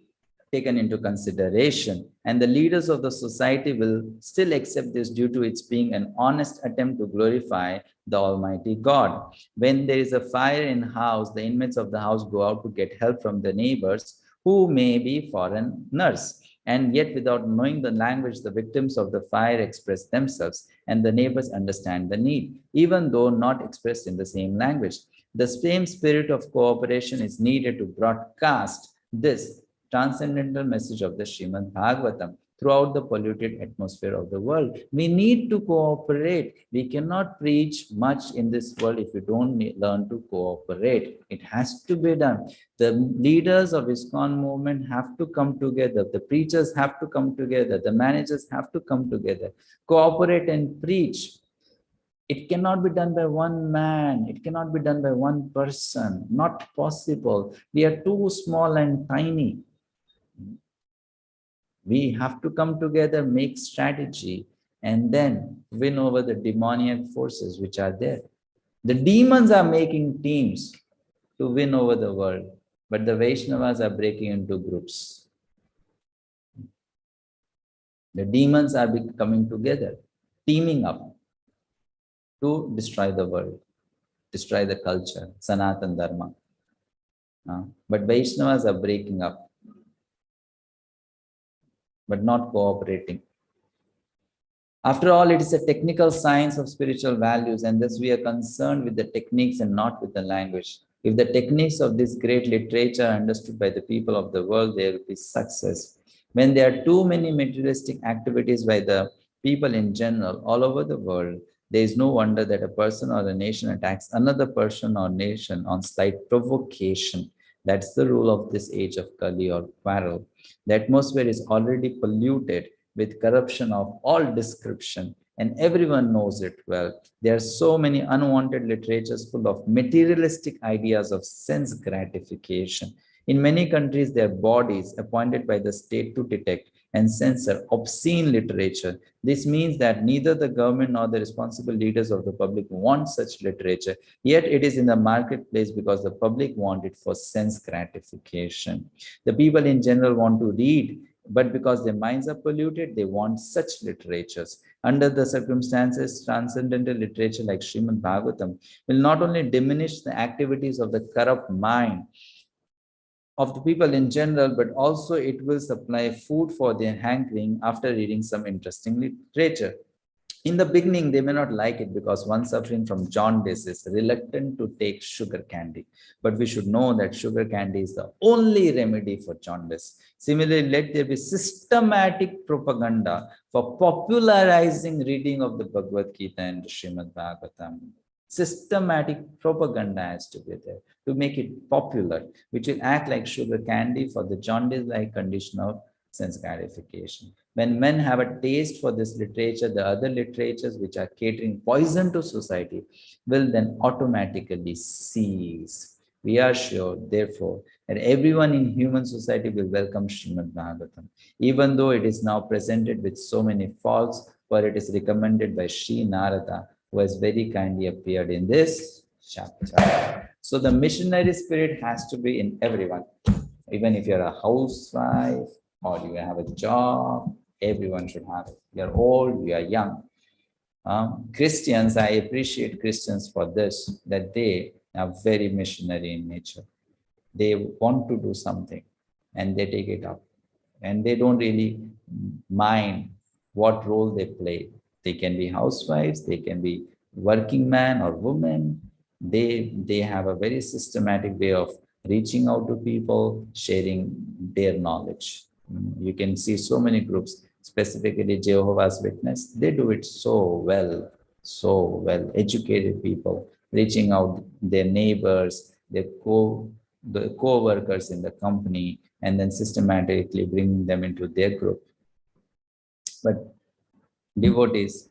taken into consideration, and the leaders of the society will still accept this due to its being an honest attempt to glorify the Almighty God. When there is a fire in a house, the inmates of the house go out to get help from the neighbors who may be foreigners. And yet, without knowing the language, the victims of the fire express themselves, and the neighbors understand the need, even though not expressed in the same language. The same spirit of cooperation is needed to broadcast this transcendental message of the Srimad-bhagavatam throughout the polluted atmosphere of the world. We need to cooperate. We cannot preach much in this world if we don't learn to cooperate. It has to be done. The leaders of ISKCON movement have to come together. The preachers have to come together. The managers have to come together. Cooperate and preach. It cannot be done by one man. It cannot be done by one person. Not possible. We are too small and tiny. We have to come together, make strategy, and then win over the demoniac forces which are there. The demons are making teams to win over the world, but the Vaishnavas are breaking into groups. The demons are coming together, teaming up to destroy the world, destroy the culture, Sanatan Dharma. But Vaishnavas are breaking up, but not cooperating. After all, it is a technical science of spiritual values, and thus we are concerned with the techniques and not with the language. If the techniques of this great literature are understood by the people of the world, there will be success. When there are too many materialistic activities by the people in general all over the world, there is no wonder that a person or a nation attacks another person or nation on slight provocation. That's the rule of this age of Kali or quarrel. The atmosphere is already polluted with corruption of all description, and everyone knows it well. There are so many unwanted literatures full of materialistic ideas of sense gratification. In many countries, there are bodies appointed by the state to detect and censor obscene literature. This means that neither the government nor the responsible leaders of the public want such literature, yet it is in the marketplace because the public want it for sense gratification. The people in general want to read, but because their minds are polluted, they want such literatures. Under the circumstances, transcendental literature like Srimad-bhagavatam will not only diminish the activities of the corrupt mind of the people in general, but also it will supply food for their hankering after reading some interesting literature. In the beginning, they may not like it because one suffering from jaundice is reluctant to take sugar candy. But we should know that sugar candy is the only remedy for jaundice. Similarly, let there be systematic propaganda for popularizing reading of the Bhagavad Gita and the Srimad-bhagavatam. Systematic propaganda has to be there to make it popular, which will act like sugar candy for the jaundice-like condition of sense gratification. When men have a taste for this literature, the other literatures which are catering poison to society will then automatically cease. We are sure, therefore, that everyone in human society will welcome Srimad-bhagavatam, even though it is now presented with so many faults for it is recommended by Sri Narada, who has very kindly appeared in this chapter. So the missionary spirit has to be in everyone. Even if you're a housewife or you have a job, everyone should have it. You're old, you are young. Christians, I appreciate Christians for this, that they are very missionary in nature. They want to do something and they take it up. And they don't really mind what role they play. They can be housewives, they can be working man or woman. They have a very systematic way of reaching out to people, sharing their knowledge. You can see so many groups, specifically Jehovah's Witness, they do it so well, educated people, reaching out their neighbors, the co-workers in the company, and then systematically bringing them into their group. But devotees,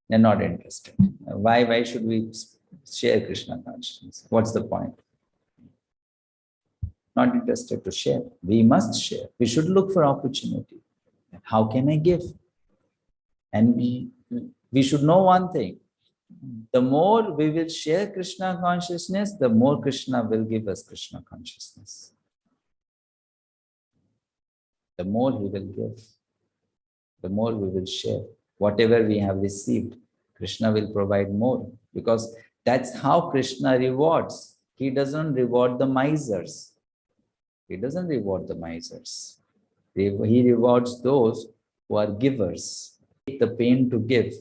they're not interested. Why should we share Krishna consciousness? What's the point? Not interested to share. We must share. We should look for opportunity. How can I give? And we should know one thing. The more we will share Krishna consciousness, the more Krishna will give us Krishna consciousness. The more he will give, the more we will share. Whatever we have received, Krishna will provide more, because that's how Krishna rewards. He doesn't reward the misers. He doesn't reward the misers. He rewards those who are givers. Take the pain to give.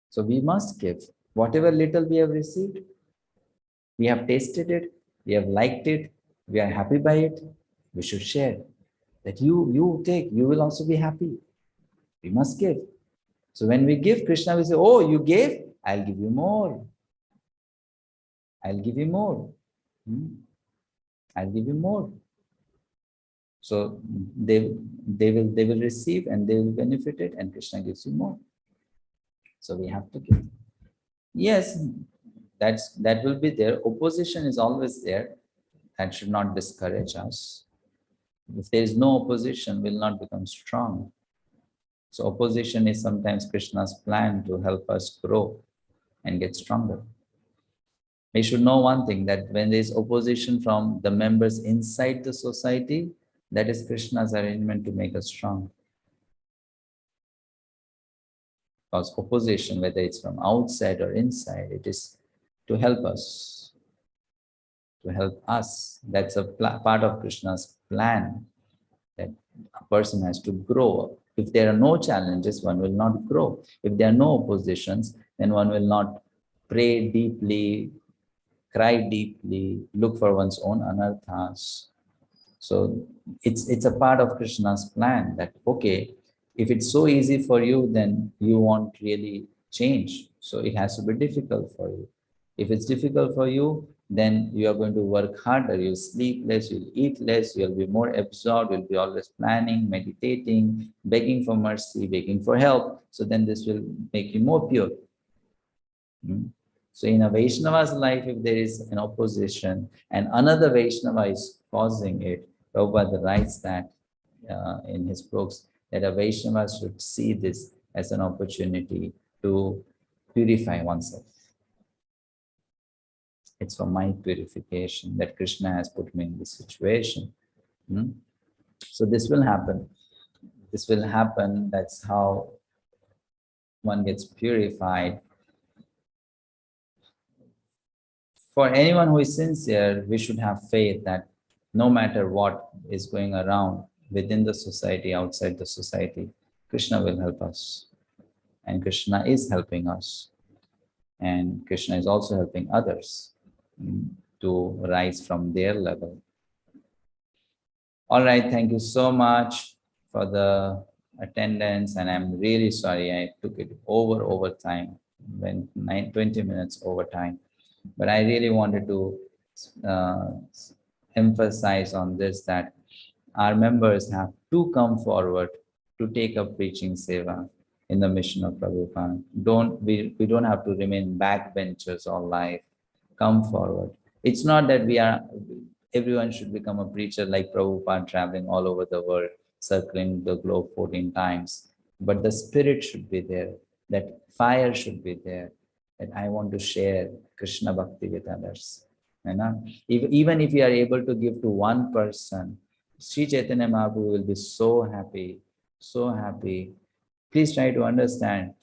So we must give. Whatever little we have received, we have tasted it, we have liked it, we are happy by it, we should share. That you take, you will also be happy. We must give. So when we give, Krishna will say, oh, you gave? I'll give you more. I'll give you more. I'll give you more. So they will receive and they will benefit it, and Krishna gives you more. So we have to give. Yes, that will be there. Opposition is always there. That should not discourage us. If there is no opposition, we'll not become strong. So opposition is sometimes Krishna's plan to help us grow and get stronger. We should know one thing, that when there is opposition from the members inside the society, that is Krishna's arrangement to make us strong. Because opposition, whether it's from outside or inside, it is to help us. To help us. That's a part of Krishna's plan, that a person has to grow. If there are no challenges, one will not grow. If there are no oppositions, then one will not pray deeply, cry deeply, look for one's own anarthas. So it's a part of Krishna's plan that, okay, if it's so easy for you, then you won't really change. So it has to be difficult for you. If it's difficult for you, then you are going to work harder. You'll sleep less, you'll eat less, you'll be more absorbed, you'll be always planning, meditating, begging for mercy, begging for help. So then this will make you more pure. So in a Vaishnava's life, if there is an opposition and another Vaishnava is causing it, Prabhupada writes that in his books, that a Vaishnava should see this as an opportunity to purify oneself. It's for my purification that Krishna has put me in this situation. So this will happen. This will happen. That's how one gets purified. For anyone who is sincere, we should have faith that no matter what is going around within the society, outside the society, Krishna will help us. And Krishna is helping us. And Krishna is also helping others to rise from their level. All right, thank you so much for the attendance, and I'm really sorry I took it over time, went 20 minutes over time. But I really wanted to emphasize on this, that our members have to come forward to take up preaching seva in the mission of Prabhupada. We don't have to remain backbenchers all life. Come forward. It's not that everyone should become a preacher like Prabhupada, traveling all over the world, circling the globe 14 times. but the spirit should be there. That fire should be there. That I want to share Krishna Bhakti with others. You know? Even if you are able to give to one person, Sri Chaitanya Mahaprabhu will be so happy, so happy. Please try to understand.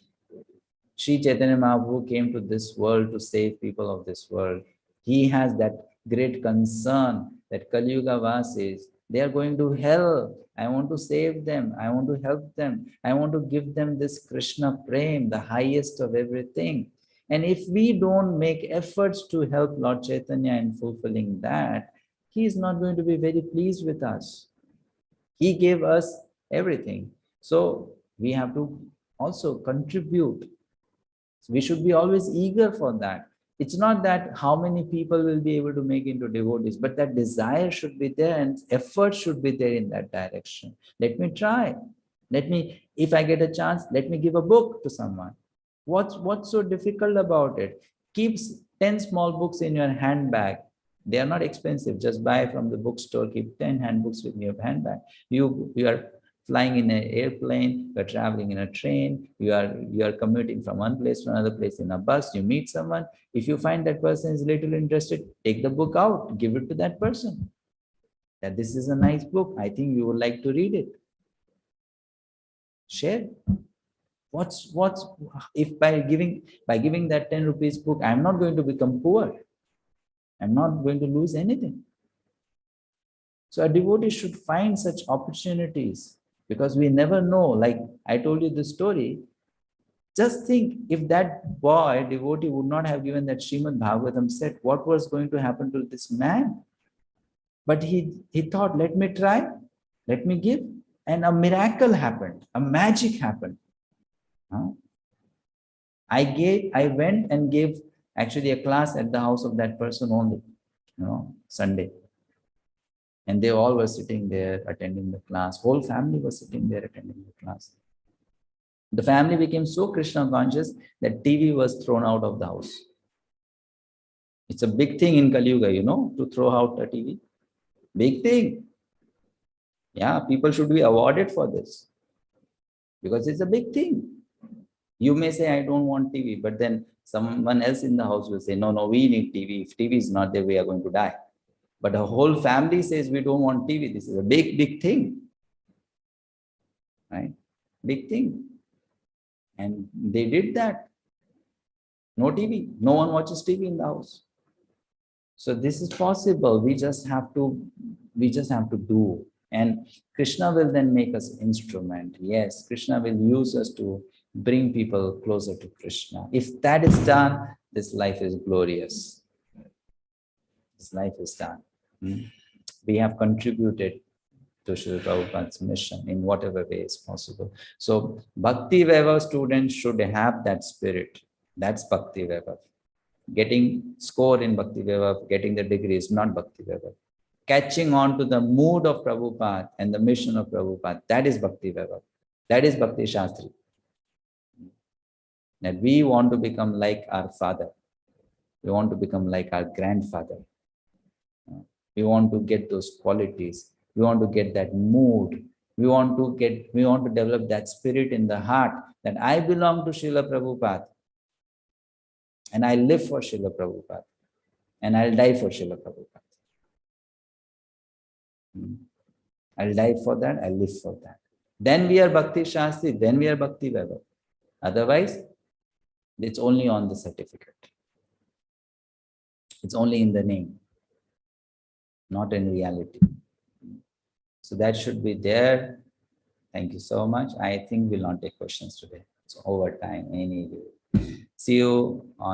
Sri Chaitanya Mahaprabhu came to this world to save people of this world. He has that great concern that Kali Yuga Vasis, they are going to hell. I want to save them. I want to help them. I want to give them this Krishna Prem, the highest of everything. And if we don't make efforts to help Lord Chaitanya in fulfilling that, he is not going to be very pleased with us. He gave us everything. So we have to also contribute. We should be always eager for that. It's not that how many people will be able to make into devotees, but that desire should be there and effort should be there in that direction. Let me try. If I get a chance, let me give a book to someone. What's so difficult about it? Keep 10 small books in your handbag. They are not expensive. Just buy from the bookstore. Keep 10 handbooks with your handbag. You are flying in an airplane, you are traveling in a train, you are commuting from one place to another place in a bus, you meet someone. If you find that person is little interested, take the book out, give it to that person. That this is a nice book. I think you would like to read it. Share. If by giving that 10 rupees book, I'm not going to become poor. I'm not going to lose anything. So a devotee should find such opportunities, because we never know. Like I told you the story, just think if that boy, devotee, would not have given that Srimad-bhagavatam set, what was going to happen to this man? But he thought, let me try, let me give. And a miracle happened, a magic happened. I went and gave actually a class at the house of that person only, Sunday. And they all were sitting there attending the class. Whole family was sitting there attending the class. The family became so Krishna conscious that TV was thrown out of the house. It's a big thing in Kali Yuga, to throw out a TV. Big thing. Yeah, people should be awarded for this, because it's a big thing. You may say, I don't want TV, but then someone else in the house will say, no, we need TV. If TV is not there, we are going to die. But a whole family says we don't want TV. This is a big, big thing. Right? Big thing. And they did that. No TV. No one watches TV in the house. So this is possible. We just have to do. And Krishna will then make us instrument. Yes, Krishna will use us to bring people closer to Krishna. If that is done, this life is glorious. This life is done. We have contributed to Srila Prabhupada's mission in whatever way is possible. So Bhakti-vaibhava students should have that spirit. That's Bhakti-vaibhava. Getting score in Bhakti-vaibhava, getting the degree is not Bhakti-vaibhava. Catching on to the mood of Prabhupada and the mission of Prabhupada, that is Bhakti-vaibhava. That is Bhakti Shastri. That we want to become like our father. We want to become like our grandfather. We want to get those qualities. We want to get that mood. We want to develop that spirit in the heart that I belong to Srila Prabhupada. And I live for Srila Prabhupada. And I'll die for Srila Prabhupada. I'll die for that, I'll live for that. Then we are Bhakti Shastri, then we are Bhakti-vaibhava. Otherwise, it's only on the certificate. It's only in the name, not in reality. So that should be there. Thank you so much. I think we'll not take questions today. It's overtime anyway. See you on